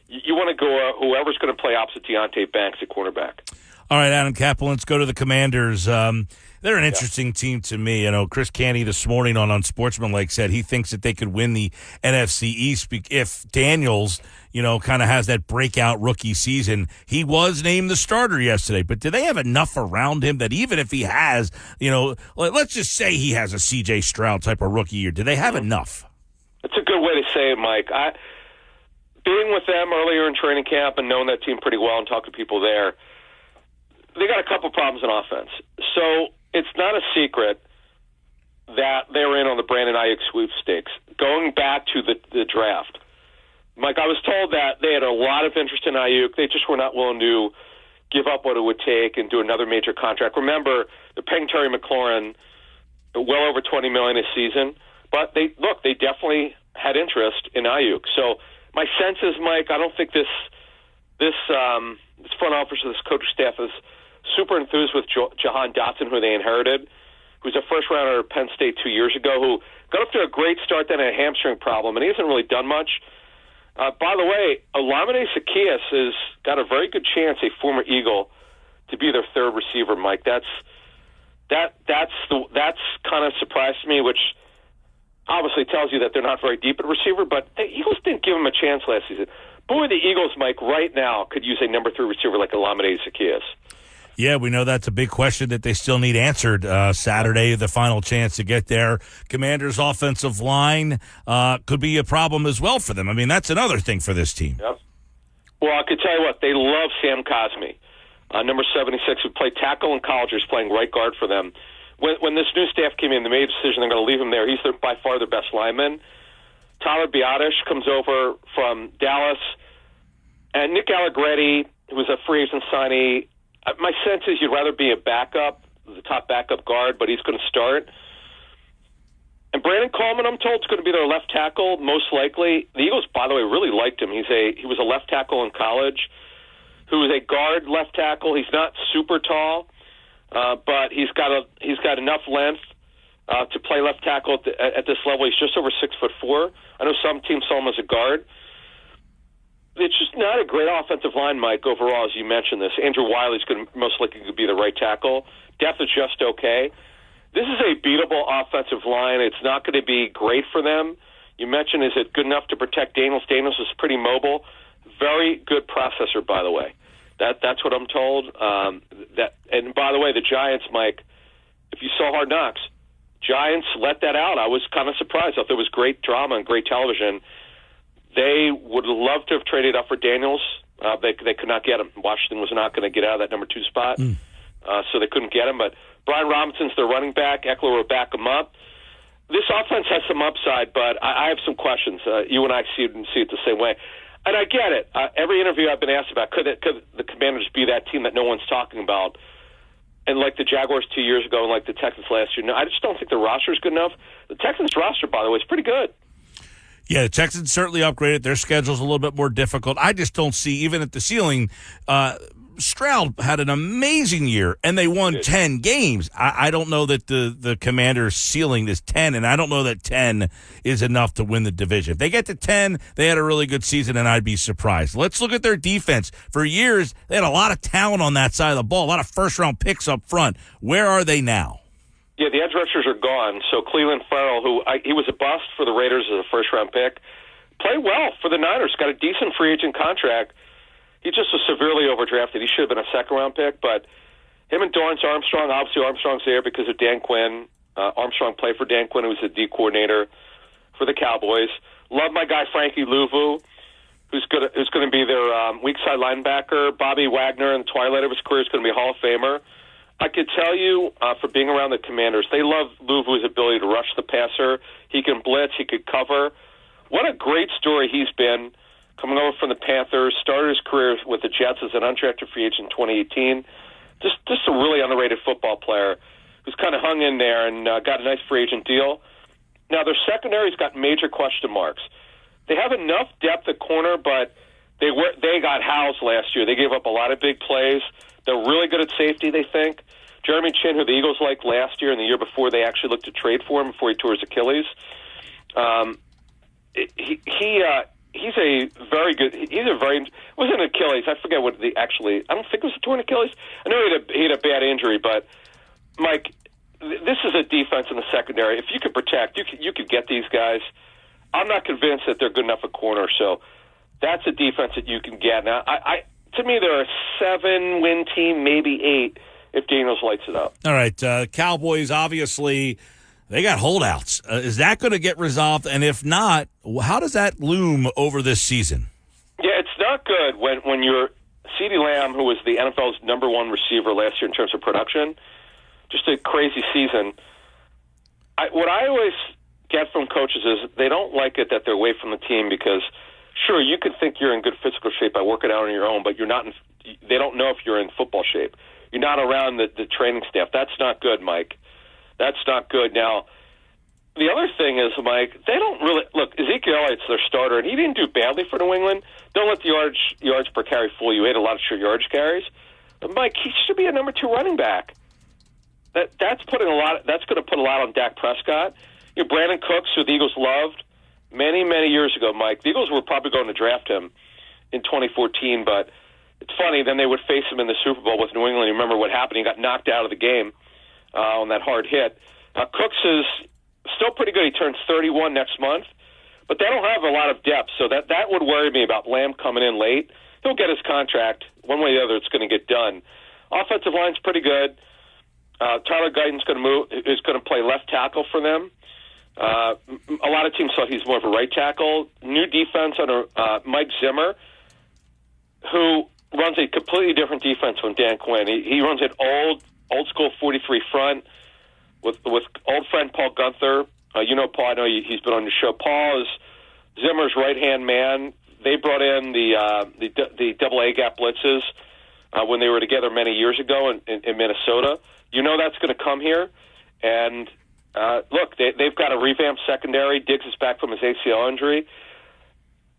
you want to go whoever's going to play opposite Deontay Banks at cornerback. All right, Adam Kaplan, let's go to the Commanders. They're an interesting team to me. You know, Chris Canty this morning on Unsportsmanlike said he thinks that they could win the NFC East if Daniels, kind of has that breakout rookie season. He was named the starter yesterday, but do they have enough around him that even if he has, let's just say he has a C.J. Stroud type of rookie year, do they have enough? That's a good way to say it, Mike. Being with them earlier in training camp and knowing that team pretty well and talking to people there, they got a couple problems in offense. So it's not a secret that they were in on the Brandon Ayuk sweepstakes. Going back to the draft, Mike, I was told that they had a lot of interest in Ayuk. They just were not willing to give up what it would take and do another major contract. Remember, they're paying Terry McLaurin well over $20 million a season, but they definitely had interest in Ayuk. So my sense is, Mike, I don't think this front office or this coaching staff is super enthused with Jahan Dotson, who they inherited, who's a first-rounder at Penn State 2 years ago, who got up to a great start, then had a hamstring problem, and he hasn't really done much. By the way, Olamide Zaccheaus has got a very good chance, a former Eagle, to be their third receiver, Mike. That's kind of surprised me, which obviously tells you that they're not very deep at receiver, but the Eagles didn't give him a chance last season. Boy, the Eagles, Mike, right now could use a number 3 receiver like Olamide Zaccheaus. Yeah, we know that's a big question that they still need answered. Saturday, the final chance to get there. Commanders' offensive line could be a problem as well for them. I mean, that's another thing for this team. Yep. Well, I could tell you what, they love Sam Cosmi, number 76, who played tackle in college, is playing right guard for them. When this new staff came in, they made a decision they're going to leave him there. He's by far their best lineman. Tyler Biotish comes over from Dallas. And Nick Allegretti, who was a free agent signee, my sense is you'd rather be a backup, the top backup guard, but he's going to start. And Brandon Coleman, I'm told, is going to be their left tackle, most likely. The Eagles, by the way, really liked him. He was a left tackle in college who was a guard left tackle. He's not super tall, but he's got enough length to play left tackle at this level. He's just over 6'4". I know some teams saw him as a guard. It's just not a great offensive line, Mike, overall, as you mentioned this. Andrew Wiley's going to most likely be the right tackle. Depth is just okay. This is a beatable offensive line. It's not going to be great for them. You mentioned, is it good enough to protect Daniels? Daniels is pretty mobile. Very good processor, by the way. That's what I'm told. And by the way, the Giants, Mike, if you saw Hard Knocks, Giants let that out. I was kind of surprised. I thought there was great drama and great television. They would love to have traded up for Daniels. They could not get him. Washington was not going to get out of that number 2 spot, so they couldn't get him. But Brian Robinson's their running back. Eckler will back him up. This offense has some upside, but I have some questions. You and I see it the same way. And I get it. Every interview I've been asked about, could the Commanders be that team that no one's talking about? And like the Jaguars 2 years ago and like the Texans last year. No, I just don't think the roster is good enough. The Texans roster, by the way, is pretty good. Yeah, the Texans certainly upgraded. Their schedule's a little bit more difficult. I just don't see, even at the ceiling, Stroud had an amazing year, and they won 10 games. I don't know that the Commanders' ceiling is 10, and I don't know that 10 is enough to win the division. If they get to 10, they had a really good season, and I'd be surprised. Let's look at their defense. For years, they had a lot of talent on that side of the ball, a lot of first-round picks up front. Where are they now? Yeah, the edge rushers are gone. So Cleveland Farrell, he was a bust for the Raiders as a first-round pick, played well for the Niners, got a decent free agent contract. He just was severely overdrafted. He should have been a second-round pick, but him and Dorrance Armstrong, obviously Armstrong's there because of Dan Quinn. Armstrong played for Dan Quinn, who was the D coordinator for the Cowboys. Love my guy Frankie Louvu, who's going to be their weak side linebacker. Bobby Wagner, in the twilight of his career, is going to be a Hall of Famer. I could tell you, for being around the Commanders, they love Louvu's ability to rush the passer. He can blitz. He could cover. What a great story he's been, coming over from the Panthers, started his career with the Jets as an undrafted free agent in 2018. Just a really underrated football player who's kind of hung in there and got a nice free agent deal. Now, their secondary's got major question marks. They have enough depth at corner, but they got housed last year. They gave up a lot of big plays. They're really good at safety, they think. Jeremy Chin, who the Eagles liked last year and the year before, they actually looked to trade for him before he tore his Achilles. He's a very good. It wasn't an Achilles. I forget what I don't think it was a torn Achilles. I know he had a bad injury, but Mike, this is a defense in the secondary. If you could protect, you could get these guys. I'm not convinced that they're good enough at corner, so that's a defense that you can get. Now, to me, they're a 7-win team, maybe 8, if Daniels lights it up. All right, Cowboys, obviously, they got holdouts. Is that going to get resolved? And if not, how does that loom over this season? Yeah, it's not good when you're CeeDee Lamb, who was the NFL's number one receiver last year in terms of production, just a crazy season. What I always get from coaches is they don't like it that they're away from the team because, sure, you could think you're in good physical shape by working out on your own, but you're not. They don't know if you're in football shape. You're not around the training staff. That's not good, Mike. That's not good. Now, the other thing is, Mike, they don't really look. Ezekiel Elliott's their starter, and he didn't do badly for New England. Don't let the yards per carry fool you. He had a lot of short yardage carries, but Mike, he should be a number 2 running back. That's putting a lot. That's going to put a lot on Dak Prescott. Brandon Cooks, who the Eagles loved many years ago, Mike. The Eagles were probably going to draft him in 2014, but it's funny. Then they would face him in the Super Bowl with New England. You remember what happened? He got knocked out of the game on that hard hit. Cooks is still pretty good. He turns 31 next month, but they don't have a lot of depth, so that would worry me about Lamb coming in late. He'll get his contract. One way or the other, it's going to get done. Offensive line's pretty good. Tyler Guyton's is going to play left tackle for them. A lot of teams thought he's more of a right tackle. New defense under Mike Zimmer, who runs a completely different defense from Dan Quinn. He runs an old school 43 front with old friend Paul Gunther. Paul. I know he's been on your show. Paul is Zimmer's right hand man. They brought in the double A gap blitzes when they were together many years ago in Minnesota. That's going to come here, and look, they've got a revamped secondary. Diggs is back from his ACL injury.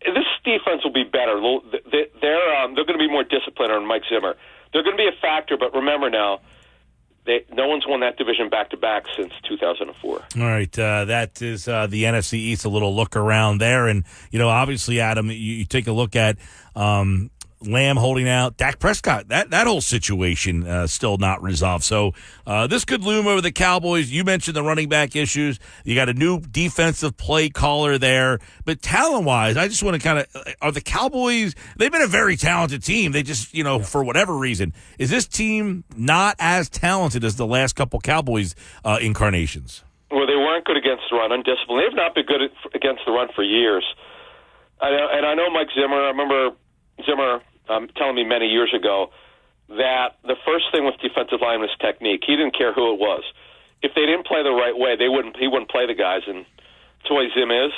This defense will be better. They're going to be more disciplined on Mike Zimmer. They're going to be a factor, but remember now, no one's won that division back-to-back since 2004. All right, that is the NFC East, a little look around there. And, obviously, Adam, you take a look at Lamb holding out, Dak Prescott, that whole situation still not resolved. So this could loom over the Cowboys. You mentioned the running back issues. You got a new defensive play caller there. But talent-wise, I just want to are the Cowboys, they've been a very talented team. They just, for whatever reason, is this team not as talented as the last couple Cowboys incarnations? Well, they weren't good against the run, undisciplined. They've not been good against the run for years. I know Mike Zimmer, I remember Zimmer telling me many years ago that the first thing with defensive line was technique. He didn't care who it was. If they didn't play the right way, he wouldn't play the guys, and that's the way Zim is.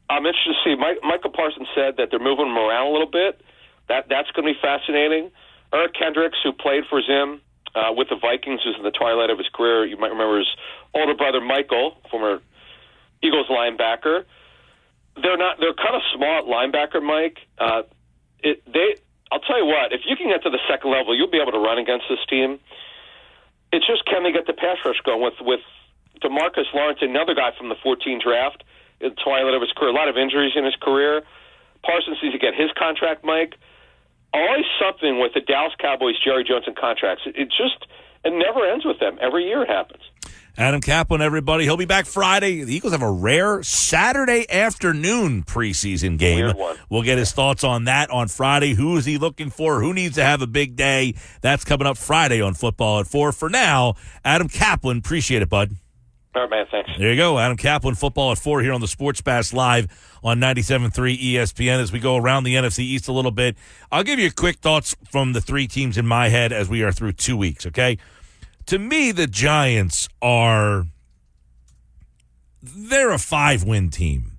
I'm interested to see. Michael Parsons said that they're moving him around a little bit. That's going to be fascinating. Eric Kendricks, who played for Zim with the Vikings, was in the twilight of his career. You might remember his older brother Michael, former Eagles linebacker. They're kind of small at linebacker, Mike. I'll tell you what, if you can get to the second level, you'll be able to run against this team. It's just, can they get the pass rush going with DeMarcus Lawrence, another guy from the 14 draft, in the twilight of his career, a lot of injuries in his career. Parsons needs to get his contract, Mike. Always something with the Dallas Cowboys, Jerry Jones, and contracts. It never ends with them. Every year it happens. Adam Kaplan, everybody. He'll be back Friday. The Eagles have a rare Saturday afternoon preseason game. Weird one. We'll get his thoughts on that on Friday. Who is he looking for? Who needs to have a big day? That's coming up Friday on Football at 4. For now, Adam Kaplan, appreciate it, bud. All right, man, thanks. There you go. Adam Kaplan, Football at 4 here on the Sports Bash Live on 97.3 ESPN as we go around the NFC East a little bit. I'll give you quick thoughts from the three teams in my head as we are through 2 weeks, okay? To me, the Giants they're a 5-win team.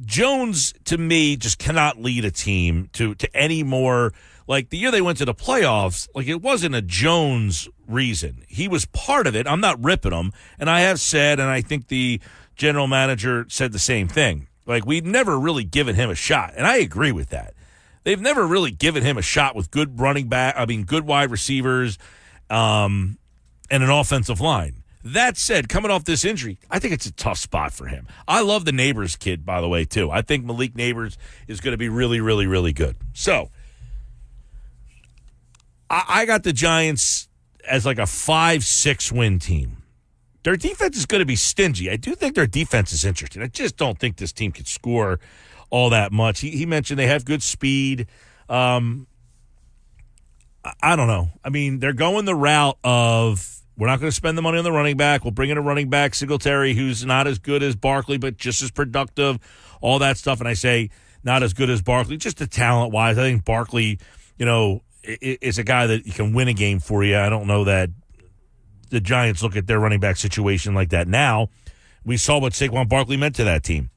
Jones, to me, just cannot lead a team to any more. Like, the year they went to the playoffs, like, it wasn't a Jones reason. He was part of it. I'm not ripping him. And I have said, and I think the general manager said the same thing. Like, we've never really given him a shot. And I agree with that. They've never really given him a shot with good good wide receivers, and an offensive line. That said, coming off this injury, I think it's a tough spot for him. I love the Neighbors kid, by the way, too. I think Malik Neighbors is going to be really, really, really good. So, I got the Giants as like a 5-6 win team. Their defense is going to be stingy. I do think their defense is interesting. I just don't think this team can score all that much. He mentioned they have good speed. I don't know. I mean, they're going the route of, we're not going to spend the money on the running back. We'll bring in a running back, Singletary, who's not as good as Barkley, but just as productive, all that stuff. And I say not as good as Barkley, just the talent-wise. I think Barkley, is a guy that can win a game for you. I don't know that the Giants look at their running back situation like that now. We saw what Saquon Barkley meant to that team.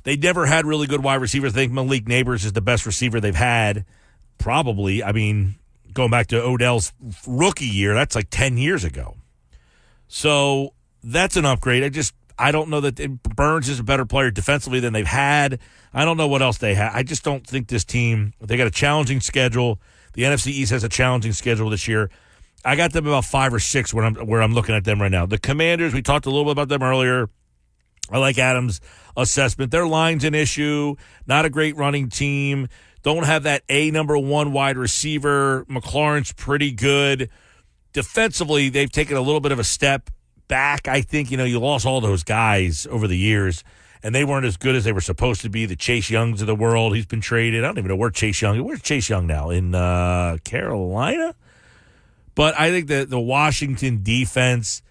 They never had really good wide receivers. I think Malik Neighbors is the best receiver they've had, probably. I mean, going back to Odell's rookie year, that's like 10 years ago. So that's an upgrade. I don't know that Burns is a better player defensively than they've had. I don't know what else they have. I just don't think this team, they got a challenging schedule. The NFC East has a challenging schedule this year. I got them about 5 or 6 where I'm looking at them right now. The Commanders, we talked a little bit about them earlier. I like Adams' assessment. Their line's an issue. Not a great running team. Don't have that number 1 wide receiver. McLaurin's pretty good. Defensively, they've taken a little bit of a step back. I think, you lost all those guys over the years, and they weren't as good as they were supposed to be. The Chase Youngs of the world, he's been traded. I don't even know where's Chase Young now? In Carolina? But I think that the Washington defense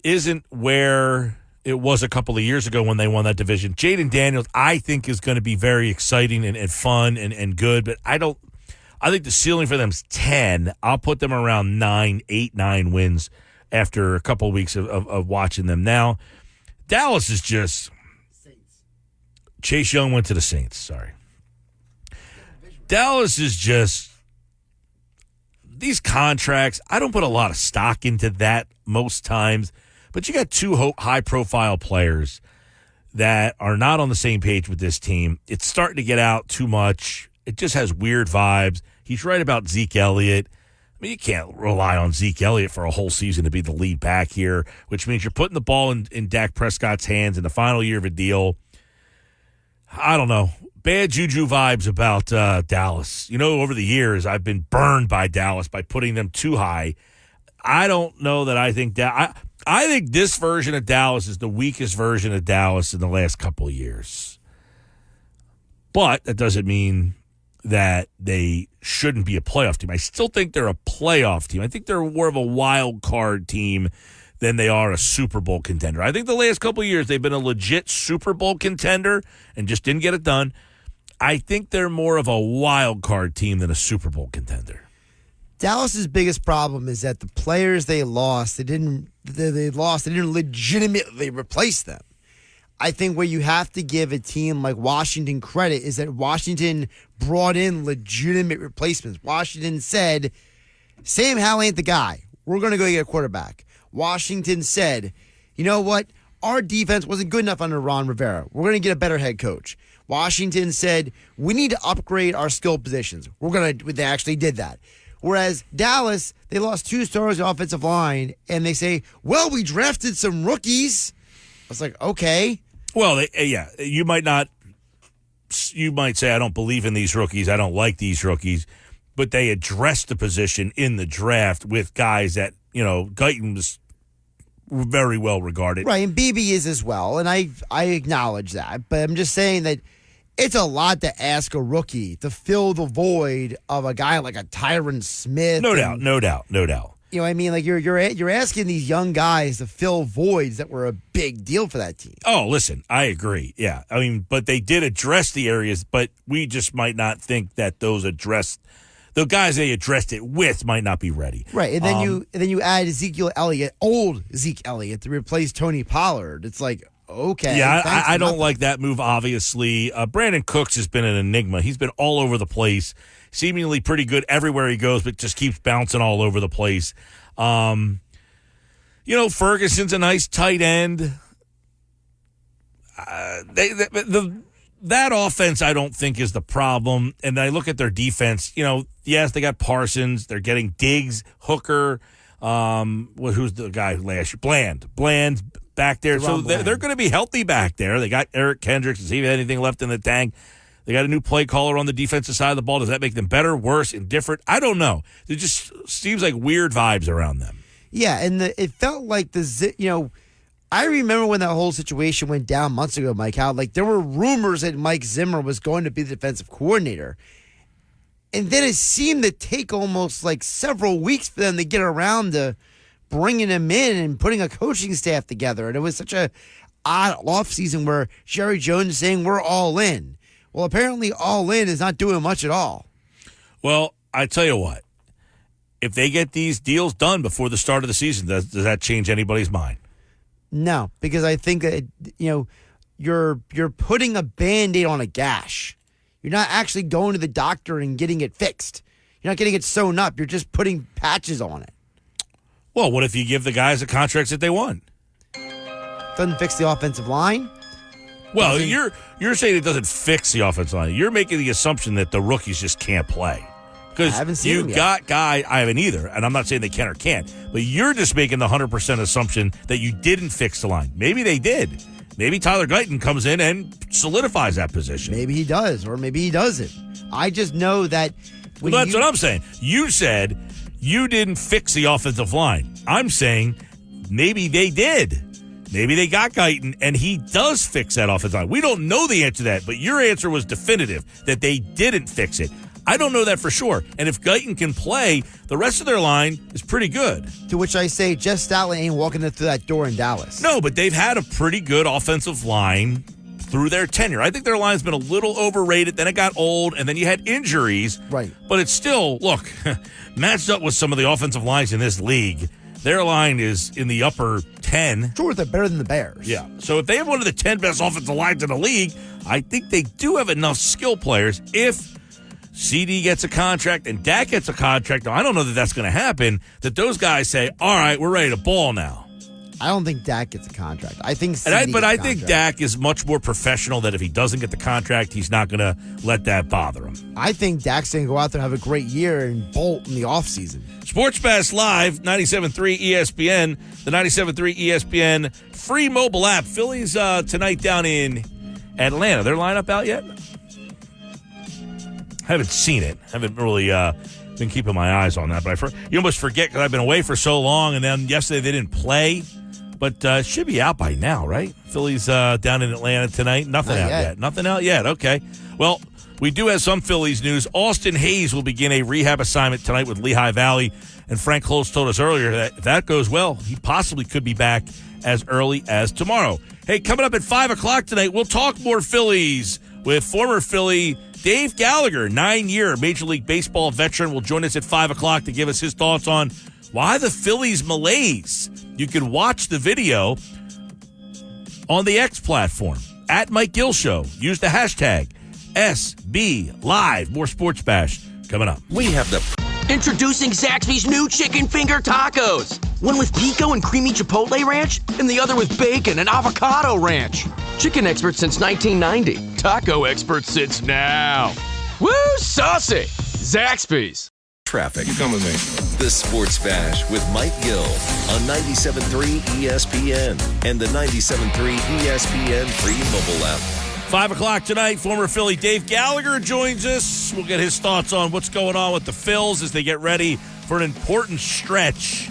isn't where it was a couple of years ago when they won that division. Jaden Daniels, I think, is going to be very exciting and fun and good, but I think the ceiling for them is 10. I'll put them around 8, 9 wins after a couple of weeks of watching them. Now, Dallas is just... Chase Young went to the Saints, sorry. Dallas is just... These contracts, I don't put a lot of stock into that most times, but you got 2 high-profile players that are not on the same page with this team. It's starting to get out too much. It just has weird vibes. He's right about Zeke Elliott. I mean, you can't rely on Zeke Elliott for a whole season to be the lead back here, which means you're putting the ball in Dak Prescott's hands in the final year of a deal. I don't know. Bad juju vibes about Dallas. Over the years, I've been burned by Dallas by putting them too high. I don't know that I think that. I think this version of Dallas is the weakest version of Dallas in the last couple of years. But that doesn't mean that they shouldn't be a playoff team. I still think they're a playoff team. I think they're more of a wild card team than they are a Super Bowl contender. I think the last couple of years they've been a legit Super Bowl contender and just didn't get it done. I think they're more of a wild card team than a Super Bowl contender. Dallas's biggest problem is that the players they lost, they didn't legitimately replace them. I think where you have to give a team like Washington credit is that Washington brought in legitimate replacements. Washington said, Sam Howell ain't the guy. We're going to go get a quarterback. Washington said, you know what? Our defense wasn't good enough under Ron Rivera. We're going to get a better head coach. Washington said, we need to upgrade our skill positions. They actually did that. Whereas Dallas, they lost 2 stars on the offensive line, and they say, well, we drafted some rookies. I was like, okay. Well, you might say, I don't believe in these rookies. I don't like these rookies. But they addressed the position in the draft with guys that, Guyton was very well regarded. Right, and BB is as well, and I acknowledge that. But I'm just saying that it's a lot to ask a rookie to fill the void of a guy like a Tyron Smith. No doubt. You know what I mean? Like you're asking these young guys to fill voids that were a big deal for that team. Oh, listen, I agree. Yeah, I mean, but they did address the areas, but we just might not think that the guys they addressed it with might not be ready. Right, and then you add Ezekiel Elliott, old Zeke Elliott, to replace Tony Pollard. It's like, okay. Yeah, I don't like that move, obviously. Brandon Cooks has been an enigma. He's been all over the place, seemingly pretty good everywhere he goes, but just keeps bouncing all over the place. Ferguson's a nice tight end. That offense, I don't think, is the problem. And I look at their defense. Yes, they got Parsons. They're getting Diggs, Hooker. Who's the guy last year? Bland back there. So they're going to be healthy back there. They got Eric Kendricks. Does he have anything left in the tank? They got a new play caller on the defensive side of the ball. Does that make them better, worse, indifferent? I don't know. It just seems like weird vibes around them. Yeah, and it felt like I remember when that whole situation went down months ago, Mike, how there were rumors that Mike Zimmer was going to be the defensive coordinator. And then it seemed to take almost several weeks for them to get around to bringing him in and putting a coaching staff together. And it was such a odd offseason where Jerry Jones is saying we're all in. Well, apparently all in is not doing much at all. Well, I tell you what. If they get these deals done before the start of the season, does that change anybody's mind? No, because I think that you're putting a Band-Aid on a gash. You're not actually going to the doctor and getting it fixed. You're not getting it sewn up. You're just putting patches on it. Well, what if you give the guys the contracts that they want? Doesn't fix the offensive line? Well, you're saying it doesn't fix the offensive line. You're making the assumption that the rookies just can't play. Because you got guy, I haven't either, and I'm not saying they can or can't, but you're just making the 100% assumption that you didn't fix the line. Maybe they did. Maybe Tyler Guyton comes in and solidifies that position. Maybe he does, or maybe he doesn't. I just know that. That's what I'm saying. You said you didn't fix the offensive line. I'm saying maybe they did. Maybe they got Guyton, and he does fix that offensive line. We don't know the answer to that, but your answer was definitive, that they didn't fix it. I don't know that for sure. And if Guyton can play, the rest of their line is pretty good. To which I say, Jeff Stoutland ain't walking through that door in Dallas. No, but they've had a pretty good offensive line through their tenure. I think their line's been a little overrated. Then it got old, and then you had injuries. Right. But it's still, look, matched up with some of the offensive lines in this league, their line is in the upper 10. Sure, they're better than the Bears. Yeah. So if they have one of the 10 best offensive lines in the league, I think they do have enough skill players. If CD gets a contract and Dak gets a contract, I don't know that that's going to happen, that those guys say, all right, we're ready to ball now. I don't think Dak gets a contract. I think I think Dak is much more professional that if he doesn't get the contract, he's not going to let that bother him. I think Dak's going to go out there and have a great year and bolt in the offseason. Sports Bash Live, 97.3 ESPN, the 97.3 ESPN free mobile app. Phillies tonight down in Atlanta. Their lineup out yet? I haven't seen it. I haven't really been keeping my eyes on that. But you almost forget because I've been away for so long, and then yesterday they didn't play. But should be out by now, right? Phillies down in Atlanta tonight. Nothing out yet. Nothing out yet. Okay. Well, we do have some Phillies news. Austin Hayes will begin a rehab assignment tonight with Lehigh Valley. And Frank Close told us earlier that if that goes well, he possibly could be back as early as tomorrow. Hey, coming up at 5 o'clock tonight, we'll talk more Phillies with former Philly Dave Gallagher, 9-year Major League Baseball veteran, will join us at 5 o'clock to give us his thoughts on why the Phillies malaise. You can watch the video on the X platform, at Mike Gill Show. Use the hashtag SBLive. More Sports Bash coming up. We have the... Introducing Zaxby's new chicken finger tacos. One with pico and creamy chipotle ranch, and the other with bacon and avocado ranch. Chicken expert since 1990. Taco expert since now. Woo, saucy! Zaxby's. Traffic. You come with me. The Sports Bash with Mike Gill on 97.3 ESPN and the 97.3 ESPN free mobile app. 5 o'clock tonight, former Philly Dave Gallagher joins us. We'll get his thoughts on what's going on with the Phils as they get ready for an important stretch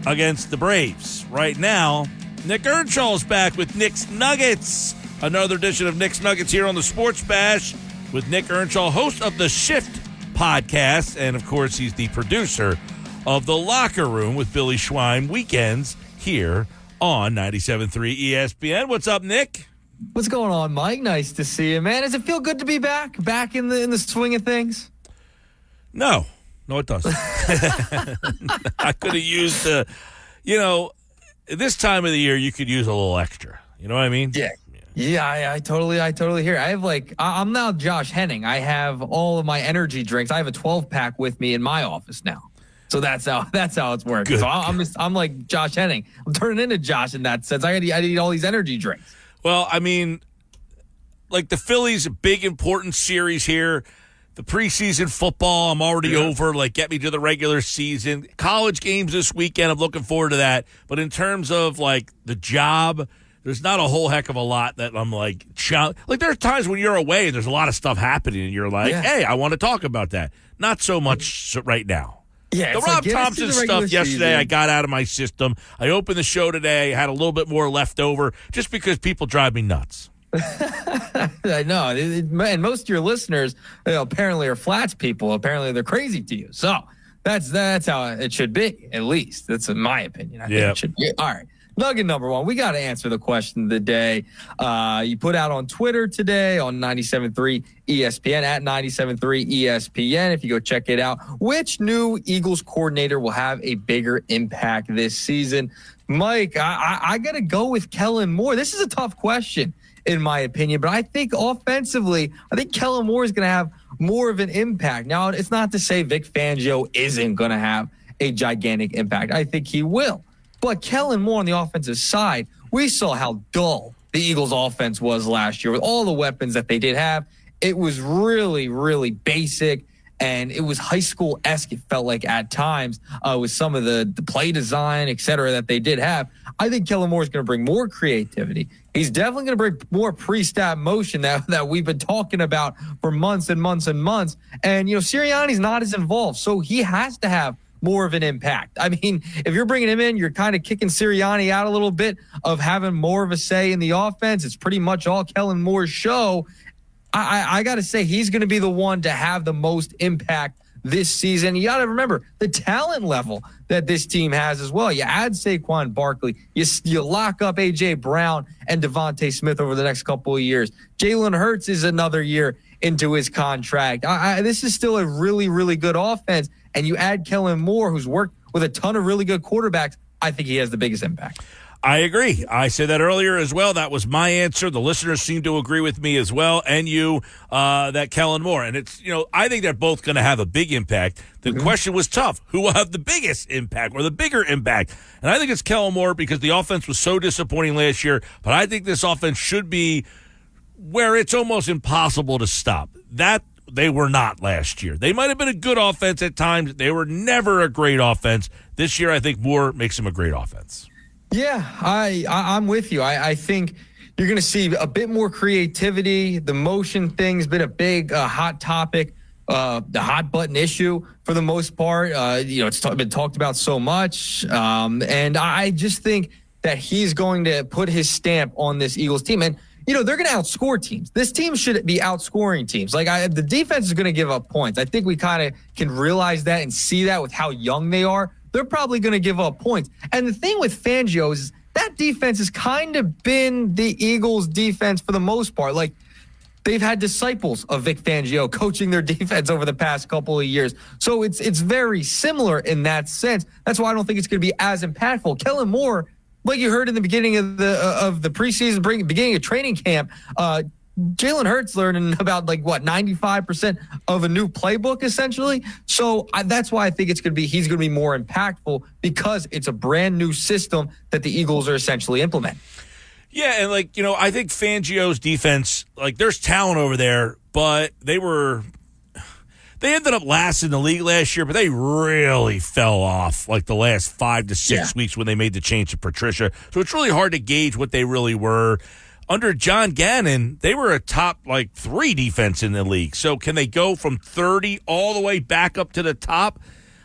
against the Braves. Right now, Nick Earnshaw is back with Nick's Nuggets. Another edition of Nick's Nuggets here on the Sports Bash with Nick Earnshaw, host of the Shift podcast. And, of course, he's the producer of The Locker Room with Billy Schwein weekends here on 97.3 ESPN. What's up, Nick? What's going on, Mike? Nice to see you, man. Does it feel good to be back in the swing of things? No, it doesn't. I could have used this time of the year you could use a little extra. You know what I mean? Yeah. I totally hear. I have I'm now Josh Henning. I have all of my energy drinks. I have a 12-pack with me in my office now. So that's how it's working. Good. So I'm like Josh Henning. I'm turning into Josh in that sense. I eat all these energy drinks. Well, I mean, like the Phillies, a big important series here. The preseason football, I'm already over. Like, get me to the regular season. College games this weekend, I'm looking forward to that. But in terms of, like, the job, there's not a whole heck of a lot that I'm like, there are times when you're away and there's a lot of stuff happening and you're like, hey, I want to talk about that. Not so much right now. Yeah, the Rob Thompson stuff yesterday, season. I got out of my system. I opened the show today, had a little bit more left over, just because people drive me nuts. I know, and most of your listeners, apparently are Flats people. Apparently, they're crazy to you. So that's how it should be. At least that's in my opinion. I think it should be. All right. Nugget number one, we got to answer the question of the day. You put out on Twitter today on 97.3 ESPN, at 97.3 ESPN. If you go check it out, which new Eagles coordinator will have a bigger impact this season? Mike, I got to go with Kellen Moore. This is a tough question, in my opinion, but I think offensively, Kellen Moore is going to have more of an impact. Now, it's not to say Vic Fangio isn't going to have a gigantic impact. I think he will. But Kellen Moore on the offensive side, we saw how dull the Eagles' offense was last year with all the weapons that they did have. It was really, really basic, and it was high school-esque, it felt like at times, with some of the play design, et cetera, that they did have. I think Kellen Moore is going to bring more creativity. He's definitely going to bring more pre-snap motion that we've been talking about for months and months and months. And, Sirianni's not as involved, so he has to have more of an impact. I mean, if you're bringing him in, you're kind of kicking Sirianni out a little bit of having more of a say in the offense. It's pretty much all Kellen Moore's show. I got to say, he's going to be the one to have the most impact this season. You got to remember the talent level that this team has as well. You add Saquon Barkley, you lock up A.J. Brown and Devontae Smith over the next couple of years. Jalen Hurts is another year into his contract. This is still a really, really good offense. And you add Kellen Moore, who's worked with a ton of really good quarterbacks, I think he has the biggest impact. I agree. I said that earlier as well. That was my answer. The listeners seem to agree with me as well, and you, that Kellen Moore. And it's, I think they're both going to have a big impact. The question was tough. Who will have the biggest impact or the bigger impact? And I think it's Kellen Moore because the offense was so disappointing last year, but I think this offense should be where it's almost impossible to stop. That they were not last year. They might have been a good offense at times. They were never a great offense. This year, I think Moore makes them a great offense. Yeah, I'm with you. I think you're going to see a bit more creativity. The motion thing's been a big hot topic, the hot button issue for the most part. It's been talked about so much. And I just think that he's going to put his stamp on this Eagles team. And, they're going to outscore teams. This team should be outscoring teams. The defense is going to give up points. I think we kind of can realize that and see that with how young they are. They're probably going to give up points. And the thing with Fangio is that defense has kind of been the Eagles' defense for the most part. They've had disciples of Vic Fangio coaching their defense over the past couple of years. So it's very similar in that sense. That's why I don't think it's going to be as impactful. Kellen Moore like you heard in the beginning of the preseason, beginning of training camp, Jalen Hurts learning about 95% of a new playbook essentially. So that's why I think he's going to be more impactful because it's a brand new system that the Eagles are essentially implementing. Yeah, and I think Fangio's defense, there's talent over there, but they ended up last in the league last year, but they really fell off the last 5 to 6 weeks when they made the change to Patricia. So it's really hard to gauge what they really were. Under John Gannon, they were a top 3 defense in the league. So can they go from 30 all the way back up to the top?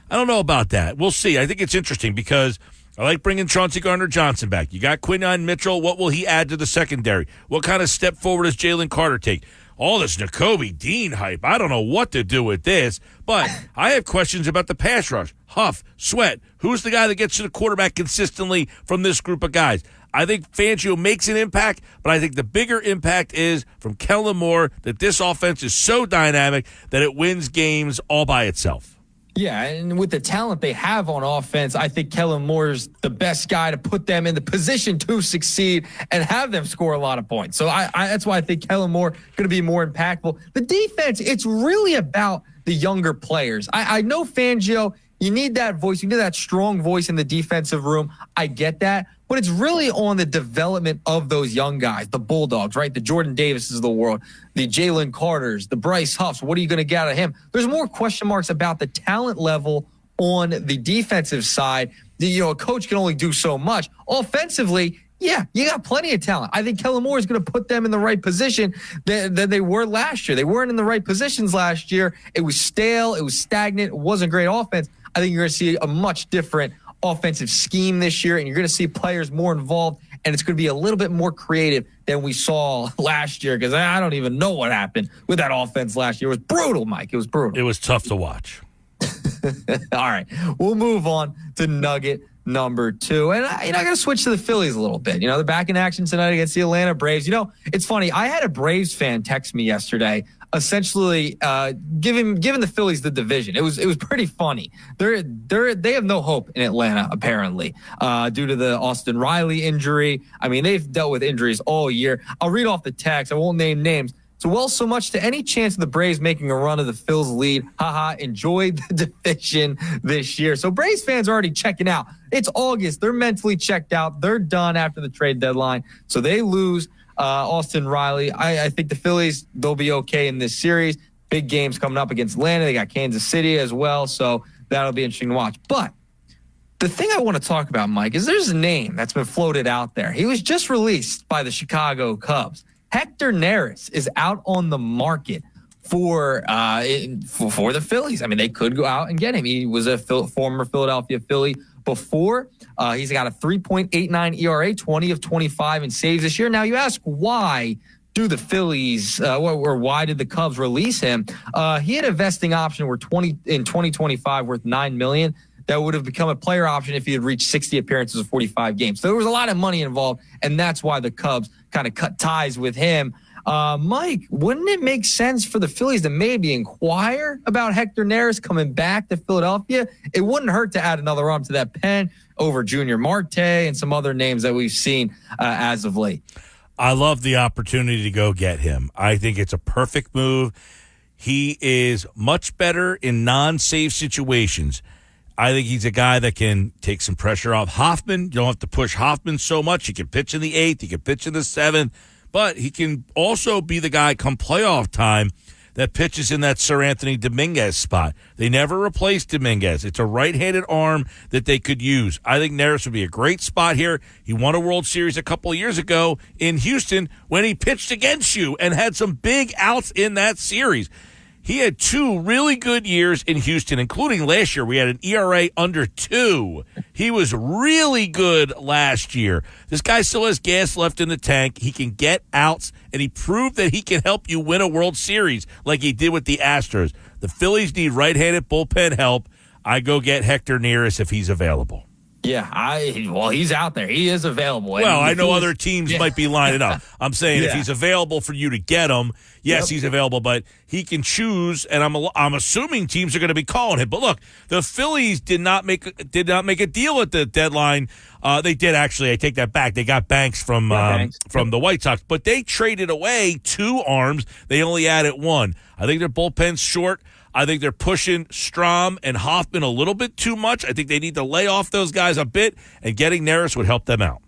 I don't know about that. We'll see. I think it's interesting because I like bringing Chauncey Gardner-Johnson back. You got Quinyon Mitchell. What will he add to the secondary? What kind of step forward does Jalen Carter take? All this Nakobe Dean hype. I don't know what to do with this, but I have questions about the pass rush. Huff, Sweat. Who's the guy that gets to the quarterback consistently from this group of guys? I think Fangio makes an impact, but I think the bigger impact is from Kellen Moore that this offense is so dynamic that it wins games all by itself. Yeah, and with the talent they have on offense, I think Kellen Moore's the best guy to put them in the position to succeed and have them score a lot of points. So that's why I think Kellen Moore going to be more impactful. The defense, it's really about the younger players. I know Fangio, you need that voice. You need that strong voice in the defensive room. I get that. But it's really on the development of those young guys, the Bulldogs, right? The Jordan Davises of the world, the Jalen Carters, the Bryce Huffs. What are you going to get out of him? There's more question marks about the talent level on the defensive side. A coach can only do so much. Offensively, yeah, you got plenty of talent. I think Kellen Moore is going to put them in the right position that they were last year. They weren't in the right positions last year. It was stale. It was stagnant. It wasn't great offense. I think you're going to see a much different offensive scheme this year, and you're going to see players more involved, and it's going to be a little bit more creative than we saw last year because I don't even know what happened with that offense last year. It was brutal, Mike. It was brutal. It was tough to watch. All right. We'll move on to Nugget number 2. And I got to switch to the Phillies a little bit. They're back in action tonight against the Atlanta Braves. It's funny. I had a Braves fan text me yesterday essentially giving the Phillies the division. It was pretty funny. They have no hope in Atlanta apparently due to the Austin Riley injury. I mean, they've dealt with injuries all year. I'll read off the text. I won't name names. So much to any chance of the Braves making a run of the Phils lead. Haha, enjoyed the division this year. So Braves fans are already checking out. It's August. They're mentally checked out. They're done after the trade deadline. So they lose Austin Riley. I think the Phillies, they'll be okay in this series. Big games coming up against Atlanta. They got Kansas City as well. So that'll be interesting to watch. But the thing I want to talk about, Mike, is there's a name that's been floated out there. He was just released by the Chicago Cubs. Hector Neris is out on the market for the Phillies. I mean, they could go out and get him. He was a former Philadelphia Philly before. He's got a 3.89 ERA, 20 of 25 in saves this year. Now, you ask why do the Phillies or why did the Cubs release him? He had a vesting option in 2025 worth $9 million. That would have become a player option if he had reached 60 appearances of 45 games. So there was a lot of money involved, and that's why the Cubs kind of cut ties with him. Mike, wouldn't it make sense for the Phillies to maybe inquire about Hector Neris coming back to Philadelphia? It wouldn't hurt to add another arm to that pen over Junior Marte and some other names that we've seen as of late. I love the opportunity to go get him. I think it's a perfect move. He is much better in non-save situations. I think he's a guy that can take some pressure off Hoffman. You don't have to push Hoffman so much. He can pitch in the 8th. He can pitch in the 7th. But he can also be the guy come playoff time that pitches in that Sir Anthony Dominguez spot. They never replaced Dominguez. It's a right-handed arm that they could use. I think Neris would be a great spot here. He won a World Series a couple of years ago in Houston when he pitched against you and had some big outs in that series. He had 2 really good years in Houston, including last year. We had an ERA under 2. He was really good last year. This guy still has gas left in the tank. He can get outs, and he proved that he can help you win a World Series like he did with the Astros. The Phillies need right-handed bullpen help. I go get Hector Neris if he's available. Yeah, he's out there. He is available. Well, I know other teams might be lining up. I'm saying if Yeah. he's available for you to get him, yes, he's available, but he can choose, and I'm assuming teams are going to be calling him. But look, the Phillies did not make a deal at the deadline. They did actually. I take that back. They got Banks from the White Sox, but they traded away 2 arms. They only added 1. I think their bullpen's short. I think they're pushing Strahm and Hoffman a little bit too much. I think they need to lay off those guys a bit, and getting Neris would help them out.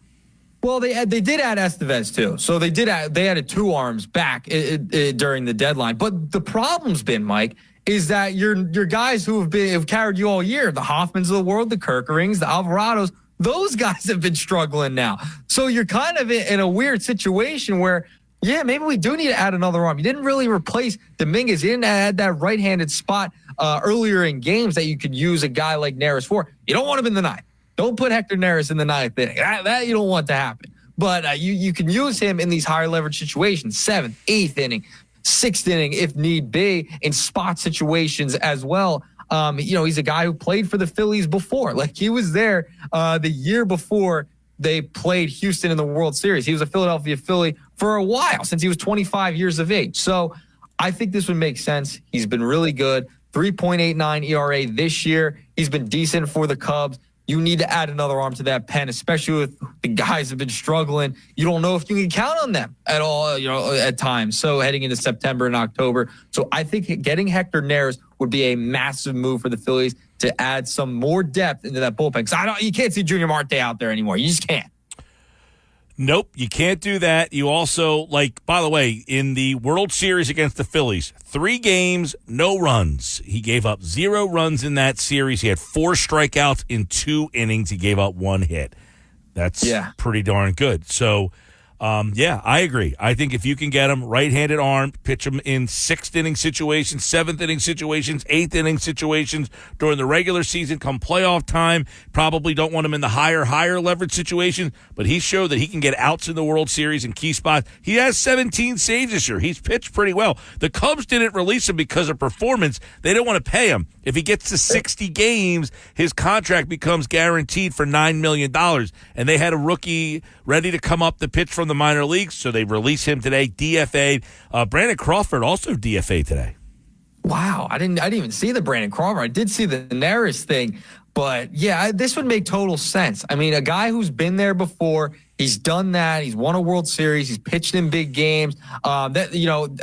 Well, they did add Estevez too, so they added 2 arms back during the deadline. But the problem's been, Mike, is that your guys who have carried you all year, the Hoffmans of the world, the Kerkerings, the Alvarados, those guys have been struggling now. So you're kind of in a weird situation where, yeah, maybe we do need to add another arm. You didn't really replace Dominguez. You didn't add that right-handed spot earlier in games that you could use a guy like Neris for. You don't want him in the 9th. Don't put Hector Neris in the 9th inning. That you don't want to happen. But you can use him in these higher leverage situations, 7th, 8th inning, 6th inning if need be, in spot situations as well. He's a guy who played for the Phillies before. Like, he was there the year before they played Houston in the World Series. He was a Philadelphia Philly for a while, since he was 25 years of age. So I think this would make sense. He's been really good. 3.89 ERA this year. He's been decent for the Cubs. You need to add another arm to that pen, especially with the guys have been struggling. You don't know if you can count on them at all, at times. So heading into September and October. So I think getting Hector Neris would be a massive move for the Phillies to add some more depth into that bullpen. Because you can't see Junior Marte out there anymore. You just can't. Nope, you can't do that. You also, by the way, in the World Series against the Phillies, 3 games, no runs. He gave up 0 runs in that series. He had 4 strikeouts in 2 innings. He gave up 1 hit. That's pretty darn good. So, I agree. I think if you can get him right-handed arm, pitch him in 6th inning situations, 7th inning situations, 8th inning situations during the regular season, come playoff time, probably don't want him in the higher leverage situations, but he showed that he can get outs in the World Series in key spots. He has 17 saves this year. He's pitched pretty well. The Cubs didn't release him because of performance. They didn't want to pay him. If he gets to 60 games, his contract becomes guaranteed for $9 million. And they had a rookie ready to come up the pitch from the minor leagues, so they release him today, DFA'd. Brandon Crawford also DFA'd today. Wow, I didn't even see the Brandon Crawford. I did see the Neris thing, but this would make total sense. I mean, a guy who's been there before, he's done that. He's won a World Series. He's pitched in big games. A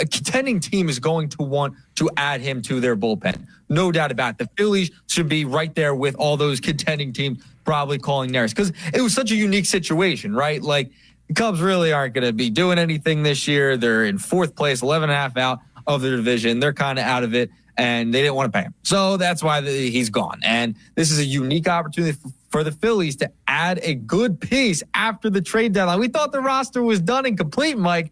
contending team is going to want to add him to their bullpen. No doubt about it. The Phillies should be right there with all those contending teams probably calling Neris, because it was such a unique situation, right? Like, the Cubs really aren't going to be doing anything this year. They're in 4th place, 11.5 out of the division. They're kind of out of it, and they didn't want to pay him. So that's why he's gone. And this is a unique opportunity for the Phillies to add a good piece after the trade deadline. We thought the roster was done and complete, Mike.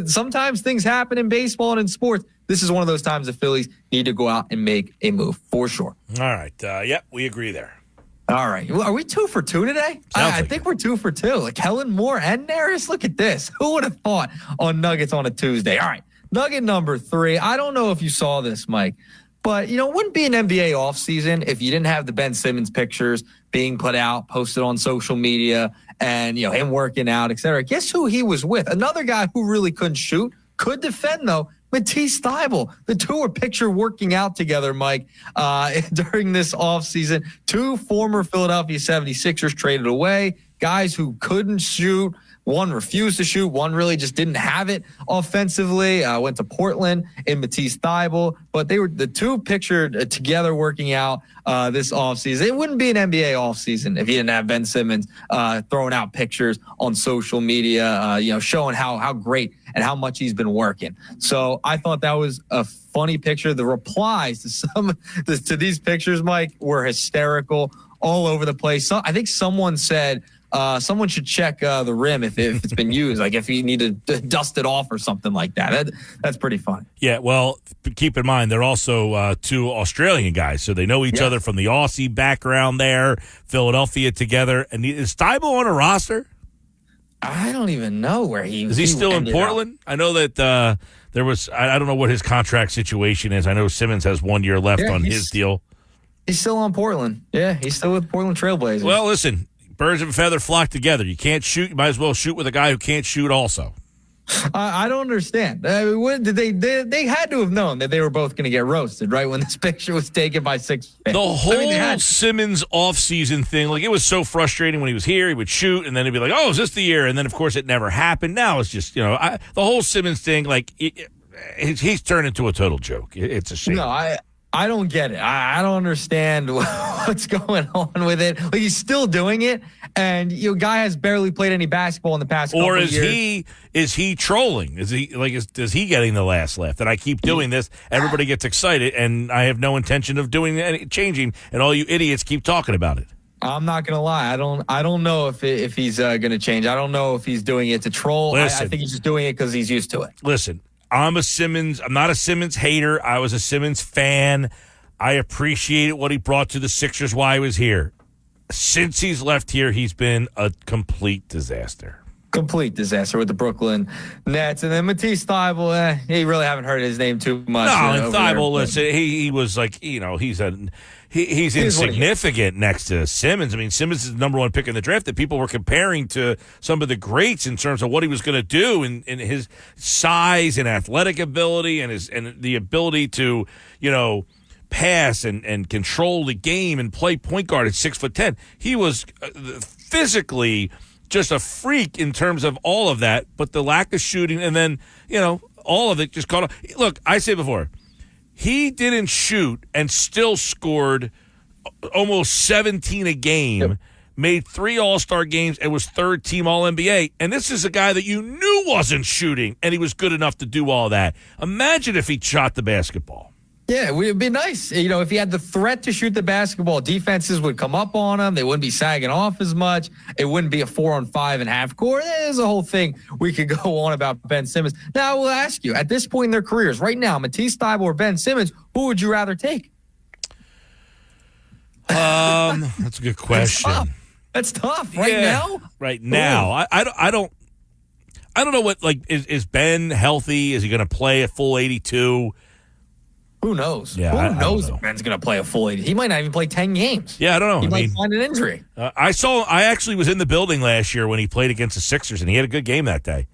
Sometimes things happen in baseball and in sports. This is one of those times the Phillies need to go out and make a move for sure. All right. We agree there. All right. Well, are we 2 for 2 today? I think we're 2 for 2. Like Kellen Moore and Neris. Look at this. Who would have thought on Nuggets on a Tuesday? All right. Nugget number 3. I don't know if you saw this, Mike, but, it wouldn't be an NBA offseason if you didn't have the Ben Simmons pictures being put out, posted on social media, and, him working out, et cetera. Guess who he was with? Another guy who really couldn't shoot, could defend, though. Matisse Thybulle. The 2 were pictured working out together, Mike, during this offseason. 2 former Philadelphia 76ers traded away, guys who couldn't shoot. One refused to shoot. One really just didn't have it offensively. Went to Portland in Matisse Thybulle. But they were the 2 pictured together working out this offseason. It wouldn't be an NBA offseason if you didn't have Ben Simmons throwing out pictures on social media, showing how great and how much he's been working. So I thought that was a funny picture. The replies to these pictures, Mike, were hysterical all over the place. So I think someone said, someone should check the rim if it's been used, like if you need to dust it off or something like that. That's pretty funny. Yeah, well, keep in mind, they're also 2 Australian guys, so they know each other from the Aussie background there, Philadelphia together. And is Thybulle on a roster? I don't even know where he is. He still in Portland? I know that there was, I don't know what his contract situation is. I know Simmons has 1 year left on his deal. He's still on Portland. Yeah, he's still with Portland Trailblazers. Well, listen, birds of a feather flock together. You can't shoot. You might as well shoot with a guy who can't shoot also. I don't understand. I mean, what did they had to have known that they were both going to get roasted, right? When this picture was taken by 6 fans. The whole Simmons offseason thing, like, it was so frustrating when he was here. He would shoot, and then he'd be like, oh, is this the year? And then, of course, it never happened. Now it's just, the whole Simmons thing, like, he's turned into a total joke. It's a shame. No, I don't get it. I don't understand what's going on with it. Like, he's still doing it, and guy has barely played any basketball in the past couple of years. Is he trolling? Is he getting the last laugh? That I keep doing this, everybody gets excited, and I have no intention of doing any changing, and all you idiots keep talking about it. I'm not gonna lie. I don't know if he's gonna change. I don't know if he's doing it to troll. I think he's just doing it because he's used to it. Listen. I'm not a Simmons hater. I was a Simmons fan. I appreciated what he brought to the Sixers while he was here. Since he's left here, he's been a complete disaster. Complete disaster with the Brooklyn Nets. And then Matisse Thybulle, he really haven't heard his name too much. No, Thybulle, listen, he was like, he's insignificant next to Simmons. I mean, Simmons is the number one pick in the draft that people were comparing to some of the greats in terms of what he was going to do and his size and athletic ability and the ability to, pass and control the game and play point guard at 6'10". He was physically just a freak in terms of all of that, but the lack of shooting and then, all of it just caught up. Look, I said before, he didn't shoot and still scored almost 17 a game, made 3 All-Star games, and was third-team All-NBA. And this is a guy that you knew wasn't shooting, and he was good enough to do all that. Imagine if he shot the basketball. Yeah, it would be nice. If he had the threat to shoot the basketball, defenses would come up on him. They wouldn't be sagging off as much. It wouldn't be a 4-on-5 and half court. There's a whole thing we could go on about Ben Simmons. Now, I will ask you, at this point in their careers, right now, Matisse Thybulle or Ben Simmons, who would you rather take? That's a good question. That's tough. Right now? Right now. I don't know what, is Ben healthy? Is he going to play a full 82? Who knows? Yeah, Who knows if Ben's going to play a full 80? He might not even play 10 games. Yeah, I don't know. He might find an injury. I actually was in the building last year when he played against the Sixers, and he had a good game that day.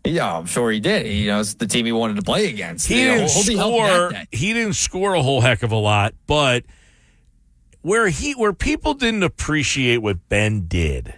Yeah, I'm sure he did. It's the team he wanted to play against. He didn't score a whole heck of a lot, but where people didn't appreciate what Ben did,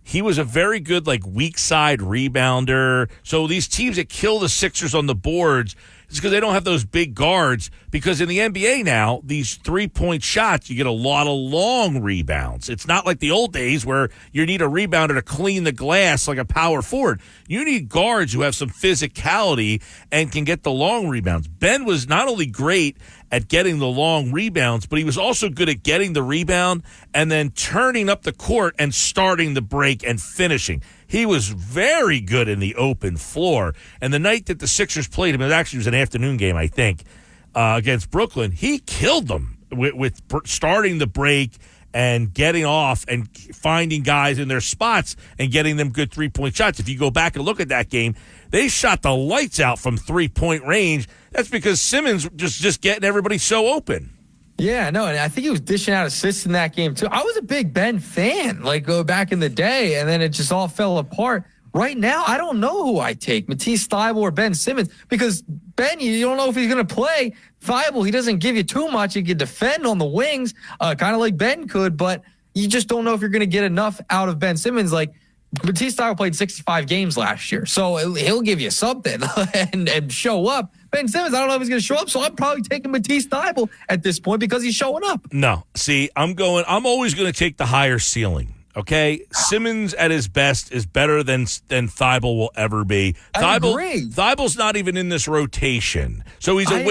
he was a very good weak side rebounder. So these teams that kill the Sixers on the boards, it's because they don't have those big guards. Because in the NBA now, these 3-point shots, you get a lot of long rebounds. It's not like the old days where you need a rebounder to clean the glass like a power forward. You need guards who have some physicality and can get the long rebounds. Ben was not only great at getting the long rebounds, but he was also good at getting the rebound and then turning up the court and starting the break and finishing. He was very good in the open floor. And the night that the Sixers played him, it actually was an afternoon game, I think, against Brooklyn, he killed them with starting the break and getting off and finding guys in their spots and getting them good 3-point shots. If you go back and look at that game, they shot the lights out from 3-point range. That's because Simmons just getting everybody so open. Yeah, no, and I think he was dishing out assists in that game, too. I was a big Ben fan, go back in the day, and then it just all fell apart. Right now, I don't know who I take, Matisse Thybulle or Ben Simmons, because Ben, you don't know if he's going to play. Thybulle, he doesn't give you too much. He can defend on the wings, kind of like Ben could, but you just don't know if you're going to get enough out of Ben Simmons. Matisse Thybulle played 65 games last year, so he'll give you something and show up. Ben Simmons, I don't know if he's going to show up, so I'm probably taking Matisse Thybulle at this point because he's showing up. No, see, I'm always going to take the higher ceiling. Okay, Simmons at his best is better than Thybulle will ever be. I agree. Thybulle's not even in this rotation, so he's a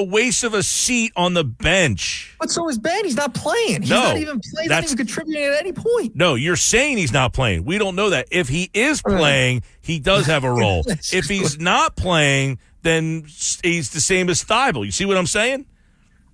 waste of a seat on the bench. But so is Ben. He's not playing. He's not even playing. Not even contributing at any point. No, you're saying he's not playing. We don't know that. If he is playing, he does have a role. If he's not playing, then he's the same as Thybulle. You see what I'm saying?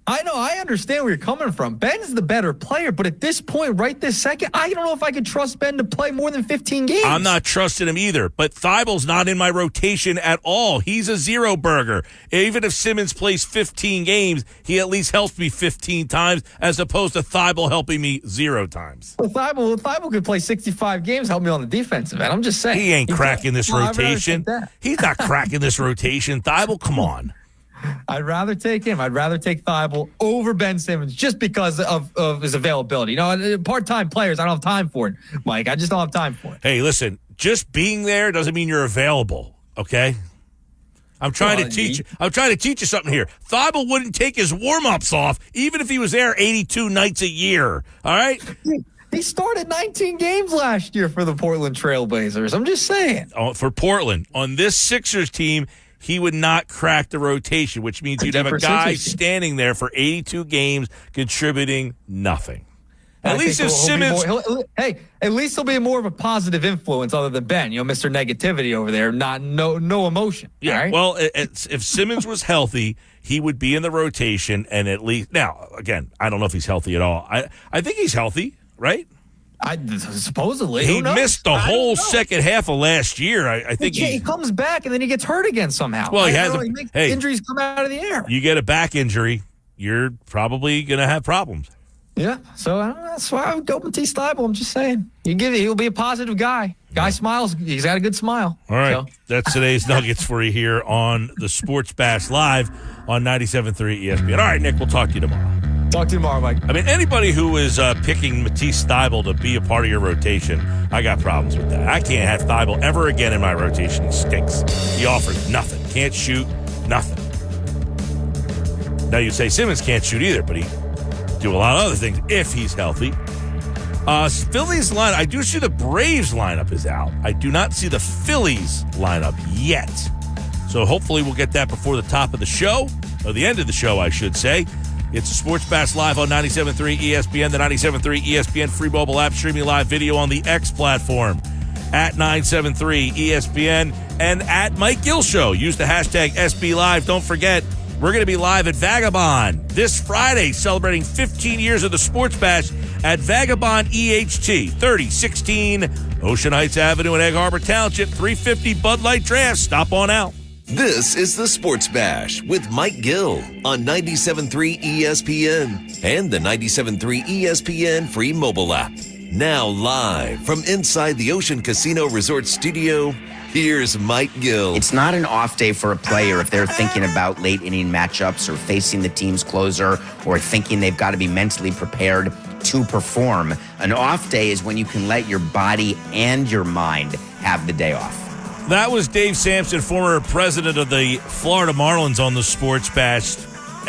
I know. I understand where you're coming from. Ben's the better player, but at this point, right this second, I don't know if I could trust Ben to play more than 15 games. I'm not trusting him either, but Thibel's not in my rotation at all. He's a zero burger. Even if Simmons plays 15 games, he at least helps me 15 times as opposed to Thibel helping me 0 times. Well, Thibel could play 65 games, help me on the defensive end. I'm just saying. He ain't cracking this rotation. He's not cracking this rotation. Thibel, come on. I'd rather take him. I'd rather take Thibel over Ben Simmons just because of his availability. You know, part-time players, I don't have time for it, Mike. I just don't have time for it. Hey, listen, just being there doesn't mean you're available, okay? I'm trying to teach you something here. Thibel wouldn't take his warm-ups off even if he was there 82 nights a year, all right? He started 19 games last year for the Portland Trailblazers. I'm just saying. For Portland. On this Sixers team, he would not crack the rotation, which means you'd have a guy standing there for 82 games contributing nothing. At least if Simmons... at least he'll be more of a positive influence other than Ben. You know, Mr. Negativity over there, no emotion. Yeah, right? Well, if Simmons was healthy, he would be in the rotation and at least... Now, again, I don't know if he's healthy at all. I think he's healthy, right? Supposedly. He missed the whole second half of last year. I think he comes back and then he gets hurt again somehow. Well, he has injuries come out of the air. You get a back injury, you're probably going to have problems. Yeah, so that's why I would go with Matisse Thybulle. I'm just saying. He'll be a positive guy. Guy smiles. He's got a good smile. All right. That's today's Nuggets for you here on the Sports Bash Live on 97.3 ESPN. All right, Nick, we'll talk to you tomorrow. Talk to you tomorrow, Mike. I mean, anybody who is picking Matisse Thybulle to be a part of your rotation, I got problems with that. I can't have Thybulle ever again in my rotation. He stinks. He offers nothing. Can't shoot, nothing. Now you say Simmons can't shoot either, but he do a lot of other things if he's healthy. Phillies line, I do see the Braves lineup is out. I do not see the Phillies lineup yet. So hopefully we'll get that before the top of the show, or the end of the show, I should say. It's a Sports Bash Live on 97.3 ESPN, the 97.3 ESPN free mobile app, streaming live video on the X platform at 973 ESPN and at Mike Gill Show. Use the hashtag SB Live. Don't forget, we're going to be live at Vagabond this Friday, celebrating 15 years of the Sports Bash at Vagabond EHT, 3016 Ocean Heights Avenue in Egg Harbor Township, 350 Bud Light Draft. Stop on out. This is the Sports Bash with Mike Gill on 97.3 ESPN and the 97.3 ESPN free mobile app. Now live from inside the Ocean Casino Resort Studio, here's Mike Gill. It's not an off day for a player if they're thinking about late inning matchups or facing the team's closer or thinking they've got to be mentally prepared to perform. An off day is when you can let your body and your mind have the day off. That was Dave Sampson, former president of the Florida Marlins, on the Sports Bash.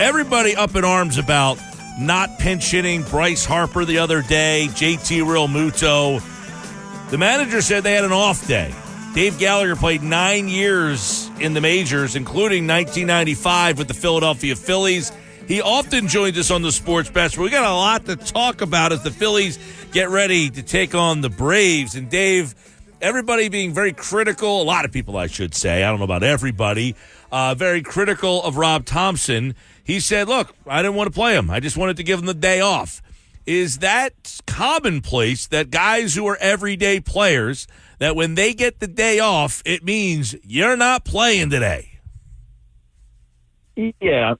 Everybody up in arms about not pinch hitting Bryce Harper the other day, JT Realmuto. The manager said they had an off day. Dave Gallagher played 9 years in the majors, including 1995 with the Philadelphia Phillies. He often joins us on the Sports Bash. We got a lot to talk about as the Phillies get ready to take on the Braves. And Dave, everybody being very critical, a lot of people I should say, I don't know about everybody, very critical of Rob Thompson. He said, look, I didn't want to play him. I just wanted to give him the day off. Is that commonplace that guys who are everyday players, that when they get the day off, it means you're not playing today? Yeah.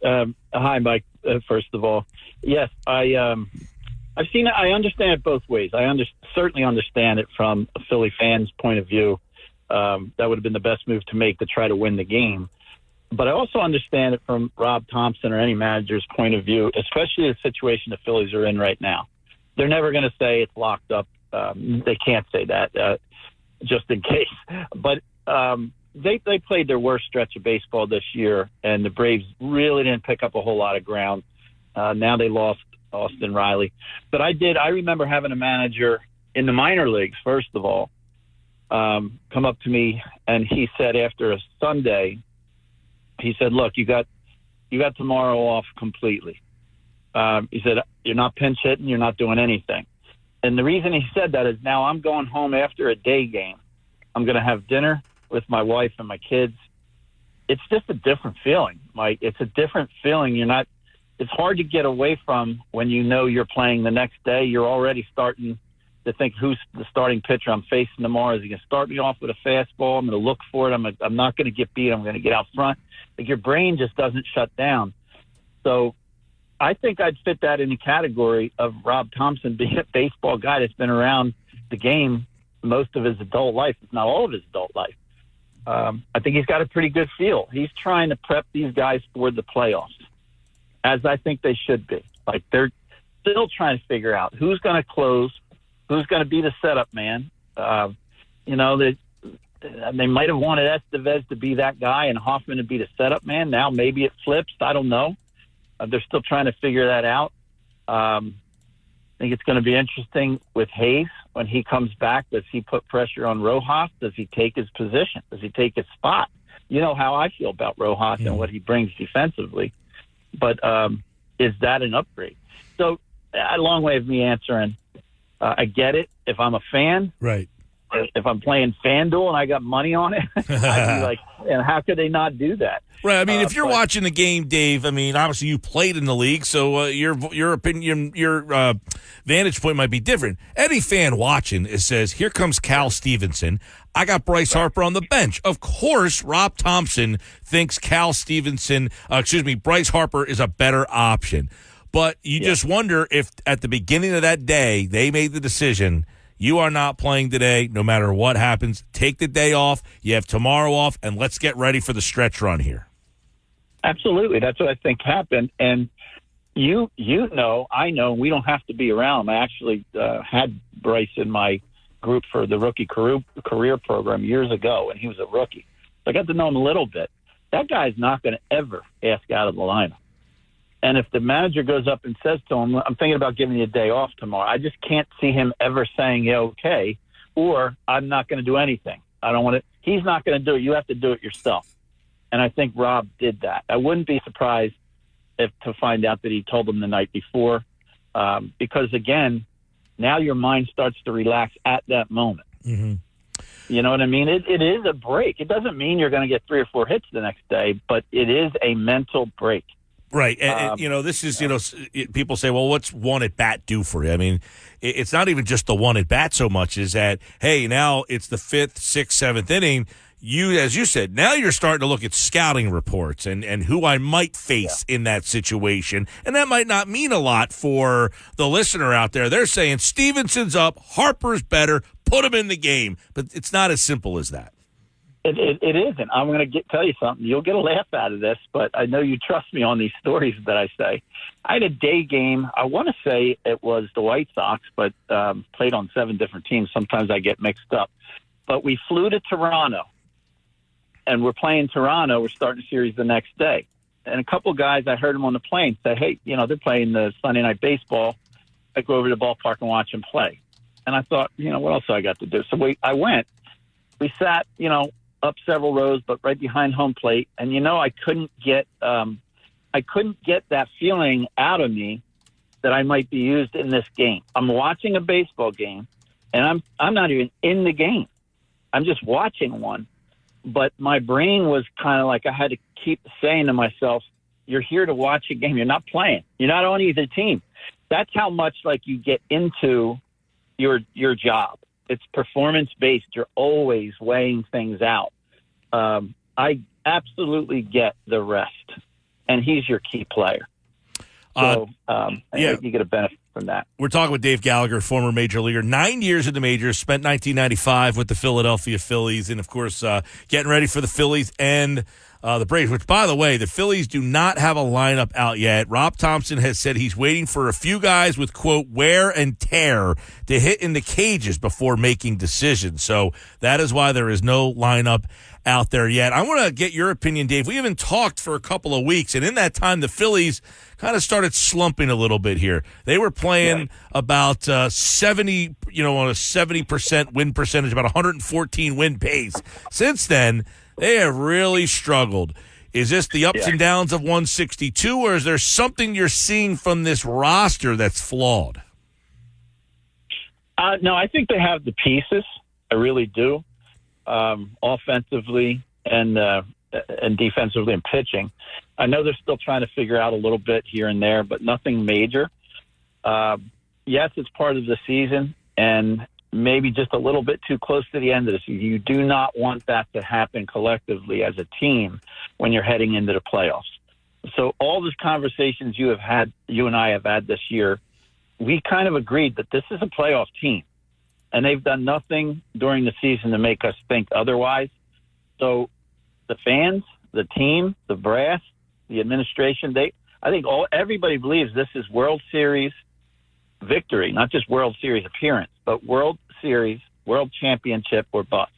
Hi, Mike. First of all, yes, I've seen it. I understand it both ways. I certainly understand it from a Philly fan's point of view. That would have been the best move to make to try to win the game. But I also understand it from Rob Thompson or any manager's point of view, especially the situation the Phillies are in right now. They're never going to say it's locked up. They can't say that just in case. But they played their worst stretch of baseball this year, and the Braves really didn't pick up a whole lot of ground. Now they lost Austin Riley. But I remember having a manager in the minor leagues, first of all, come up to me, and he said after a Sunday, he said, look, you got tomorrow off completely. He said, you're not pinch hitting, you're not doing anything. And the reason he said that is now I'm going home after a day game. I'm going to have dinner with my wife and my kids. It's just a different feeling, Mike. It's a different feeling. You're not it's hard to get away from when you know you're playing the next day. You're already starting to think, who's the starting pitcher I'm facing tomorrow? Is he going to start me off with a fastball? I'm going to look for it. I'm not going to get beat. I'm going to get out front. Like, your brain just doesn't shut down. So I think I'd fit that in the category of Rob Thompson being a baseball guy that's been around the game most of his adult life, if not all of his adult life. I think he's got a pretty good feel. He's trying to prep these guys for the playoffs, as I think they should be. Like, they're still trying to figure out who's going to close, who's going to be the setup man. They might have wanted Estevez to be that guy and Hoffman to be the setup man. Now maybe it flips. I don't know. They're still trying to figure that out. I think it's going to be interesting with Hayes when he comes back. Does he put pressure on Rojas? Does he take his position? Does he take his spot? You know how I feel about Rojas and what he brings defensively. But is that an upgrade? So a long way of me answering. I get it. If I'm a fan, right? If I'm playing FanDuel and I got money on it, I'd be like, and how could they not do that? Right. I mean, if you're watching the game, Dave, I mean, obviously you played in the league, so your opinion, your vantage point might be different. Any fan watching says, here comes Cal Stevenson. I got Bryce Harper on the bench. Of course, Rob Thompson thinks Bryce Harper is a better option. But you just wonder if at the beginning of that day they made the decision, you are not playing today no matter what happens. Take the day off. You have tomorrow off, and let's get ready for the stretch run here. Absolutely. That's what I think happened. And I know we don't have to be around. I actually had Bryce in my group for the rookie career program years ago, and he was a rookie. So I got to know him a little bit. That guy's not going to ever ask out of the lineup. And if the manager goes up and says to him, I'm thinking about giving you a day off tomorrow, I just can't see him ever saying, yeah, okay, or I'm not going to do anything. I don't want to. He's not going to do it. You have to do it yourself. And I think Rob did that. I wouldn't be surprised to find out that he told him the night before, because, again, now your mind starts to relax at that moment. Mm-hmm. You know what I mean? It is a break. It doesn't mean you're going to get 3 or 4 hits the next day, but it is a mental break. Right. And, this is, people say, well, what's one at bat do for you? I mean, it's not even just the one at bat so much as that, hey, now it's the 5th, 6th, 7th inning. As you said, now you're starting to look at scouting reports and who I might face in that situation. And that might not mean a lot for the listener out there. They're saying Stevenson's up, Harper's better, put him in the game. But it's not as simple as that. It isn't. I'm going to tell you something. You'll get a laugh out of this, but I know you trust me on these stories that I say. I had a day game. I want to say it was the White Sox, but played on 7 different teams. Sometimes I get mixed up. But we flew to Toronto, and we're playing Toronto. We're starting a series the next day. And a couple guys, I heard them on the plane say, hey, they're playing the Sunday Night Baseball. I go over to the ballpark and watch them play. And I thought, what else do I got to do? So I went. We sat, up several rows, but right behind home plate. And I couldn't get that feeling out of me that I might be used in this game. I'm watching a baseball game, and I'm not even in the game. I'm just watching one. But my brain was kind of like I had to keep saying to myself, "You're here to watch a game. You're not playing. You're not on either team." That's how much you get into your job. It's performance-based. You're always weighing things out. I absolutely get the rest, and he's your key player. So you get a benefit from that. We're talking with Dave Gallagher, former major leaguer, 9 years in the majors, spent 1995 with the Philadelphia Phillies, and, of course, getting ready for the Phillies and the Braves, which, by the way, the Phillies do not have a lineup out yet. Rob Thompson has said he's waiting for a few guys with, quote, wear and tear to hit in the cages before making decisions. So that is why there is no lineup out there yet. I want to get your opinion, Dave. We haven't talked for a couple of weeks, and in that time, the Phillies kind of started slumping a little bit here. They were playing about 70, on a 70% win percentage, about 114 win pace. Since then, they have really struggled. Is this the ups and downs of 162, or is there something you're seeing from this roster that's flawed? No, I think they have the pieces. I really do. Offensively and and defensively and pitching. I know they're still trying to figure out a little bit here and there, but nothing major. Yes, it's part of the season, and maybe just a little bit too close to the end of the season. You do not want that to happen collectively as a team when you're heading into the playoffs. So all these conversations you and I have had this year, we kind of agreed that this is a playoff team, and they've done nothing during the season to make us think otherwise. So the fans, the team, the brass, the administration, I think everybody believes this is World Series victory, not just World Series appearance, but World Series, World Championship or bust.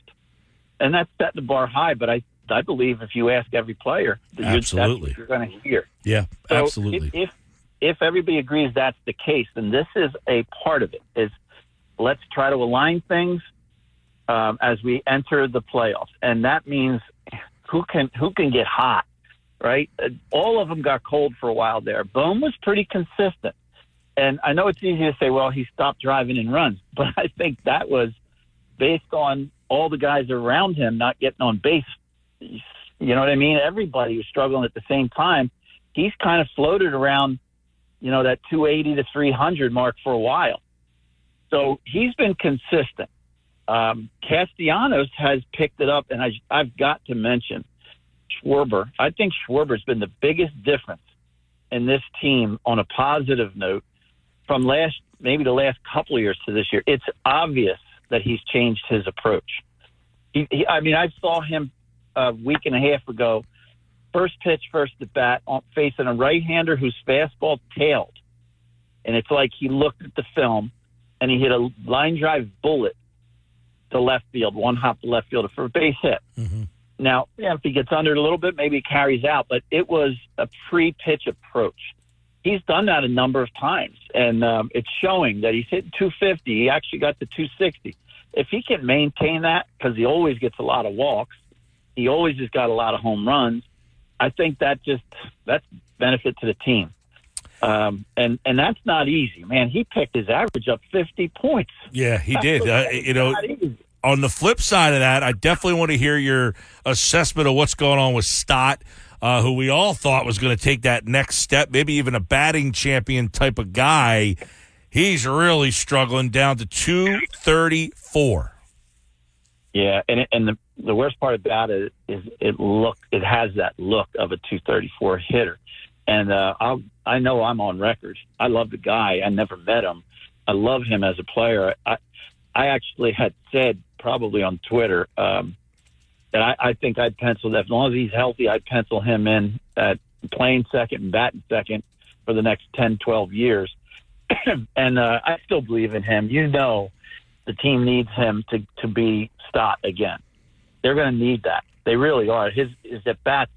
And that's setting the bar high, but I believe if you ask every player, that's what you're going to hear. Yeah, so absolutely. If everybody agrees that's the case, then this is a part of it, is let's try to align things as we enter the playoffs. And that means who can get hot, right? All of them got cold for a while there. Bohm was pretty consistent. And I know it's easy to say, well, he stopped driving in runs, but I think that was based on all the guys around him not getting on base. You know what I mean? Everybody was struggling at the same time. He's kind of floated around, that 280 to 300 mark for a while. So he's been consistent. Castellanos has picked it up, and I've got to mention Schwarber. I think Schwarber's been the biggest difference in this team on a positive note from maybe the last couple of years to this year. It's obvious that he's changed his approach. I saw him a week and a half ago, first pitch, first at bat, facing a right-hander whose fastball tailed. And it's like he looked at the film, and he hit a line drive bullet to left field, one hop to left field for a base hit. Mm-hmm. Now, if he gets under it a little bit, maybe he carries out, but it was a pre-pitch approach. He's done that a number of times, and it's showing that he's hitting 250. He actually got to 260. If he can maintain that, because he always gets a lot of walks, he always has got a lot of home runs, I think that's benefit to the team. And that's not easy, man. He picked his average up 50 points. Yeah, he did. On the flip side of that, I definitely want to hear your assessment of what's going on with Stott, who we all thought was going to take that next step, maybe even a batting champion type of guy. He's really struggling, down to 234. Yeah, and the worst part about it is it has that look of a 234 hitter. And I know I'm on record. I love the guy. I never met him. I love him as a player. I actually had said probably on Twitter that I think I'd pencil that. As long as he's healthy, I'd pencil him in at playing second and batting second for the next 10, 12 years. And I still believe in him. The team needs him to be Stott again. They're going to need that. They really are. His at bats.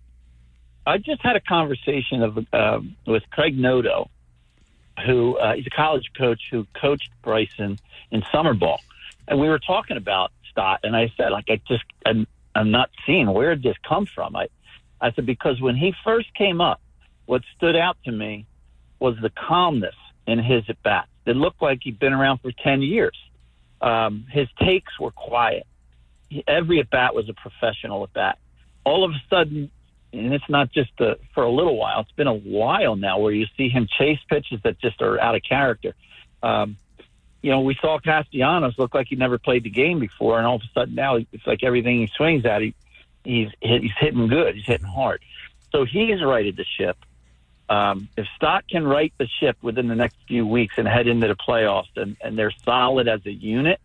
I just had a conversation with Craig Noto, who he's a college coach who coached Bryson in summer ball, and we were talking about Stott, and I said, I'm not seeing where did this come from. I said, because when he first came up, what stood out to me was the calmness in his at bats. It looked like he'd been around for 10 years. His takes were quiet. Every at bat was a professional at bat. All of a sudden. And it's not just for a little while. It's been a while now where you see him chase pitches that just are out of character. We saw Castellanos look like he never played the game before, and all of a sudden now it's like everything he swings at, he's hitting good. He's hitting hard. So he's righted the ship. If Stott can right the ship within the next few weeks and head into the playoffs, and they're solid as a unit,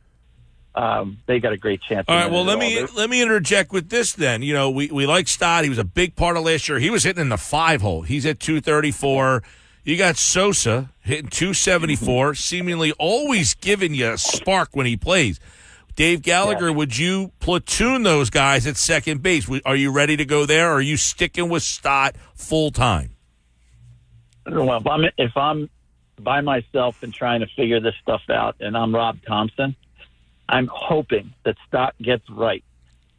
they got a great chance. All right, well, let me interject with this then. We like Stott. He was a big part of last year. He was hitting in the 5-hole. He's at 234. You got Sosa hitting 274, seemingly always giving you a spark when he plays. Dave Gallagher, would you platoon those guys at second base? Are you ready to go there, or are you sticking with Stott full time? Well, if I'm by myself and trying to figure this stuff out, and I'm Rob Thompson, I'm hoping that Stott gets right,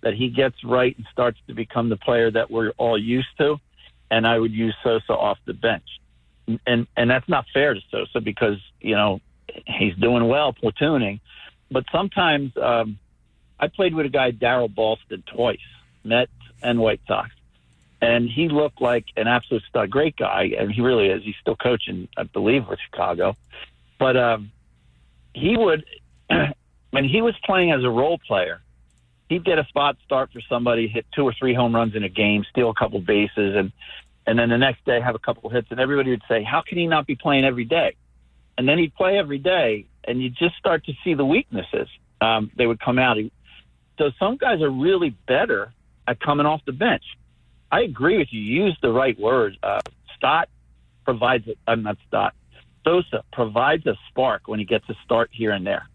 that he gets right and starts to become the player that we're all used to, and I would use Sosa off the bench. And that's not fair to Sosa because, he's doing well platooning. But sometimes I played with a guy, Darryl Ballston, twice, Mets and White Sox. and he looked like an absolute stud. Great guy, and he really is. He's still coaching, I believe, with Chicago. But he would, when he was playing as a role player, he'd get a spot start for somebody, hit 2 or 3 home runs in a game, steal a couple bases, and then the next day have a couple hits, and everybody would say, how can he not be playing every day? And then he'd play every day, and you just start to see the weaknesses. They would come out. So some guys are really better at coming off the bench. I agree with you. You used the right word. Sosa provides a spark when he gets a start here and there.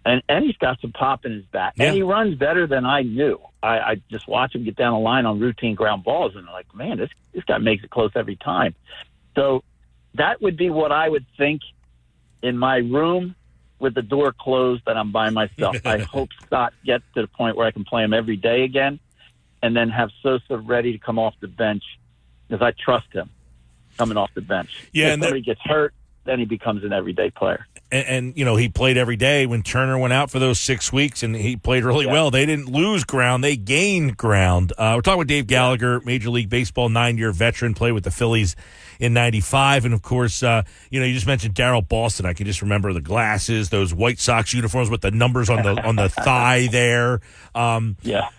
And he's got some pop in his bat. Yeah. And he runs better than I knew. I just watch him get down the line on routine ground balls, and I'm like, man, this guy makes it close every time. So that would be what I would think in my room with the door closed that I'm by myself. I hope Stott gets to the point where I can play him every day again, and then have Sosa ready to come off the bench because I trust him coming off the bench. Yeah, if somebody gets hurt, then he becomes an everyday player. And he played every day when Turner went out for those 6 weeks, and he played really well. They didn't lose ground. They gained ground. We're talking with Dave Gallagher, Major League Baseball 9-year veteran, played with the Phillies in 95. And, of course, you just mentioned Darryl Boston. I can just remember the glasses, those White Sox uniforms with the numbers on the thigh there. Yeah.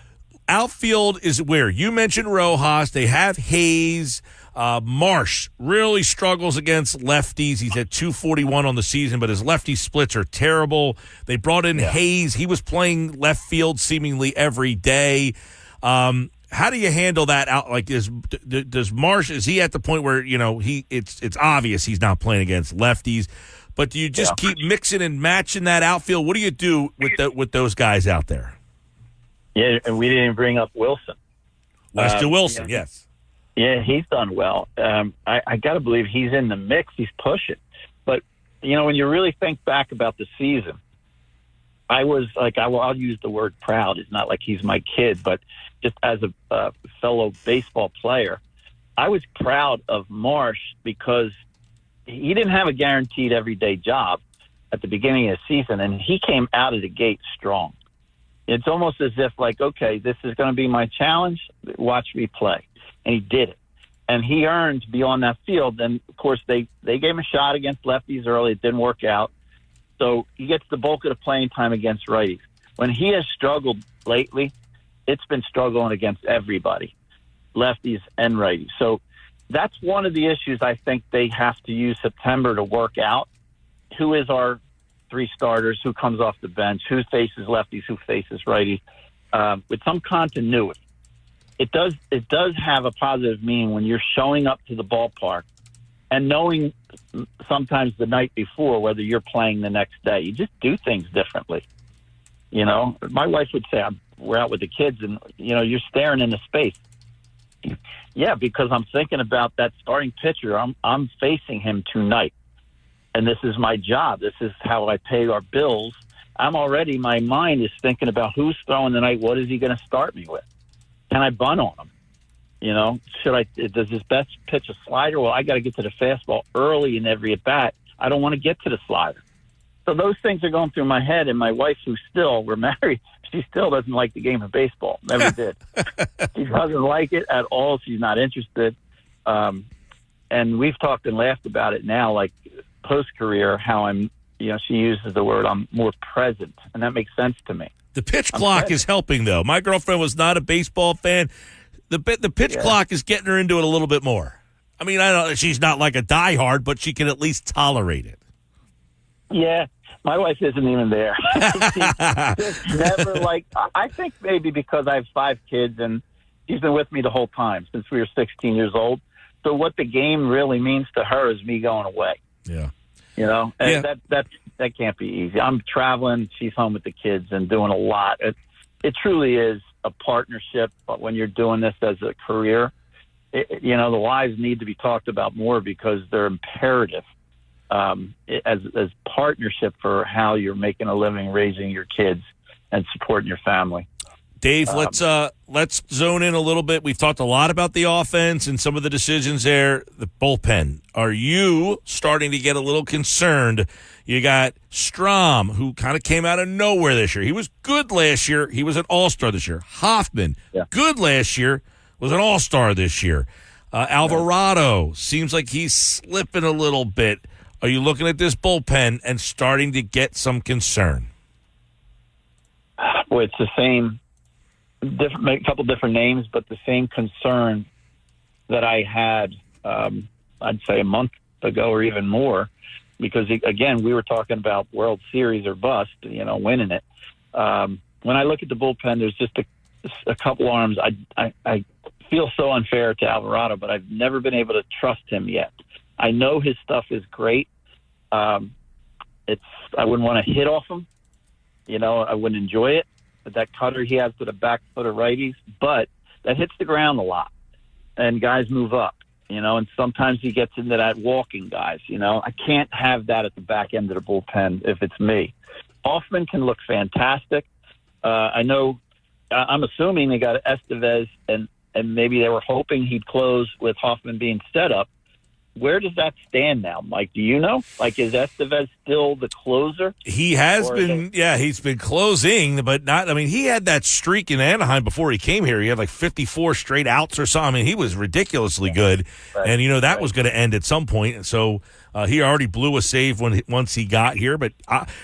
Outfield is where? You mentioned Rojas. They have Hayes. Marsh really struggles against lefties. He's at 241 on the season, but his lefty splits are terrible. They brought in Hayes. He was playing left field seemingly every day. How do you handle that out? Like, does Marsh, is he at the point where, it's obvious he's not playing against lefties, but do you just keep mixing and matching that outfield? What do you do with those guys out there? Yeah, and we didn't bring up Wilson. Lester Wilson, yes. Yeah, he's done well. I got to believe he's in the mix. He's pushing. But, when you really think back about the season, I was like, I'll use the word proud. It's not like he's my kid, but just as a fellow baseball player, I was proud of Marsh because he didn't have a guaranteed everyday job at the beginning of the season, and he came out of the gate strong. It's almost as if, like, okay, this is going to be my challenge. Watch me play. And he did it. And he earned to be on that field. And, of course, they gave him a shot against lefties early. It didn't work out. So he gets the bulk of the playing time against righties. When he has struggled lately, it's been struggling against everybody, lefties and righties. So that's one of the issues I think they have to use September to work out. Who is our 3 starters? Who comes off the bench? Who faces lefties? Who faces righties? With some continuity. It does have a positive meaning when you're showing up to the ballpark and knowing sometimes the night before whether you're playing the next day. You just do things differently. My wife would say, we're out with the kids and, you're staring into space. Yeah, because I'm thinking about that starting pitcher. I'm facing him tonight. And this is my job. This is how I pay our bills. My mind is thinking about who's throwing tonight. What is he going to start me with? Can I bunt on him? Does his best pitch a slider? Well, I got to get to the fastball early in every at bat. I don't want to get to the slider. So those things are going through my head. And my wife, we're married, she still doesn't like the game of baseball. Never did. She doesn't like it at all. She's not interested. And we've talked and laughed about it now, like post-career, how I'm, she uses the word, I'm more present. And that makes sense to me. The pitch clock is helping, though. My girlfriend was not a baseball fan. The pitch clock is getting her into it a little bit more. I mean, I know she's not like a diehard, but she can at least tolerate it. Yeah, my wife isn't even there. She's never I think maybe because I have 5 kids and she's been with me the whole time since we were 16 years old. So what the game really means to her is me going away. Yeah. And that can't be easy. I'm traveling. She's home with the kids and doing a lot. It truly is a partnership. But when you're doing this as a career, the wives need to be talked about more because they're imperative as partnership for how you're making a living, raising your kids, and supporting your family. Dave, let's zone in a little bit. We've talked a lot about the offense and some of the decisions there. The bullpen. Are you starting to get a little concerned? You got Strom, who kind of came out of nowhere this year. He was good last year. He was an all-star this year. Hoffman, good last year. was an all-star this year. Alvarado seems like he's slipping a little bit. Are you looking at this bullpen and starting to get some concern? Well, it's the same, a couple different names, but the same concern that I had, I'd say a month ago or even more, because, again, we were talking about World Series or bust, winning it. When I look at the bullpen, there's just a couple arms. I feel so unfair to Alvarado, but I've never been able to trust him yet. I know his stuff is great. I wouldn't want to hit off him. I wouldn't enjoy it. But that cutter he has to the back foot of righties, but that hits the ground a lot, and guys move up. And sometimes he gets into that walking guys. I can't have that at the back end of the bullpen if it's me. Hoffman can look fantastic. I know. I'm assuming they got Estevez, and maybe they were hoping he'd close with Hoffman being set up. Where does that stand now, Mike? Do you know? Is Estevez still the closer? He has been, he's been closing, but not. I mean, he had that streak in Anaheim before he came here. He had 54 straight outs or something. I mean, he was ridiculously good, right. And that was going to end at some point. And so he already blew a save once he got here. But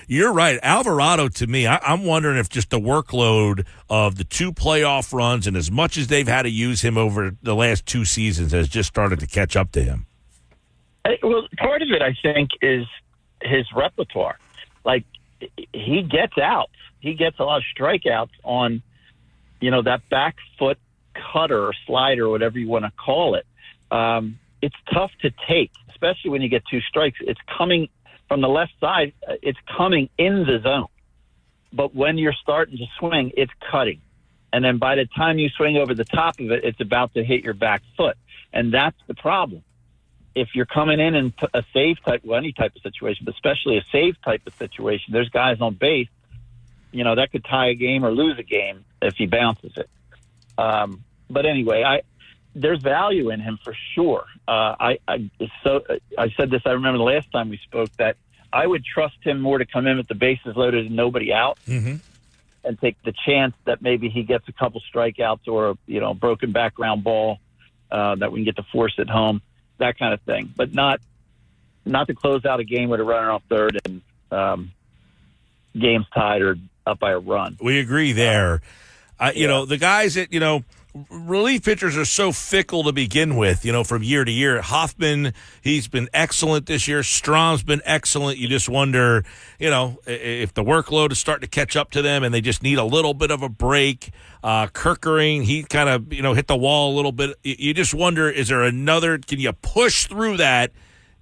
you're right, Alvarado. To me, I'm wondering if just the workload of the 2 playoff runs and as much as they've had to use him over the last 2 seasons has just started to catch up to him. Well, part of it, I think, is his repertoire. He gets out. He gets a lot of strikeouts on, that back foot cutter or slider or whatever you want to call it. It's tough to take, especially when you get 2 strikes. It's coming from the left side. It's coming in the zone. But when you're starting to swing, it's cutting. And then by the time you swing over the top of it, it's about to hit your back foot. And that's the problem. If you're coming in a save type, any type of situation, but especially a save type of situation, there's guys on base, that could tie a game or lose a game if he bounces it. But anyway, there's value in him for sure. I said this, I remember the last time we spoke, that I would trust him more to come in with the bases loaded and nobody out, and take the chance that maybe he gets a couple strikeouts or a broken back ground ball that we can get to force it home. That kind of thing, but not to close out a game with a runner off third and game's tied or up by a run. We agree there. The guys that, relief pitchers are so fickle to begin with, from year to year. Hoffman, he's been excellent this year. Strom's been excellent. You just wonder, if the workload is starting to catch up to them and they just need a little bit of a break. Kerkering, he kind of, hit the wall a little bit. You just wonder, is there another, can you push through that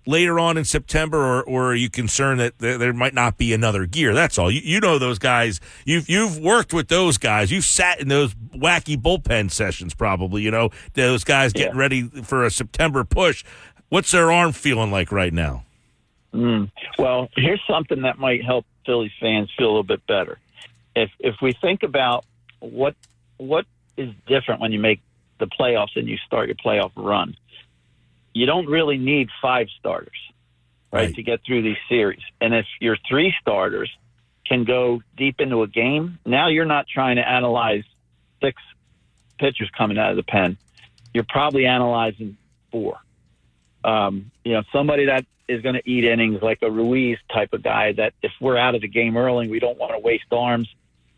later on in September, or are you concerned that there might not be another gear? That's all. You know those guys. You've worked with those guys. You've sat in those wacky bullpen sessions probably, those guys getting ready for a September push. What's their arm feeling like right now? Well, here's something that might help Phillies fans feel a little bit better. If we think about what is different when you make the playoffs and you start your playoff run, you don't really need 5 starters, right, to get through these series. And if your 3 starters can go deep into a game, now you're not trying to analyze 6 pitchers coming out of the pen. You're probably analyzing 4. Somebody that is going to eat innings, like a Ruiz type of guy, that if we're out of the game early, we don't want to waste arms,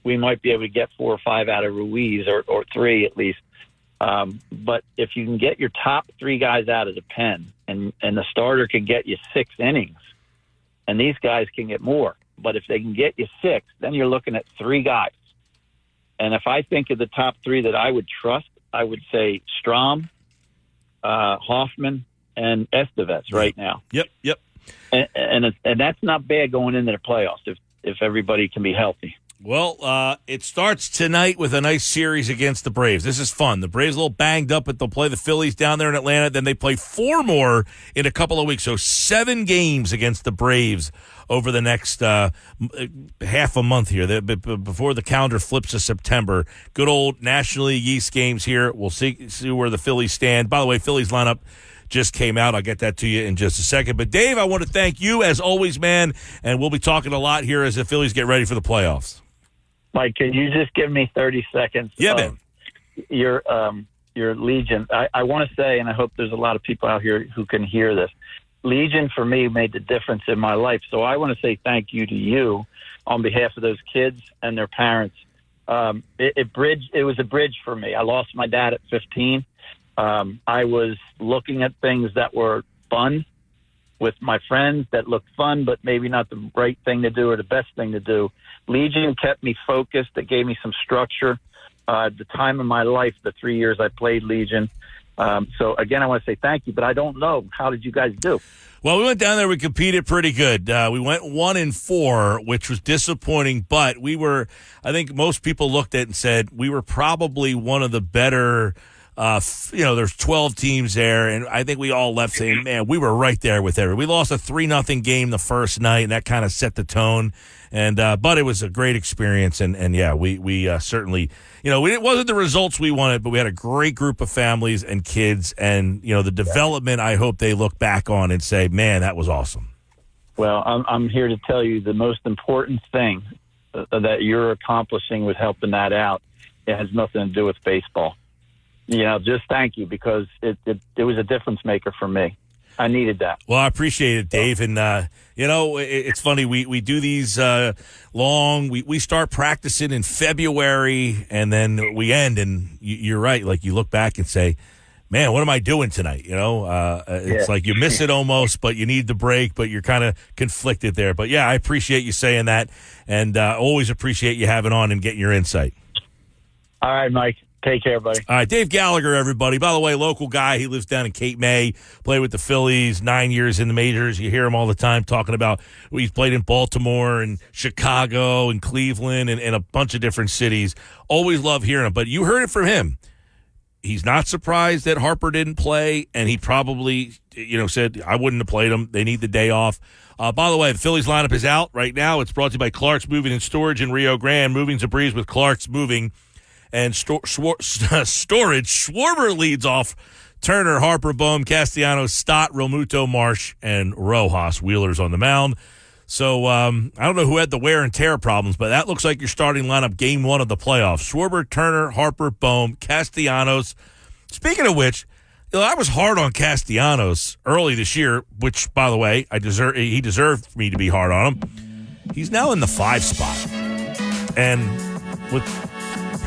we might be able to get 4 or 5 out of Ruiz, or 3 at least. But if you can get your top 3 guys out of the pen, and the starter can get you 6 innings, and these guys can get more. But if they can get you 6, then you're looking at 3 guys. And if I think of the top 3 that I would trust, I would say Strom, Hoffman, and Estevez right now. Yep. And that's not bad going into the playoffs if everybody can be healthy. Well, it starts tonight with a nice series against the Braves. This is fun. The Braves a little banged up, but they'll play the Phillies down there in Atlanta. Then they play 4 more in a couple of weeks. So 7 games against the Braves over the next half a month here, before the calendar flips to September. Good old National League East games here. We'll see where the Phillies stand. By the way, Phillies lineup just came out. I'll get that to you in just a second. But, Dave, I want to thank you, as always, man, and we'll be talking a lot here as the Phillies get ready for the playoffs. Mike, can you just give me 30 seconds? Yeah, man. Your your Legion. I want to say, and I hope there's a lot of people out here who can hear this. Legion for me made the difference in my life. So I want to say thank you to you on behalf of those kids and their parents. It was a bridge for me. I lost my dad at 15. I was looking at things that were fun with my friends that looked fun, but maybe not the right thing to do or the best thing to do. Legion kept me focused. It gave me some structure. At the time of my life, the 3 years I played Legion. So, again, I want to say thank you, but I don't know. How did you guys do? Well, we went down there. We competed pretty good. We went 1-4, which was disappointing, but we were, I think most people looked at it and said we were probably one of the better there's 12 teams there, and I think we all left saying, man, we were right there with everyone. We lost a 3-0 game the first night, and that kind of set the tone. And but it was a great experience, and yeah, we certainly, it wasn't the results we wanted, but we had a great group of families and kids, and the development. I hope they look back on and say, man, that was awesome. Well, I'm here to tell you the most important thing that you're accomplishing with helping that out. It has nothing to do with baseball. Just thank you, because it was a difference maker for me. I needed that. Well, I appreciate it, Dave. And, it's funny. We do these long. We start practicing in February, and then we end. And you're right. Like, you look back and say, man, what am I doing tonight? It's like you miss it almost, but you need the break, but you're kind of conflicted there. But, yeah, I appreciate you saying that, and always appreciate you having on and getting your insight. All right, Mike. Take care, buddy. All right, Dave Gallagher, everybody. By the way, local guy. He lives down in Cape May, played with the Phillies, 9 years in the majors. You hear him all the time talking about he's played in Baltimore and Chicago and Cleveland and a bunch of different cities. Always love hearing him. But you heard it from him. He's not surprised that Harper didn't play, and he probably, said, I wouldn't have played him. They need the day off. By the way, the Phillies lineup is out right now. It's brought to you by Clark's Moving and Storage in Rio Grande. Moving's a breeze with Clark's Moving and storage. Schwarber leads off. Turner, Harper, Bohm, Castellanos, Stott, Realmuto, Marsh, and Rojas. Wheeler's on the mound. So I don't know who had the wear and tear problems, but that looks like your starting lineup game one of the playoffs. Schwarber, Turner, Harper, Bohm, Castellanos. Speaking of which, I was hard on Castellanos early this year, which, by the way, he deserved me to be hard on him. He's now in the 5 spot, and with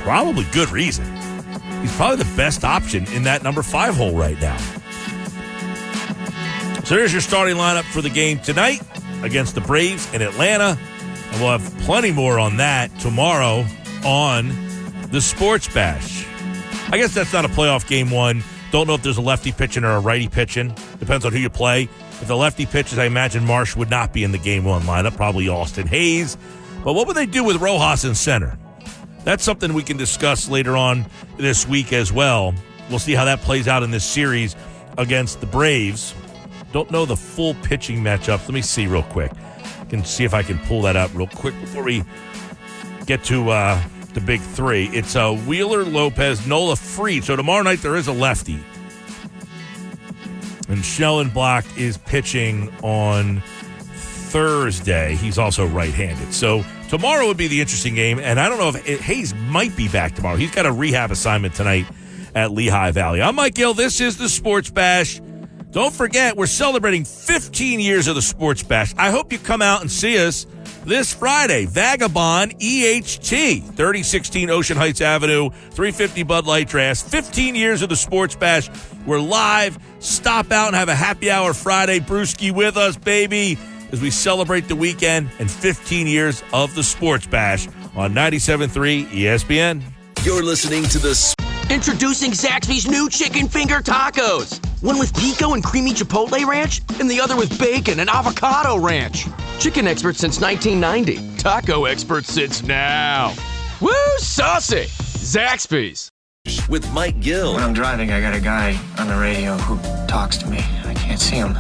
probably good reason. He's probably the best option in that number 5 hole right now. So there's your starting lineup for the game tonight against the Braves in Atlanta. And we'll have plenty more on that tomorrow on the Sports Bash. I guess that's not a playoff game one. Don't know if there's a lefty pitching or a righty pitching. Depends on who you play. If the lefty pitches, I imagine Marsh would not be in the game one lineup. Probably Austin Hayes. But what would they do with Rojas in center? That's something we can discuss later on this week as well. We'll see how that plays out in this series against the Braves. Don't know the full pitching matchups. Let me see real quick. I can see if I can pull that up real quick before we get to the big 3. It's Wheeler, Lopez, Nola, Fried. So tomorrow night there is a lefty. And Schellenbach is pitching on Thursday. He's also right-handed. So tomorrow would be the interesting game, and I don't know if Hayes might be back tomorrow. He's got a rehab assignment tonight at Lehigh Valley. I'm Mike Gill. This is the Sports Bash. Don't forget, we're celebrating 15 years of the Sports Bash. I hope you come out and see us this Friday. Vagabond EHT, 3016 Ocean Heights Avenue, 350 Bud Light Draft. 15 years of the Sports Bash. We're live. Stop out and have a happy hour Friday. Brewski with us, baby, as we celebrate the weekend and 15 years of the Sports Bash on 97.3 ESPN. You're listening to the... Introducing Zaxby's new chicken finger tacos. One with pico and creamy chipotle ranch, and the other with bacon and avocado ranch. Chicken expert since 1990. Taco expert since now. Woo, saucy! Zaxby's. With Mike Gill. When I'm driving, I got a guy on the radio who talks to me. I can't see him,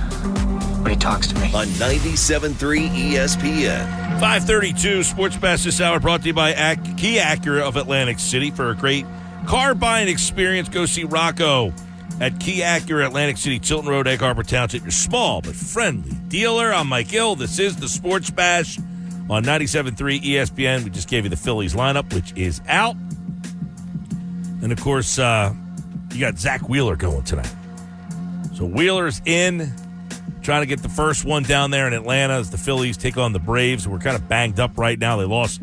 but he talks to me. On 97.3 ESPN. 5:32 Sports Bash this hour brought to you by Kia Acura of Atlantic City. For a great car buying experience, go see Rocco at Kia Acura, Atlantic City, Tilton Road, Egg Harbor Township. Your small but friendly dealer. I'm Mike Gill. This is the Sports Bash on 97.3 ESPN. We just gave you the Phillies lineup, which is out. And, of course, you got Zach Wheeler going tonight. So Wheeler's in, trying to get the first one down there in Atlanta as the Phillies take on the Braves, who are kind of banged up right now. They lost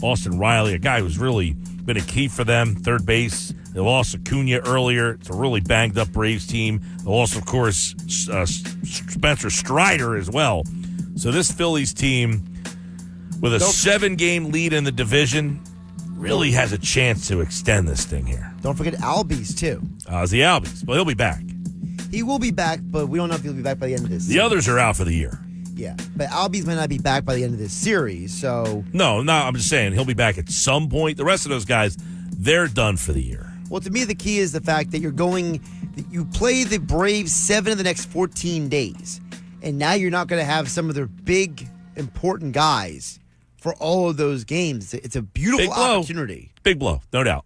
Austin Riley, a guy who's really been a key for them, third base. They lost Acuna earlier. It's a really banged-up Braves team. They lost, of course, Spencer Strider as well. So this Phillies team, with a 7-game lead in the division, really has a chance to extend this thing here. Don't forget Albies, too. The Albies. Well, he'll be back. He will be back, but we don't know if he'll be back by the end of this series. The others are out for the year. Yeah, but Albies might not be back by the end of this series, so... No, I'm just saying he'll be back at some point. The rest of those guys, they're done for the year. Well, to me, the key is the fact that you play the Braves 7 of the next 14 days, and now you're not going to have some of their big, important guys for all of those games. It's a beautiful opportunity. Big blow, no doubt.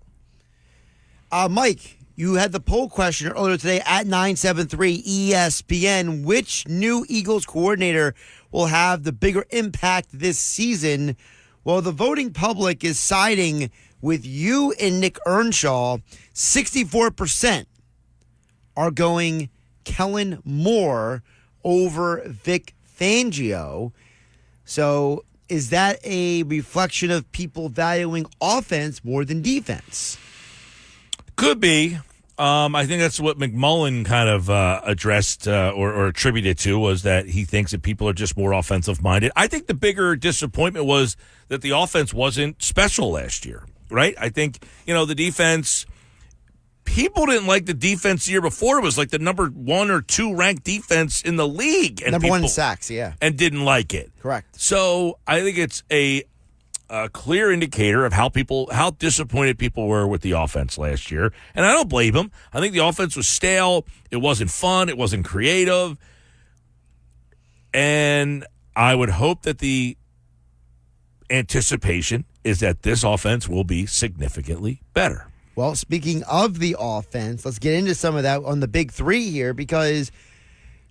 Mike, you had the poll question earlier today at 973 ESPN. Which new Eagles coordinator will have the bigger impact this season? Well, the voting public is siding with you and Nick Earnshaw. 64% are going Kellen Moore over Vic Fangio. So is that a reflection of people valuing offense more than defense? Could be. I think that's what McMullen kind of addressed or attributed to, was that he thinks that people are just more offensive-minded. I think the bigger disappointment was that the offense wasn't special last year, right? I think, the defense, people didn't like the defense the year before. It was like the number 1 or 2 ranked defense in the league. And number 1 in sacks, yeah. And didn't like it. Correct. So I think it's a clear indicator of how disappointed people were with the offense last year. And I don't blame them. I think the offense was stale. It wasn't fun. It wasn't creative. And I would hope that the anticipation is that this offense will be significantly better. Well, speaking of the offense, let's get into some of that on the big three here, because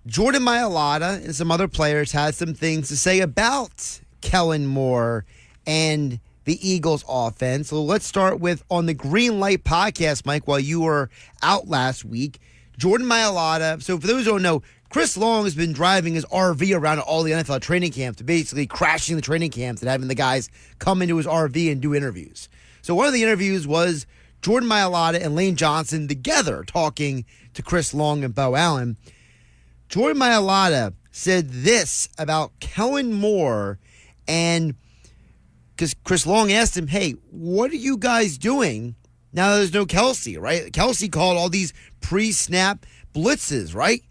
Jordan Mailata and some other players had some things to say about Kellen Moore and the Eagles offense. So let's start with, on the Green Light podcast, Mike, while you were out last week, Jordan Mailata. So for those who don't know, Chris Long has been driving his RV around all the NFL training camps, to basically crashing the training camps and having the guys come into his RV and do interviews. So one of the interviews was Jordan Mailata and Lane Johnson together talking to Chris Long and Bo Allen. Jordan Mailata said this about Kellen Moore, and because Chris Long asked him, hey, what are you guys doing now there's no Kelsey, right? Kelsey called all these pre-snap blitzes, right?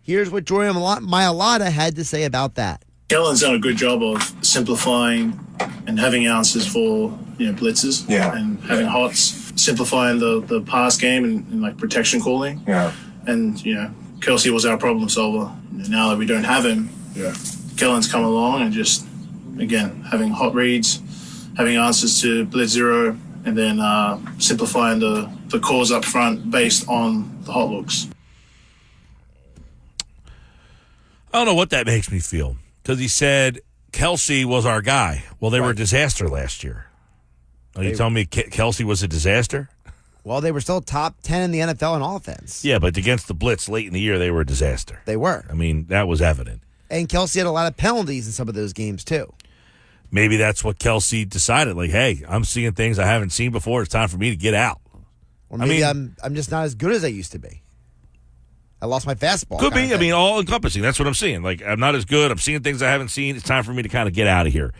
Here's what Jordan Mailata had to say about that. Kellen's done a good job of simplifying and having answers for blitzes and having hots, simplifying the pass game and like protection calling. Yeah. And Kelsey was our problem solver. Now that we don't have him, Kellen's come along and just again having hot reads, having answers to blitz zero, and then simplifying the calls up front based on the hot looks. I don't know what that makes me feel, because he said Kelsey was our guy. Well, they were a disaster last year. Are you telling me Kelsey was a disaster? Well, they were still top 10 in the NFL in offense. Yeah, but against the blitz late in the year, they were a disaster. They were. I mean, that was evident. And Kelsey had a lot of penalties in some of those games, too. Maybe that's what Kelsey decided. Like, hey, I'm seeing things I haven't seen before. It's time for me to get out. Or maybe I'm just not as good as I used to be. I lost my fastball. Could be. I mean, all encompassing. That's what I'm seeing. Like, I'm not as good. I'm seeing things I haven't seen. It's time for me to kind of get out of here.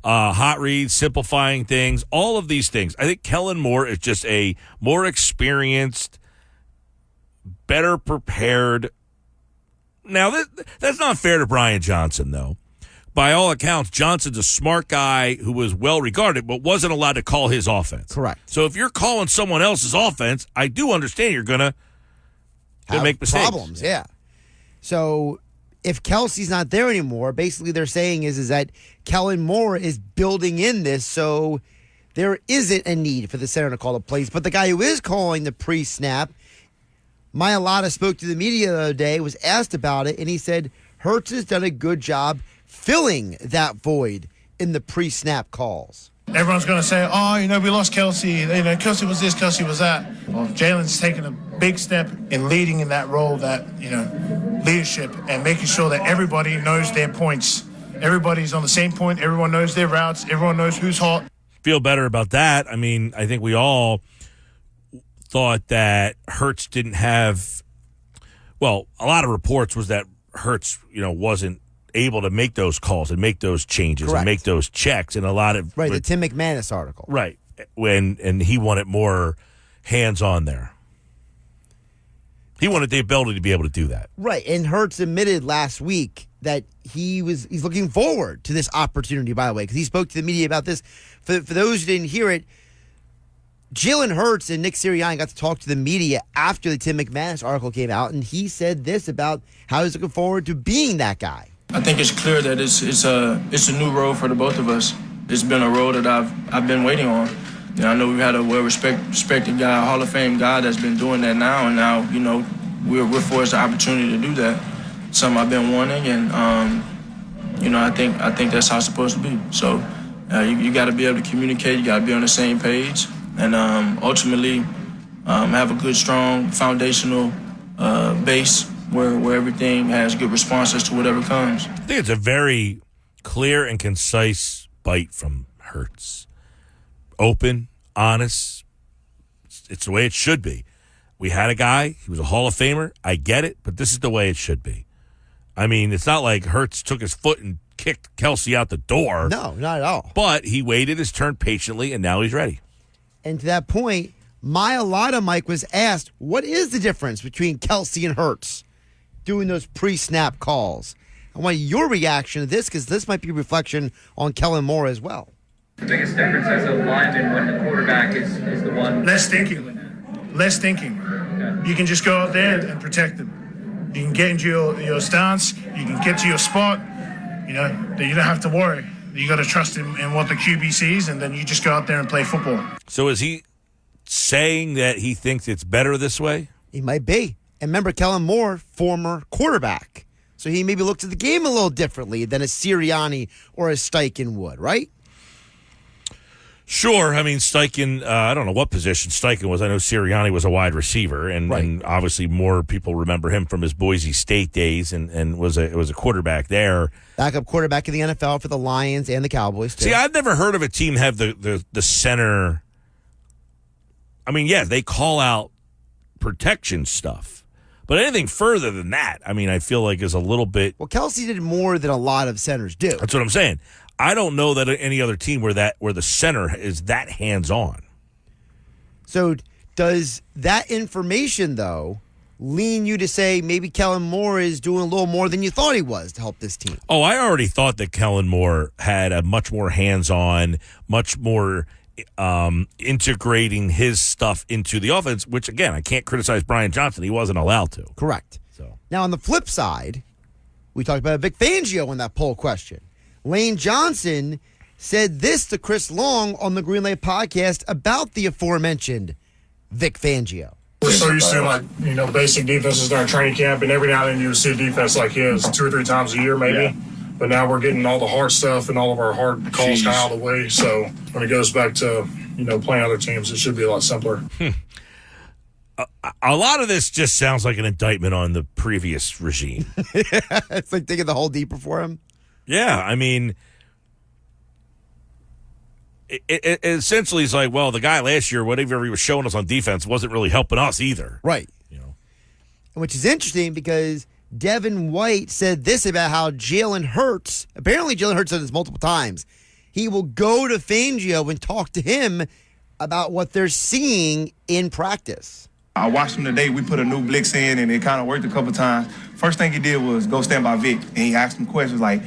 Hot reads, simplifying things, all of these things. I think Kellen Moore is just a more experienced, better prepared. Now, that's not fair to Brian Johnson, though. By all accounts, Johnson's a smart guy who was well regarded, but wasn't allowed to call his offense. Correct. So if you're calling someone else's offense, I do understand you're gonna make mistakes. Problems, yeah. So if Kelsey's not there anymore, basically they're saying is that Kellen Moore is building in this, so there isn't a need for the center to call the plays. But the guy who is calling the pre-snap, Mailata spoke to the media the other day, was asked about it, and he said Hurts has done a good job filling that void in the pre-snap calls. Everyone's going to say, we lost Kelsey. Kelsey was this, Kelsey was that. Well, Jalen's taken a big step in leading in that role, that, leadership, and making sure that everybody knows their points. Everybody's on the same point. Everyone knows their routes. Everyone knows who's hot. Feel better about that. I mean, I think we all thought that Hurts didn't have, well, a lot of reports was that Hurts, wasn't able to make those calls and make those changes Correct. and make those checks, and a lot of the Tim McManus article. Right. And he wanted more hands-on there. He wanted the ability to be able to do that. Right. And Hurts admitted last week that he's looking forward to this opportunity, by the way, because he spoke to the media about this. For those who didn't hear it, Jalen Hurts and Nick Sirianni got to talk to the media after the Tim McManus article came out, and he said this about how he's looking forward to being that guy. I think it's clear that it's a new road for the both of us. It's been a road that I've been waiting on. I know we've had a well-respected guy, a Hall of Fame guy that's been doing that now, and now, we're forced the opportunity to do that. Something I've been wanting, and, I think that's how it's supposed to be. So you got to be able to communicate. You got to be on the same page, and ultimately have a good, strong, foundational base where everything has good responses to whatever comes. I think it's a very clear and concise bite from Hurts. Open, honest. It's the way it should be. We had a guy. He was a Hall of Famer. I get it, but this is the way it should be. I mean, it's not like Hurts took his foot and kicked Kelsey out the door. No, not at all. But he waited his turn patiently, and now he's ready. And to that point, Mailata, Mike, was asked, what is the difference between Kelsey and Hurts doing those pre-snap calls? I want your reaction to this, because this might be a reflection on Kellen Moore as well. The biggest difference as a lineman when the quarterback is the one... Less thinking. You can just go out there and protect them. You can get into your stance. You can get to your spot. You don't have to worry. You got to trust in what the QB sees, and then you just go out there and play football. So is he saying that he thinks it's better this way? He might be. And remember, Kellen Moore, former quarterback. So he maybe looked at the game a little differently than a Sirianni or a Steichen would, right? Sure. I mean, Steichen, I don't know what position Steichen was. I know Sirianni was a wide receiver, and obviously more people remember him from his Boise State days and was a quarterback there. Backup quarterback in the NFL for the Lions and the Cowboys, too. See, I've never heard of a team have the center. I mean, yeah, they call out protection stuff. But anything further than that, I mean, I feel like is a little bit... Well, Kelsey did more than a lot of centers do. That's what I'm saying. I don't know that any other team where the center is that hands-on. So does that information, though, lean you to say maybe Kellen Moore is doing a little more than you thought he was to help this team? Oh, I already thought that Kellen Moore had a much more hands-on, much more integrating his stuff into the offense, which, again, I can't criticize Brian Johnson. He wasn't allowed to. Correct. So now, on the flip side, we talked about Vic Fangio in that poll question. Lane Johnson said this to Chris Long on the Green Lake podcast about the aforementioned Vic Fangio. We're so used to basic defenses during training camp, and every now and then you see a defense like his 2 or 3 times a year maybe. Yeah. But now we're getting all the hard stuff and all of our hard calls kind of out of the way. So when it goes back to playing other teams, it should be a lot simpler. A lot of this just sounds like an indictment on the previous regime. It's like digging the hole deeper for him. Yeah, I mean, it essentially is like, well, the guy last year, whatever he was showing us on defense, wasn't really helping us either. Right. Which is interesting because Devin White said this about how Jalen Hurts, apparently Jalen Hurts said this multiple times, he will go to Fangio and talk to him about what they're seeing in practice. I watched him today. We put a new blitz in, and it kind of worked a couple times. First thing he did was go stand by Vic, and he asked him questions like,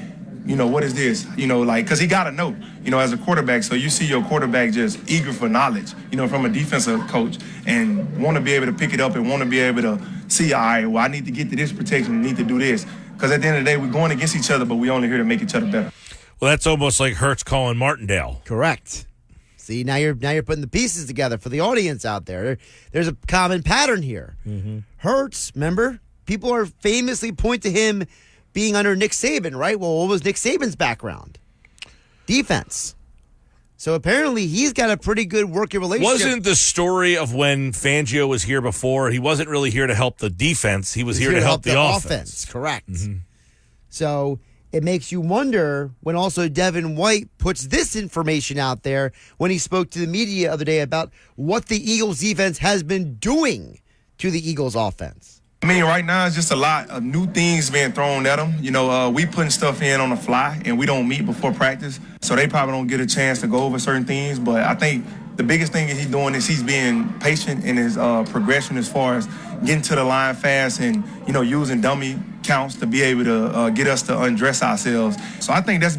what is this? Because he got to know, as a quarterback. So you see your quarterback just eager for knowledge, from a defensive coach, and want to be able to pick it up and want to be able to see, all right, well, I need to get to this protection, I need to do this. Because at the end of the day, we're going against each other, but we're only here to make each other better. Well, that's almost like Hurts calling Martindale. Correct. See, now you're putting the pieces together for the audience out there. There's a common pattern here. Mm-hmm. Hurts, remember, people are famously point to him being under Nick Saban, right? Well, what was Nick Saban's background? Defense. So apparently he's got a pretty good working relationship. Wasn't the story of when Fangio was here before, he wasn't really here to help the defense. He was here to help the offense. Correct. Mm-hmm. So it makes you wonder when also Devin White puts this information out there when he spoke to the media the other day about what the Eagles defense has been doing to the Eagles offense. I mean, right now it's just a lot of new things being thrown at them. You know, we putting stuff in on the fly, and we don't meet before practice, so they probably don't get a chance to go over certain things. But I think the biggest thing that he's doing is he's being patient in his progression as far as getting to the line fast and, you know, using dummy counts to be able to get us to undress ourselves. So I think that's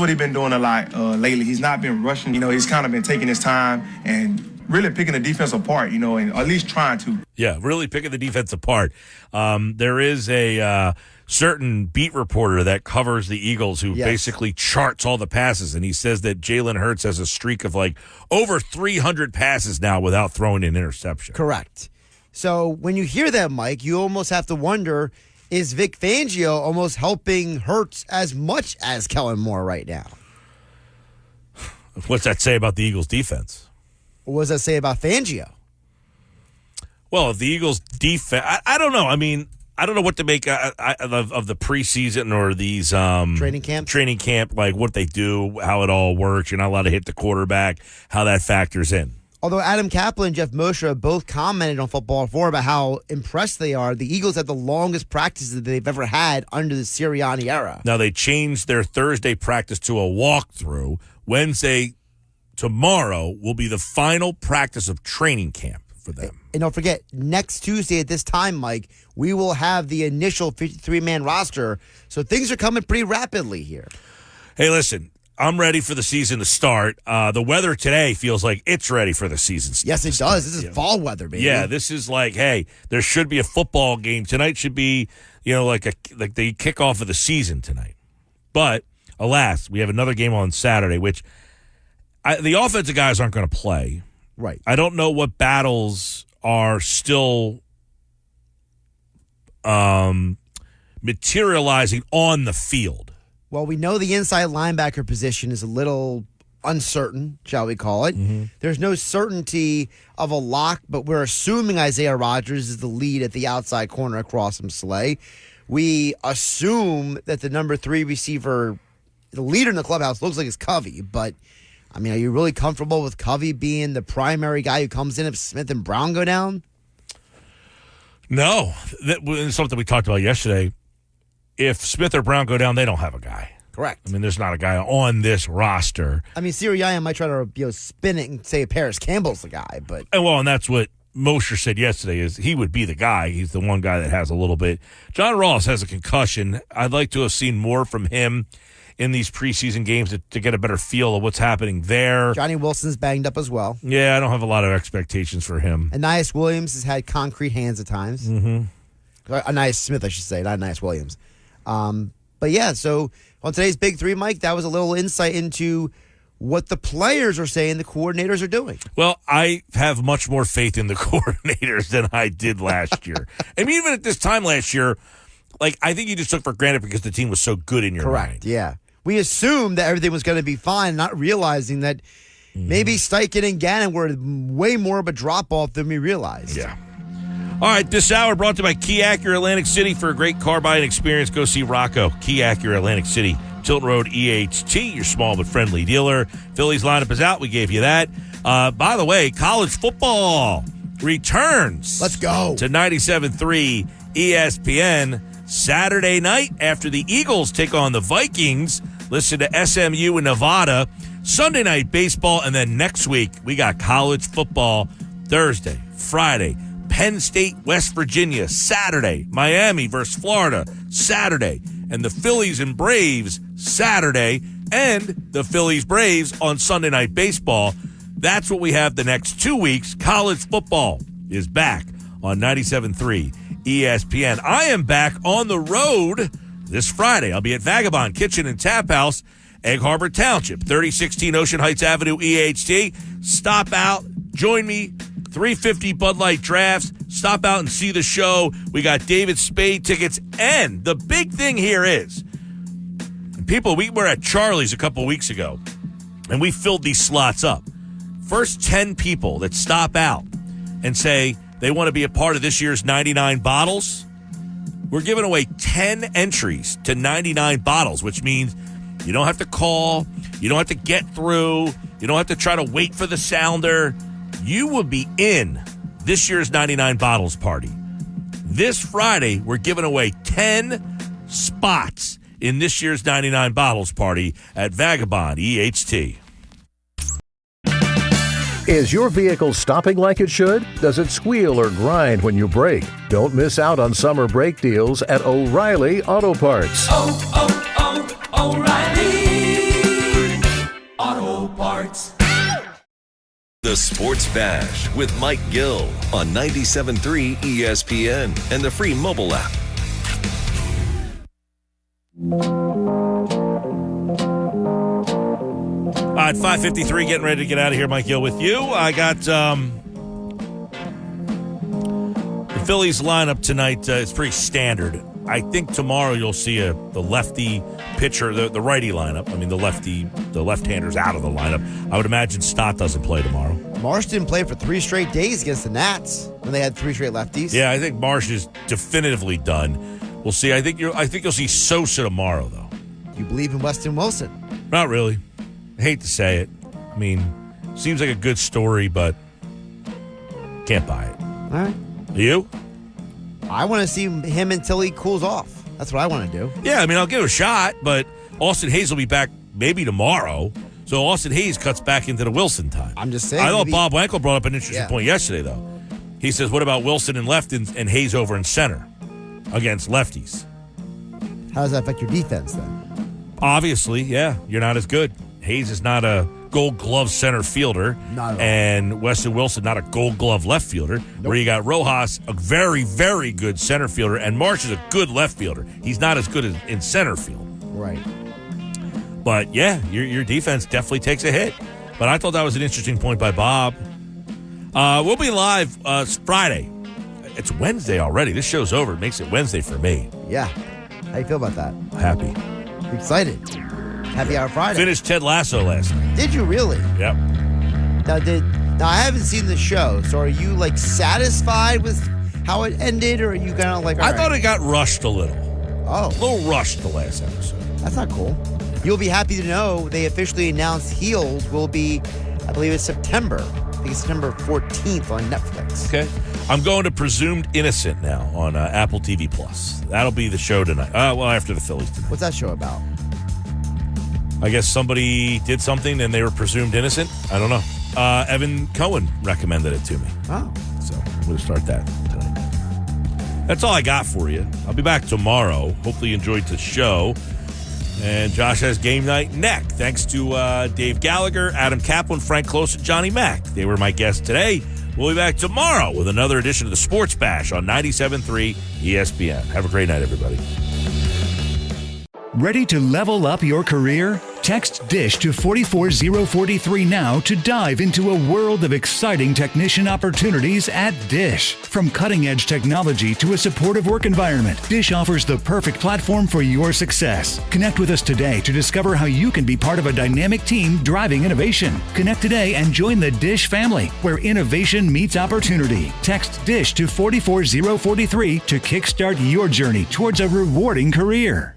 what he's been doing a lot lately. He's not been rushing. You know, he's kind of been taking his time and really picking the defense apart, you know, and at least trying to. Yeah, really picking the defense apart. There is a certain beat reporter that covers the Eagles who basically charts all the passes, and he says that Jalen Hurts has a streak of like over 300 passes now without throwing an interception. Correct. So when you hear that, Mike, you almost have to wonder, is Vic Fangio almost helping Hurts as much as Kellen Moore right now? What's that say about the Eagles defense? What does that say about Fangio? Well, if the Eagles defense, I don't know. I mean, I don't know what to make of the preseason or these training camp, like what they do, how it all works. You're not allowed to hit the quarterback, how that factors in. Although Adam Kaplan and Jeff Mosher have both commented on Football 4 about how impressed they are. The Eagles have the longest practices that they've ever had under the Sirianni era. Now, they changed their Thursday practice to a walkthrough. Wednesday, tomorrow, will be the final practice of training camp for them. And don't forget, next Tuesday at this time, Mike, we will have the initial 53-man roster. So things are coming pretty rapidly here. Hey, listen, I'm ready for the season to start. The weather today feels like it's ready for the season. Yes, it does. This is fall weather, baby. Yeah, this is like, hey, there should be a football game. Tonight should be, you know, like the kickoff of the season tonight. But, alas, we have another game on Saturday, which the offensive guys aren't going to play. Right. I don't know what battles are still materializing on the field. Well, we know the inside linebacker position is a little uncertain, shall we call it. Mm-hmm. There's no certainty of a lock, but we're assuming Isaiah Rodgers is the lead at the outside corner across from Slay. We assume that the number 3 receiver, the leader in the clubhouse, looks like it's Covey, but I mean, are you really comfortable with Covey being the primary guy who comes in if Smith and Brown go down? No. That was something we talked about yesterday. If Smith or Brown go down, they don't have a guy. Correct. I mean, there's not a guy on this roster. I mean, Sirianni might try to spin it and say Paris Campbell's the guy, but and that's what Mosher said yesterday is he would be the guy. He's the one guy that has a little bit. John Ross has a concussion. I'd like to have seen more from him in these preseason games to get a better feel of what's happening there. Johnny Wilson's banged up as well. Yeah, I don't have a lot of expectations for him. Anais Williams has had concrete hands at times. Mm-hmm. Anais Smith, I should say, not Anais Williams. But yeah, so on today's Big Three, Mike, that was a little insight into what the players are saying the coordinators are doing. Well, I have much more faith in the coordinators than I did last year. I mean, even at this time last year, like I think you just took for granted because the team was so good in your mind. Yeah. We assumed that everything was going to be fine, not realizing that maybe Steichen and Gannon were way more of a drop-off than we realized. Yeah. All right, this hour brought to you by Key Acura Atlantic City. For a great car buying experience, go see Rocco. Key Acura Atlantic City, Tilton Road, EHT, your small but friendly dealer. Phillies lineup is out. We gave you that. By the way, college football returns. Let's go. To 97.3 ESPN Saturday night after the Eagles take on the Vikings. Listen to SMU in Nevada. Sunday night baseball, and then next week we got college football Thursday, Friday. Penn State, West Virginia, Saturday. Miami versus Florida, Saturday. And the Phillies and Braves, Saturday. And the Phillies Braves on Sunday Night Baseball. That's what we have the next 2 weeks. College football is back on 97.3 ESPN. I am back on the road this Friday. I'll be at Vagabond Kitchen and Tap House, Egg Harbor Township, 3016 Ocean Heights Avenue, EHT. Stop out, join me. 350 Bud Light drafts. Stop out and see the show. We got David Spade tickets. And the big thing here is, people, we were at Charlie's a couple weeks ago. and we filled these slots up. First 10 people that stop out and say they want to be a part of this year's 99 bottles, we're giving away 10 entries to 99 bottles, which means you don't have to call, you don't have to get through, you don't have to try to wait for the sounder. You will be in this year's 99 bottles party. This Friday, we're giving away 10 spots in this year's 99 bottles party at Vagabond EHT. Is your vehicle stopping like it should? Does it squeal or grind when you brake? Don't miss out on summer brake deals at O'Reilly Auto Parts. O'Reilly Auto Parts. The Sports Bash with Mike Gill on 97.3 ESPN and the free mobile app. All right, 5:53, getting ready to get out of here, Mike Gill, with you. I got the Phillies lineup tonight. It's pretty standard. I think tomorrow you'll see the lefty pitcher, the righty lineup. I mean, the left-hander's out of the lineup. I would imagine Stott doesn't play tomorrow. Marsh didn't play for 3 straight days against the Nats when they had 3 straight lefties. Yeah, I think Marsh is definitively done. We'll see. I think you'll see Sosa tomorrow, though. You believe in Weston Wilson? Not really. I hate to say it. I mean, seems like a good story, but can't buy it. All right. You? I want to see him until he cools off. That's what I want to do. Yeah, I mean, I'll give it a shot, but Austin Hayes will be back maybe tomorrow. So Austin Hayes cuts back into the Wilson time. I'm just saying. I thought Bob Wankel brought up an interesting point yesterday, though. He says, what about Wilson in left and Hayes over in center against lefties? How does that affect your defense, then? Obviously, yeah. You're not as good. Hayes is not a Gold Glove center fielder, and Weston Wilson not a Gold Glove left fielder. Where you got Rojas, a very, very good center fielder, and Marsh is a good left fielder. He's not as good in center field. Right. But yeah, your defense definitely takes a hit. But I thought that was an interesting point by Bob. We'll be live Friday. It's Wednesday already. This show's over. It makes it Wednesday for me. Yeah. How you feel about that? Happy. Excited. Happy Hour Friday. Finished Ted Lasso last night. Did you really? Yep. Now I haven't seen the show, so are you like satisfied with how it ended, or are you kind of like? I thought it got rushed a little. Oh, a little rushed the last episode. That's not cool. You'll be happy to know they officially announced Heels will be, I believe it's September. I think it's September 14th on Netflix. Okay. I'm going to Presumed Innocent now on Apple TV Plus. That'll be the show tonight. Well, after the Phillies tonight. What's that show about? I guess somebody did something and they were presumed innocent. I don't know. Evan Cohen recommended it to me. Oh. So we'll start that tonight. That's all I got for you. I'll be back tomorrow. Hopefully you enjoyed the show. And Josh has game night next. Thanks to Dave Gallagher, Adam Kaplan, Frank Close, and Johnny Mack. They were my guests today. We'll be back tomorrow with another edition of the Sports Bash on 97.3 ESPN. Have a great night, everybody. Ready to level up your career? Text DISH to 44043 now to dive into a world of exciting technician opportunities at DISH. From cutting-edge technology to a supportive work environment, DISH offers the perfect platform for your success. Connect with us today to discover how you can be part of a dynamic team driving innovation. Connect today and join the DISH family, where innovation meets opportunity. Text DISH to 44043 to kickstart your journey towards a rewarding career.